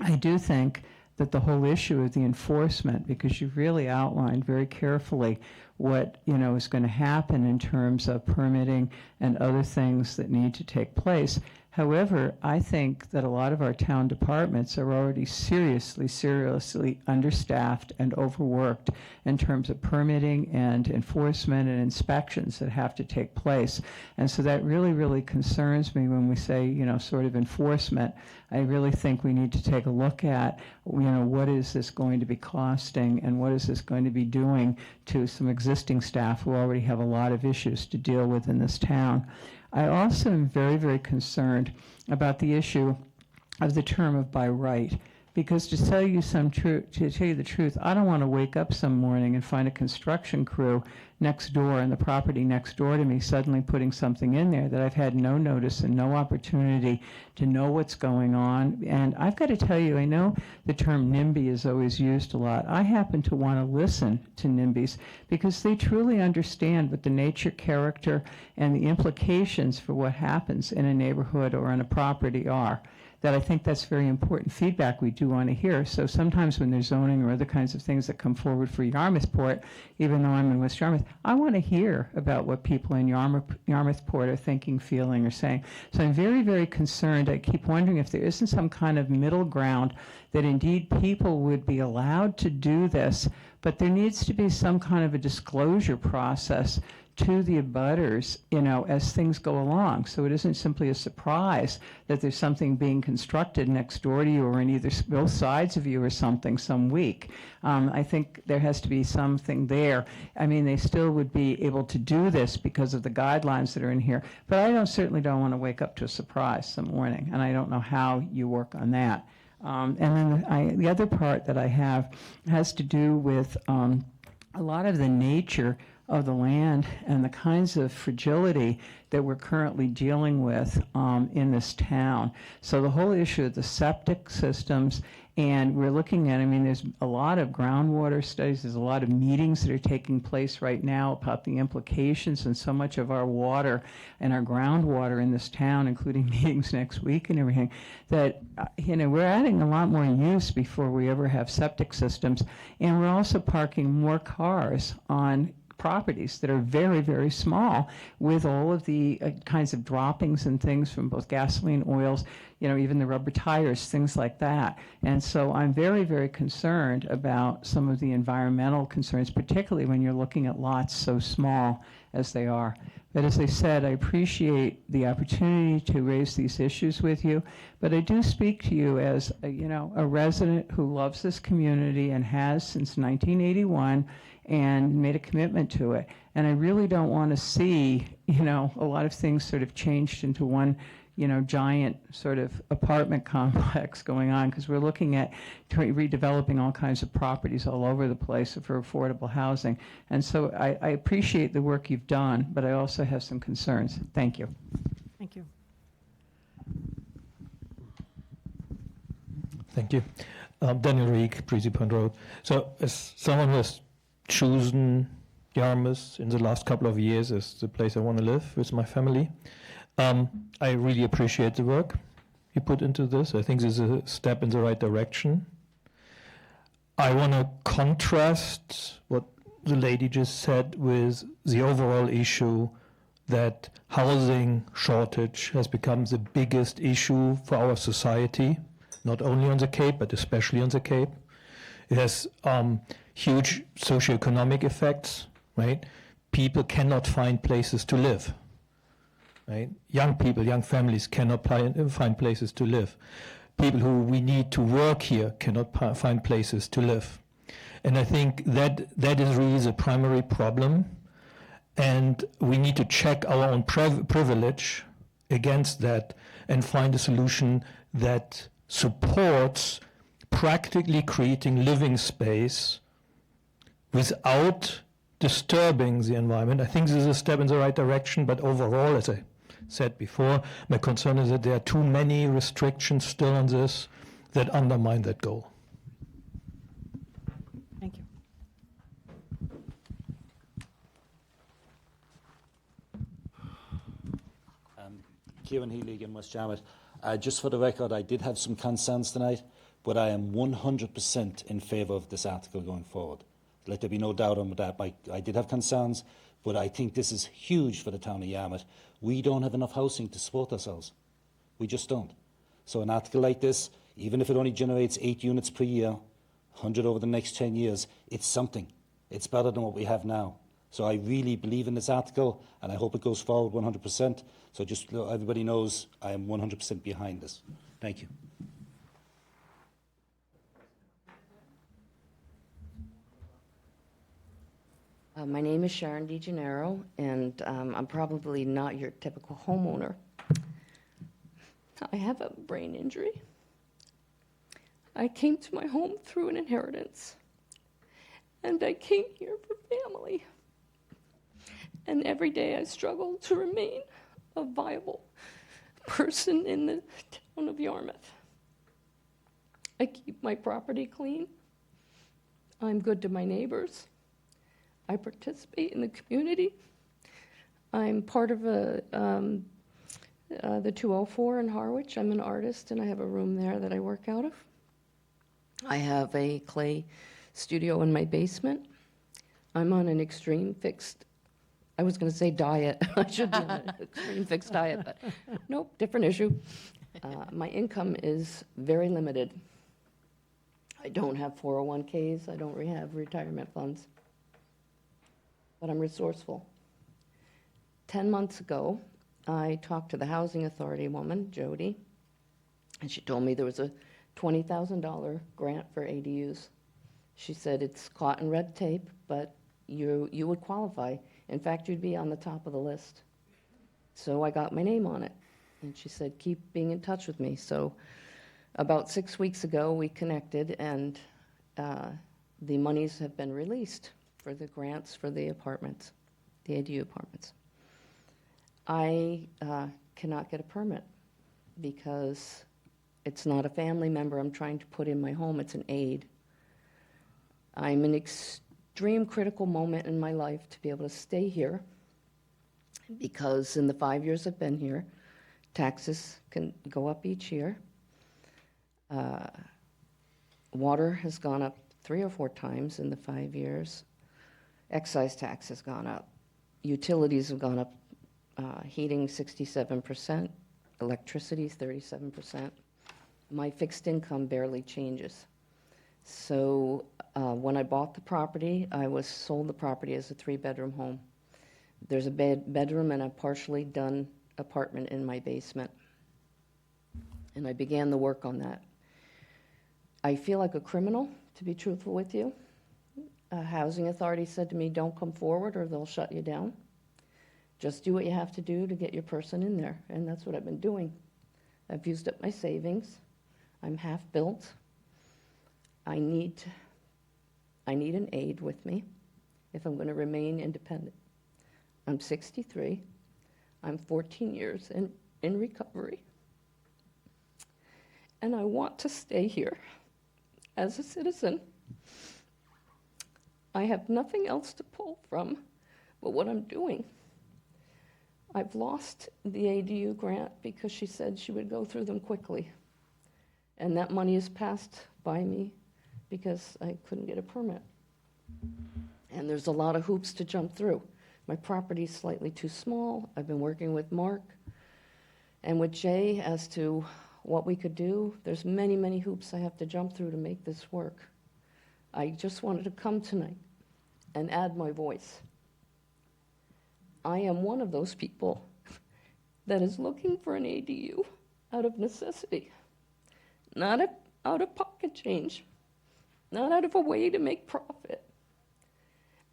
I do think that the whole issue of the enforcement, because you've really outlined very carefully what is going to happen in terms of permitting and other things that need to take place, However, I think that a lot of our town departments are already seriously understaffed and overworked in terms of permitting and enforcement and inspections that have to take place. And so that really concerns me when we say, sort of enforcement. I really think we need to take a look at, what is this going to be costing and what is this going to be doing to some existing staff who already have a lot of issues to deal with in this town. I also am very concerned about the issue of the term of by right, because to tell you the truth, I don't want to wake up some morning and find a construction crew next door in the property next door to me suddenly putting something in there that I've had no notice and no opportunity to know what's going on. And I've got to tell you, I know the term NIMBY is always used a lot. I happen to want to listen to NIMBYs because they truly understand what the nature, character, and the implications for what happens in a neighborhood or on a property are. That I think that's very important feedback we do want to hear. So sometimes when there's zoning or other kinds of things that come forward for Yarmouthport, even though I'm in West Yarmouth, I want to hear about what people in Yarmouthport are thinking, feeling, or saying. So I'm very concerned. I keep wondering if there isn't some kind of middle ground that indeed people would be allowed to do this, but there needs to be some kind of a disclosure process to the abutters, as things go along. So it isn't simply a surprise that there's something being constructed next door to you or in either both sides of you or something some week. I think there has to be something there. I mean, they still would be able to do this because of the guidelines that are in here, but I certainly don't want to wake up to a surprise some morning, and I don't know how you work on that. And then the other part that I have has to do with a lot of the nature of the land and the kinds of fragility that we're currently dealing with in this town. So the whole issue of the septic systems, and we're looking at, there's a lot of groundwater studies, there's a lot of meetings that are taking place right now about the implications and so much of our water and our groundwater in this town, including meetings next week and everything, that, we're adding a lot more use before we ever have septic systems. And we're also parking more cars on properties that are very small with all of the kinds of droppings and things from both gasoline, oils, even the rubber tires, things like that. And so I'm very concerned about some of the environmental concerns, particularly when you're looking at lots so small as they are. But as I said, I appreciate the opportunity to raise these issues with you, but I do speak to you as a resident who loves this community and has since 1981 and made a commitment to it. And I really don't want to see, a lot of things sort of changed into one, giant sort of apartment complex going on, because we're looking at redeveloping all kinds of properties all over the place for affordable housing. And so I appreciate the work you've done, but I also have some concerns. Thank you. Thank you. Thank you. Daniel Reek, Breezy Point Road. So as someone who has chosen Yarmouth in the last couple of years as the place I want to live with my family, I really appreciate the work you put into this. I think this is a step in the right direction. I want to contrast what the lady just said with the overall issue that housing shortage has become the biggest issue for our society, not only on the Cape, but especially on the Cape. It has huge socioeconomic effects, right? People cannot find places to live, right? Young people, young families cannot find places to live. People who we need to work here cannot find places to live. And I think that is really the primary problem. And we need to check our own privilege against that and find a solution that supports practically creating living space without disturbing the environment. I think this is a step in the right direction, but overall, as I said before, my concern is that there are too many restrictions still on this that undermine that goal. Thank you. Kieran Healy in West Yarmouth. Just for the record, I did have some concerns tonight, but I am 100% in favour of this article going forward. Let there be no doubt on that. I did have concerns, but I think this is huge for the town of Yarmouth. We don't have enough housing to support ourselves. We just don't. So an article like this, even if it only generates 8 units per year, 100 over the next 10 years, it's something. It's better than what we have now. So I really believe in this article, and I hope it goes forward 100%. So just so everybody knows, I am 100% behind this. Thank you. My name is Sharon DeGennaro, and I'm probably not your typical homeowner. I have a brain injury. I came to my home through an inheritance, and I came here for family. And every day I struggle to remain a viable person in the town of Yarmouth. I keep my property clean. I'm good to my neighbors. I participate in the community. I'm part of the 204 in Harwich. I'm an artist, and I have a room there that I work out of. I have a clay studio in my basement. I'm on an extreme fixed, I was going to say diet. I should be on an extreme fixed diet, but nope, different issue. My income is very limited. I don't have 401ks. I don't have retirement funds. But I'm resourceful. 10 months ago, I talked to the housing authority woman, Jody, and she told me there was a $20,000 grant for ADUs. She said it's caught in red tape, but you would qualify. In fact, you'd be on the top of the list. So I got my name on it. And she said, keep being in touch with me. So about 6 weeks ago, we connected, and the monies have been released for the grants for the apartments, the ADU apartments. I cannot get a permit because it's not a family member I'm trying to put in my home, it's an aid. I'm in an extreme critical moment in my life to be able to stay here because in the 5 years I've been here, taxes can go up each year. Water has gone up 3 or 4 times in the 5 years. Excise tax has gone up. Utilities have gone up, heating 67%, electricity 37%. My fixed income barely changes. So when I bought the property, I was sold the property as a 3-bedroom home. There's a bedroom and a partially done apartment in my basement. And I began the work on that. I feel like a criminal, to be truthful with you. A housing authority said to me, don't come forward or they'll shut you down. Just do what you have to do to get your person in there. And that's what I've been doing. I've used up my savings. I'm half built. I need an aid with me if I'm going to remain independent. I'm 63. I'm 14 years in recovery. And I want to stay here as a citizen. I have nothing else to pull from but what I'm doing. I've lost the ADU grant because she said she would go through them quickly. And that money is passed by me because I couldn't get a permit. And there's a lot of hoops to jump through. My property's slightly too small. I've been working with Mark and with Jay as to what we could do. There's many, many hoops I have to jump through to make this work. I just wanted to come tonight and add my voice. I am one of those people that is looking for an ADU out of necessity, not out of pocket change, not out of a way to make profit.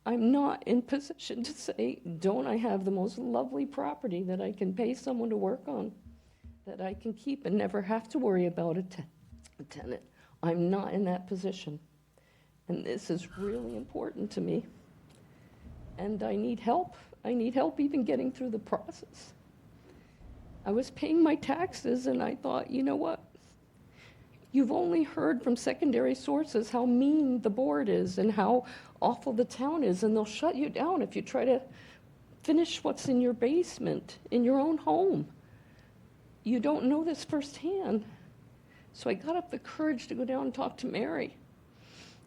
I'm not in position to say, don't I have the most lovely property that I can pay someone to work on, that I can keep and never have to worry about a tenant. I'm not in that position. And this is really important to me. And I need help. I need help even getting through the process. I was paying my taxes and I thought, you know what? You've only heard from secondary sources how mean the board is and how awful the town is, and they'll shut you down if you try to finish what's in your basement, in your own home. You don't know this firsthand. So I got up the courage to go down and talk to Mary,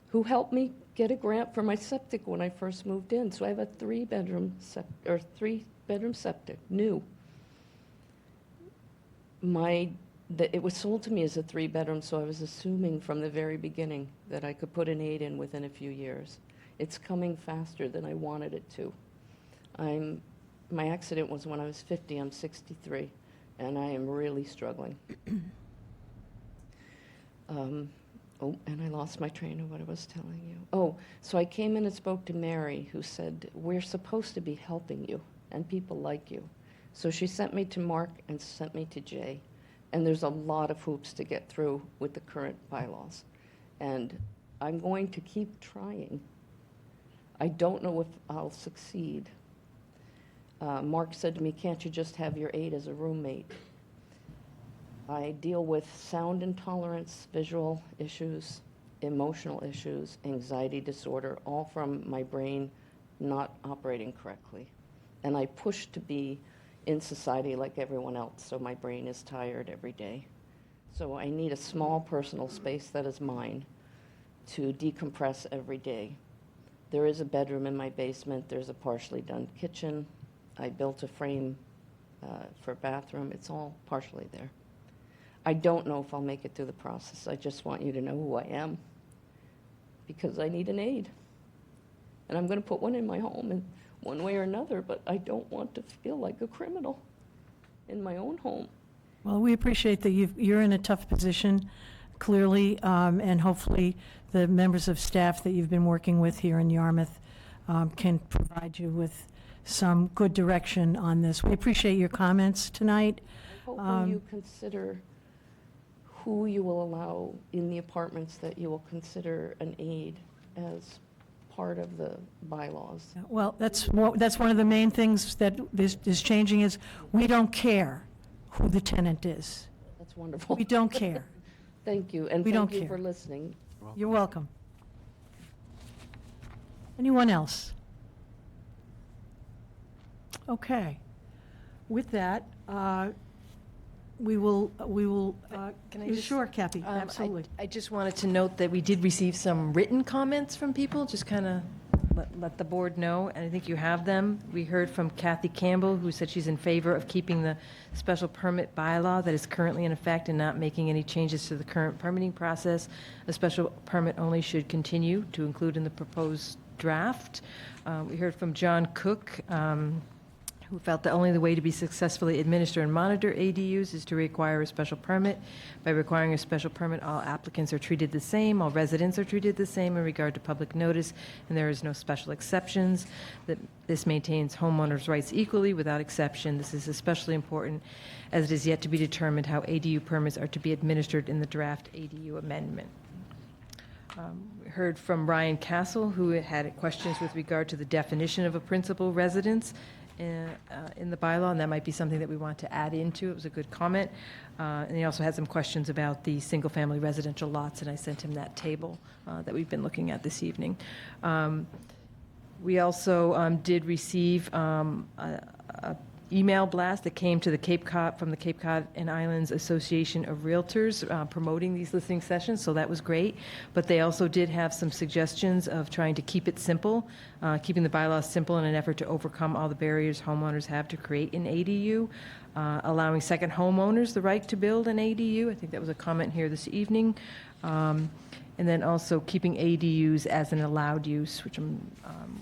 who helped me get a grant for my septic when I first moved in. So I have a 3-bedroom septic, new. It was sold to me as a 3-bedroom, so I was assuming from the very beginning that I could put an 8 in within a few years. It's coming faster than I wanted it to. My accident was when I was 50, I'm 63, and I am really struggling. And I lost my train of what I was telling you. Oh, so I came in and spoke to Mary, who said, we're supposed to be helping you, and people like you. So she sent me to Mark and sent me to Jay. And there's a lot of hoops to get through with the current bylaws. And I'm going to keep trying. I don't know if I'll succeed. Mark said to me, can't you just have your 8 as a roommate? I deal with sound intolerance, visual issues, emotional issues, anxiety disorder, all from my brain not operating correctly. And I push to be in society like everyone else, so my brain is tired every day. So I need a small personal space that is mine to decompress every day. There is a bedroom in my basement. There's a partially done kitchen. I built a frame for a bathroom. It's all partially there. I don't know if I'll make it through the process. I just want you to know who I am, because I need an aide. And I'm going to put one in my home in one way or another, but I don't want to feel like a criminal in my own home. Well, we appreciate that you're in a tough position, clearly, and hopefully the members of staff that you've been working with here in Yarmouth can provide you with some good direction on this. We appreciate your comments tonight. I hope when you consider who you will allow in the apartments, that you will consider an aide as part of the bylaws. Well, that's one of the main things that is changing is we don't care who the tenant is. That's wonderful. We don't care. Thank you, and We don't thank you care. for listening. You're welcome. Anyone else? Okay. With that, we will, Can I just- sure, Kathy, absolutely. I just wanted to note that we did receive some written comments from people, just kind of let the board know, and I think you have them. We heard from Kathy Campbell, who said she's in favor of keeping the special permit bylaw that is currently in effect and not making any changes to the current permitting process. A special permit only should continue to include in the proposed draft. We heard from John Cook, who felt that only the way to be successfully administer and monitor ADUs is to require a special permit. By requiring a special permit, all applicants are treated the same, all residents are treated the same in regard to public notice, and there is no special exceptions. That this maintains homeowners' rights equally without exception. This is especially important as it is yet to be determined how ADU permits are to be administered in the draft ADU amendment. We heard from Ryan Castle, who had questions with regard to the definition of a principal residence in the bylaw, and that might be something that we want to add into. It was a good comment. And he also had some questions about the single-family residential lots, and I sent him that table that we've been looking at this evening. We also did receive a email blast that came to the Cape Cod, from the Cape Cod and Islands Association of Realtors promoting these listening sessions, so that was great. But they also did have some suggestions of trying to keep it simple, keeping the bylaws simple in an effort to overcome all the barriers homeowners have to create an ADU, allowing second homeowners the right to build an ADU. I think that was a comment here this evening. And then also keeping ADUs as an allowed use, which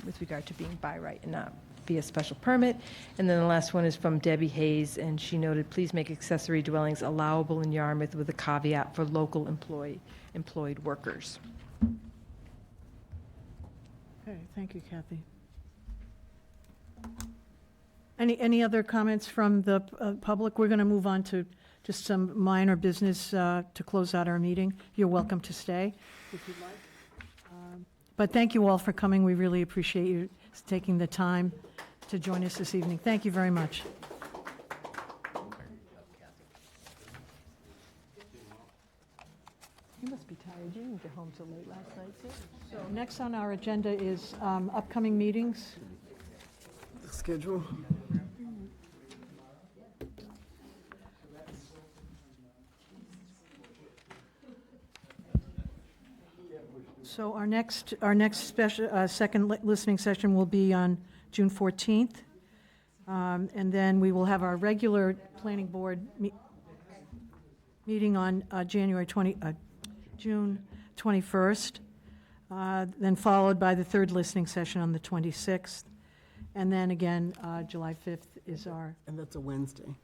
with regard to being by right and not via special permit. And then the last one is from Debbie Hayes, and she noted, please make accessory dwellings allowable in Yarmouth with a caveat for local employed workers. Okay, thank you, Kathy. Any other comments from the public? We're going to move on to just some minor business to close out our meeting. You're welcome to stay if you'd like. But thank you all for coming. We really appreciate you taking the time to join us this evening. Thank you very much. You must be tired. You didn't get home till late last night, too. So next on our agenda is upcoming meetings. Schedule. So our next special, second listening session will be on June 14th. And then we will have our regular planning board meeting on June 21st, then followed by the third listening session on the 26th. And then again, July 5th is our, And that's a Wednesday.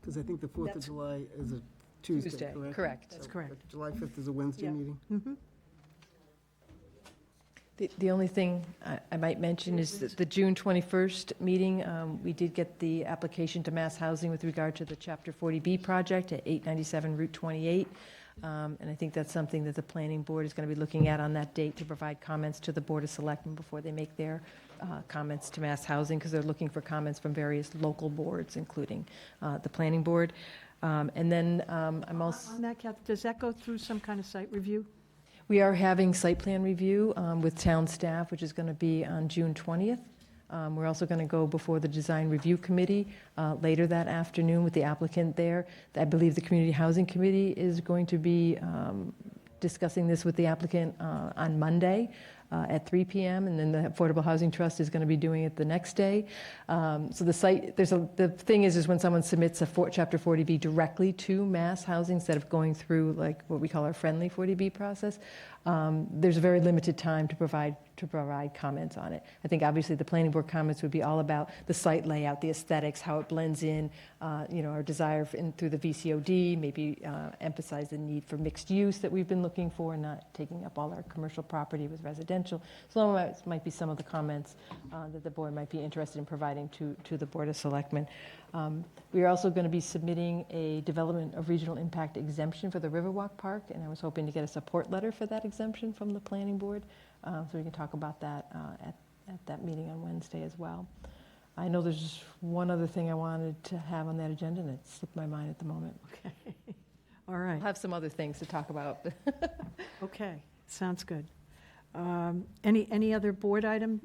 Because I think the 4th of July is a Tuesday, Tuesday, correct? correct. that's correct. July 5th is a Wednesday Yeah. meeting. Mhm. The only thing I might mention is that the June 21st meeting, we did get the application to Mass Housing with regard to the Chapter 40B project at 897 Route 28. And I think that's something that the planning board is going to be looking at on that date to provide comments to the Board of Selectmen before they make their comments to Mass Housing, because they're looking for comments from various local boards, including the planning board. And then I'm also... On that, Kathy, does that go through some kind of site review? We are having site plan review with town staff, which is going to be on June 20th. We're also going to go before the Design Review Committee later that afternoon with the applicant there. I believe the Community Housing Committee is going to be discussing this with the applicant on Monday at 3 p.m., and then the Affordable Housing Trust is going to be doing it the next day. So the site, the thing is when someone submits a Chapter 40B directly to Mass Housing instead of going through like what we call our friendly 40B process, there's a very limited time to provide comments on it. I think obviously the planning board comments would be all about the site layout, the aesthetics, how it blends in, our desire through the VCOD, maybe emphasize the need for mixed use that we've been looking for, not taking up all our commercial property with residential. So that might be some of the comments that the board might be interested in providing to the Board of Selectmen. We are also going to be submitting a Development of Regional Impact exemption for the Riverwalk Park, and I was hoping to get a support letter for that exemption from the planning board, so we can talk about that at that meeting on Wednesday as well. I know there's just one other thing I wanted to have on that agenda, and it slipped my mind at the moment. Okay. All right. I'll have some other things to talk about. Okay, sounds good. Any other board item,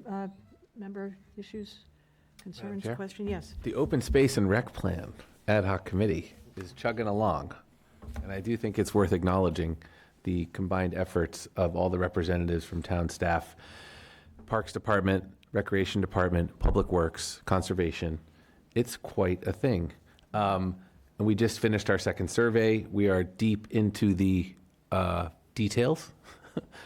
member issues, concerns, Chair? question? Yes. The Open Space and Rec Plan Ad Hoc Committee is chugging along, and I do think it's worth acknowledging the combined efforts of all the representatives from town staff, Parks Department, Recreation Department, Public Works, Conservation. It's quite a thing. And we just finished our second survey. We are deep into the details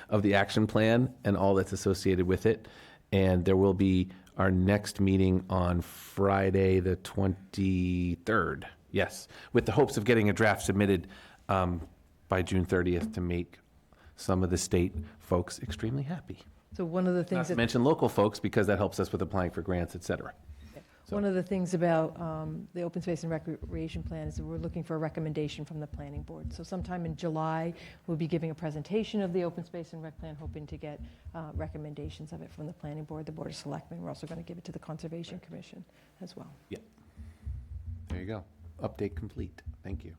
of the action plan and all that's associated with it. And there will be our next meeting on Friday, the 23rd. Yes, with the hopes of getting a draft submitted by June 30th to make some of the state folks extremely happy. So one of the Not things to mention local folks, because that helps us with applying for grants, et cetera. One of the things about the open space and recreation plan is that we're looking for a recommendation from the planning board. So sometime in July, we'll be giving a presentation of the open space and rec plan, hoping to get recommendations of it from the planning board, the Board of Selectmen. We're also going to give it to the Conservation Commission as well. Yep. There you go. Update complete. Thank you.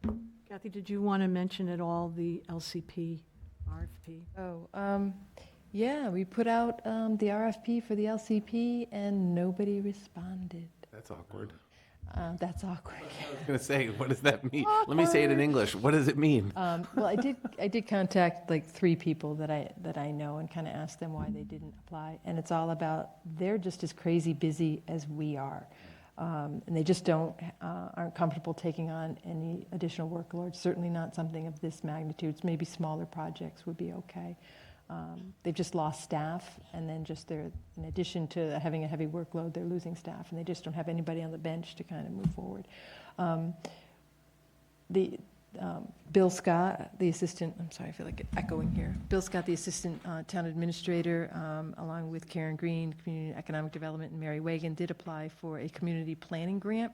Kathy, did you want to mention at all the LCP RFP? Yeah, we put out the RFP for the LCP and nobody responded. That's awkward. That's awkward. I was going to say, what does that mean? Let me say it in English. What does it mean? Well, I did contact like 3 people that I know and kind of asked them why they didn't apply. And it's all about they're just as crazy busy as we are. And they just aren't comfortable taking on any additional workload. Certainly not something of this magnitude. Maybe smaller projects would be okay. They've just lost staff, and then in addition to having a heavy workload, they're losing staff, and they just don't have anybody on the bench to kind of move forward. Bill Scott, the assistant, I'm sorry, I feel like echoing here. Bill Scott, the assistant town administrator, along with Karen Green, Community Economic Development, and Mary Wagon, did apply for a community planning grant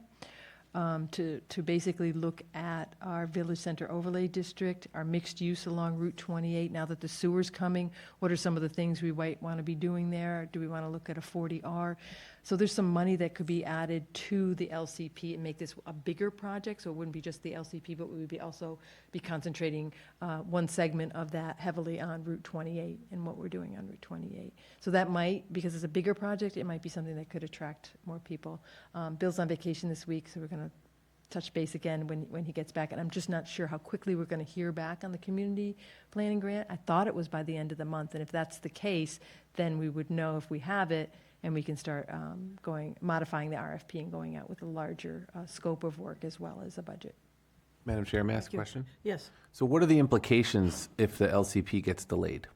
to basically look at our Village Center Overlay District, our mixed use along Route 28. Now that the sewer's coming, what are some of the things we might want to be doing there? Do we want to look at a 40R? So there's some money that could be added to the LCP and make this a bigger project, so it wouldn't be just the LCP, but we would also be concentrating one segment of that heavily on Route 28 and what we're doing on Route 28. So that might, because it's a bigger project, it might be something that could attract more people. Bill's on vacation this week, so we're going to touch base again when he gets back, and I'm just not sure how quickly we're going to hear back on the community planning grant. I thought it was by the end of the month, and if that's the case, then we would know if we have it, and we can start modifying the RFP and going out with a larger scope of work as well as a budget. Madam Chair, may I ask a Thank you. question? Yes. So what are the implications if the LCP gets delayed?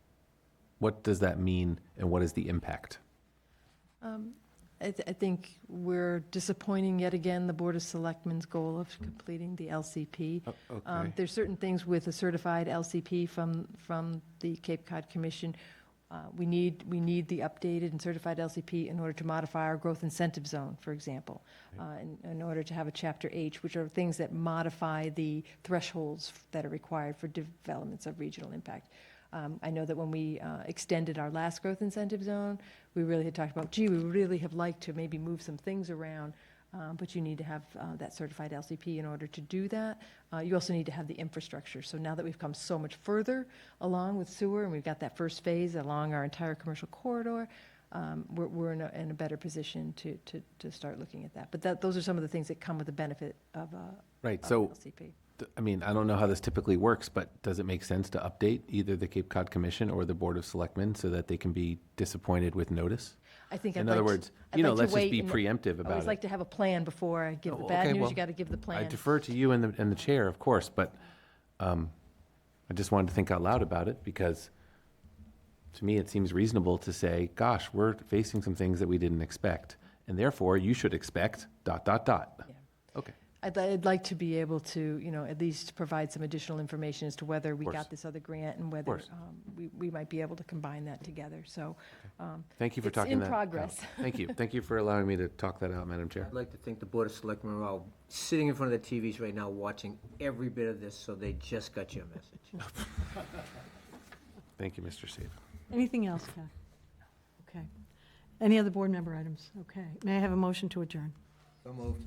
What does that mean, and what is the impact? I think we're disappointing yet again the Board of Selectmen's goal of completing the LCP. Okay. There's certain things with a certified LCP from the Cape Cod Commission. We need the updated and certified LCP in order to modify our growth incentive zone, for example, in order to have a Chapter H, which are things that modify the thresholds that are required for developments of regional impact. I know that when we extended our last growth incentive zone, we really had talked about, gee, we would really have liked to maybe move some things around, but you need to have that certified LCP in order to do that. You also need to have the infrastructure. So now that we've come so much further along with sewer, and we've got that first phase along our entire commercial corridor, we're in a better position to start looking at that. But those are some of the things that come with the benefit of Right, of so, LCP. I mean, I don't know how this typically works, but does it make sense to update either the Cape Cod Commission or the Board of Selectmen so that they can be disappointed with notice? I think In I'd other like to- words, I'd you know, like to let's just wait be and- preemptive I about always it. like to have a plan before I give the Oh, bad okay, news. well, You got to give the plan. I defer to you and the chair, of course, but I just wanted to think out loud about it because to me, it seems reasonable to say, gosh, we're facing some things that we didn't expect, and therefore you should expect ... Okay. I'd like to be able to, at least provide some additional information as to whether we course. got this other grant and whether course. we might be able to combine that together. So Thank you for it's talking in that progress. out. Thank you. Thank you for allowing me to talk that out, Madam Chair. I'd like to thank the Board of Selectmen are all sitting in front of their TVs right now, watching every bit of this, so they just got your message. Thank you, Mr. Saban. Anything else, Kath? Okay. Any other board member items? Okay. May I have a motion to adjourn? So moved.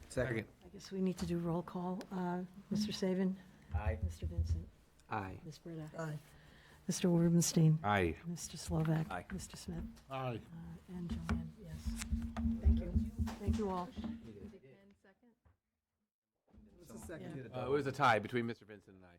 Second. I guess we need to do roll call. Mr. Saban? Aye. Mr. Vincent? Aye. Ms. Britta? Aye. Mr. Rubenstein? Aye. Mr. Slovak? Aye. Mr. Smith? Aye. And Joanne, yes. Thank you. Thank you all. What's the second? It was a tie between Mr. Vincent and I.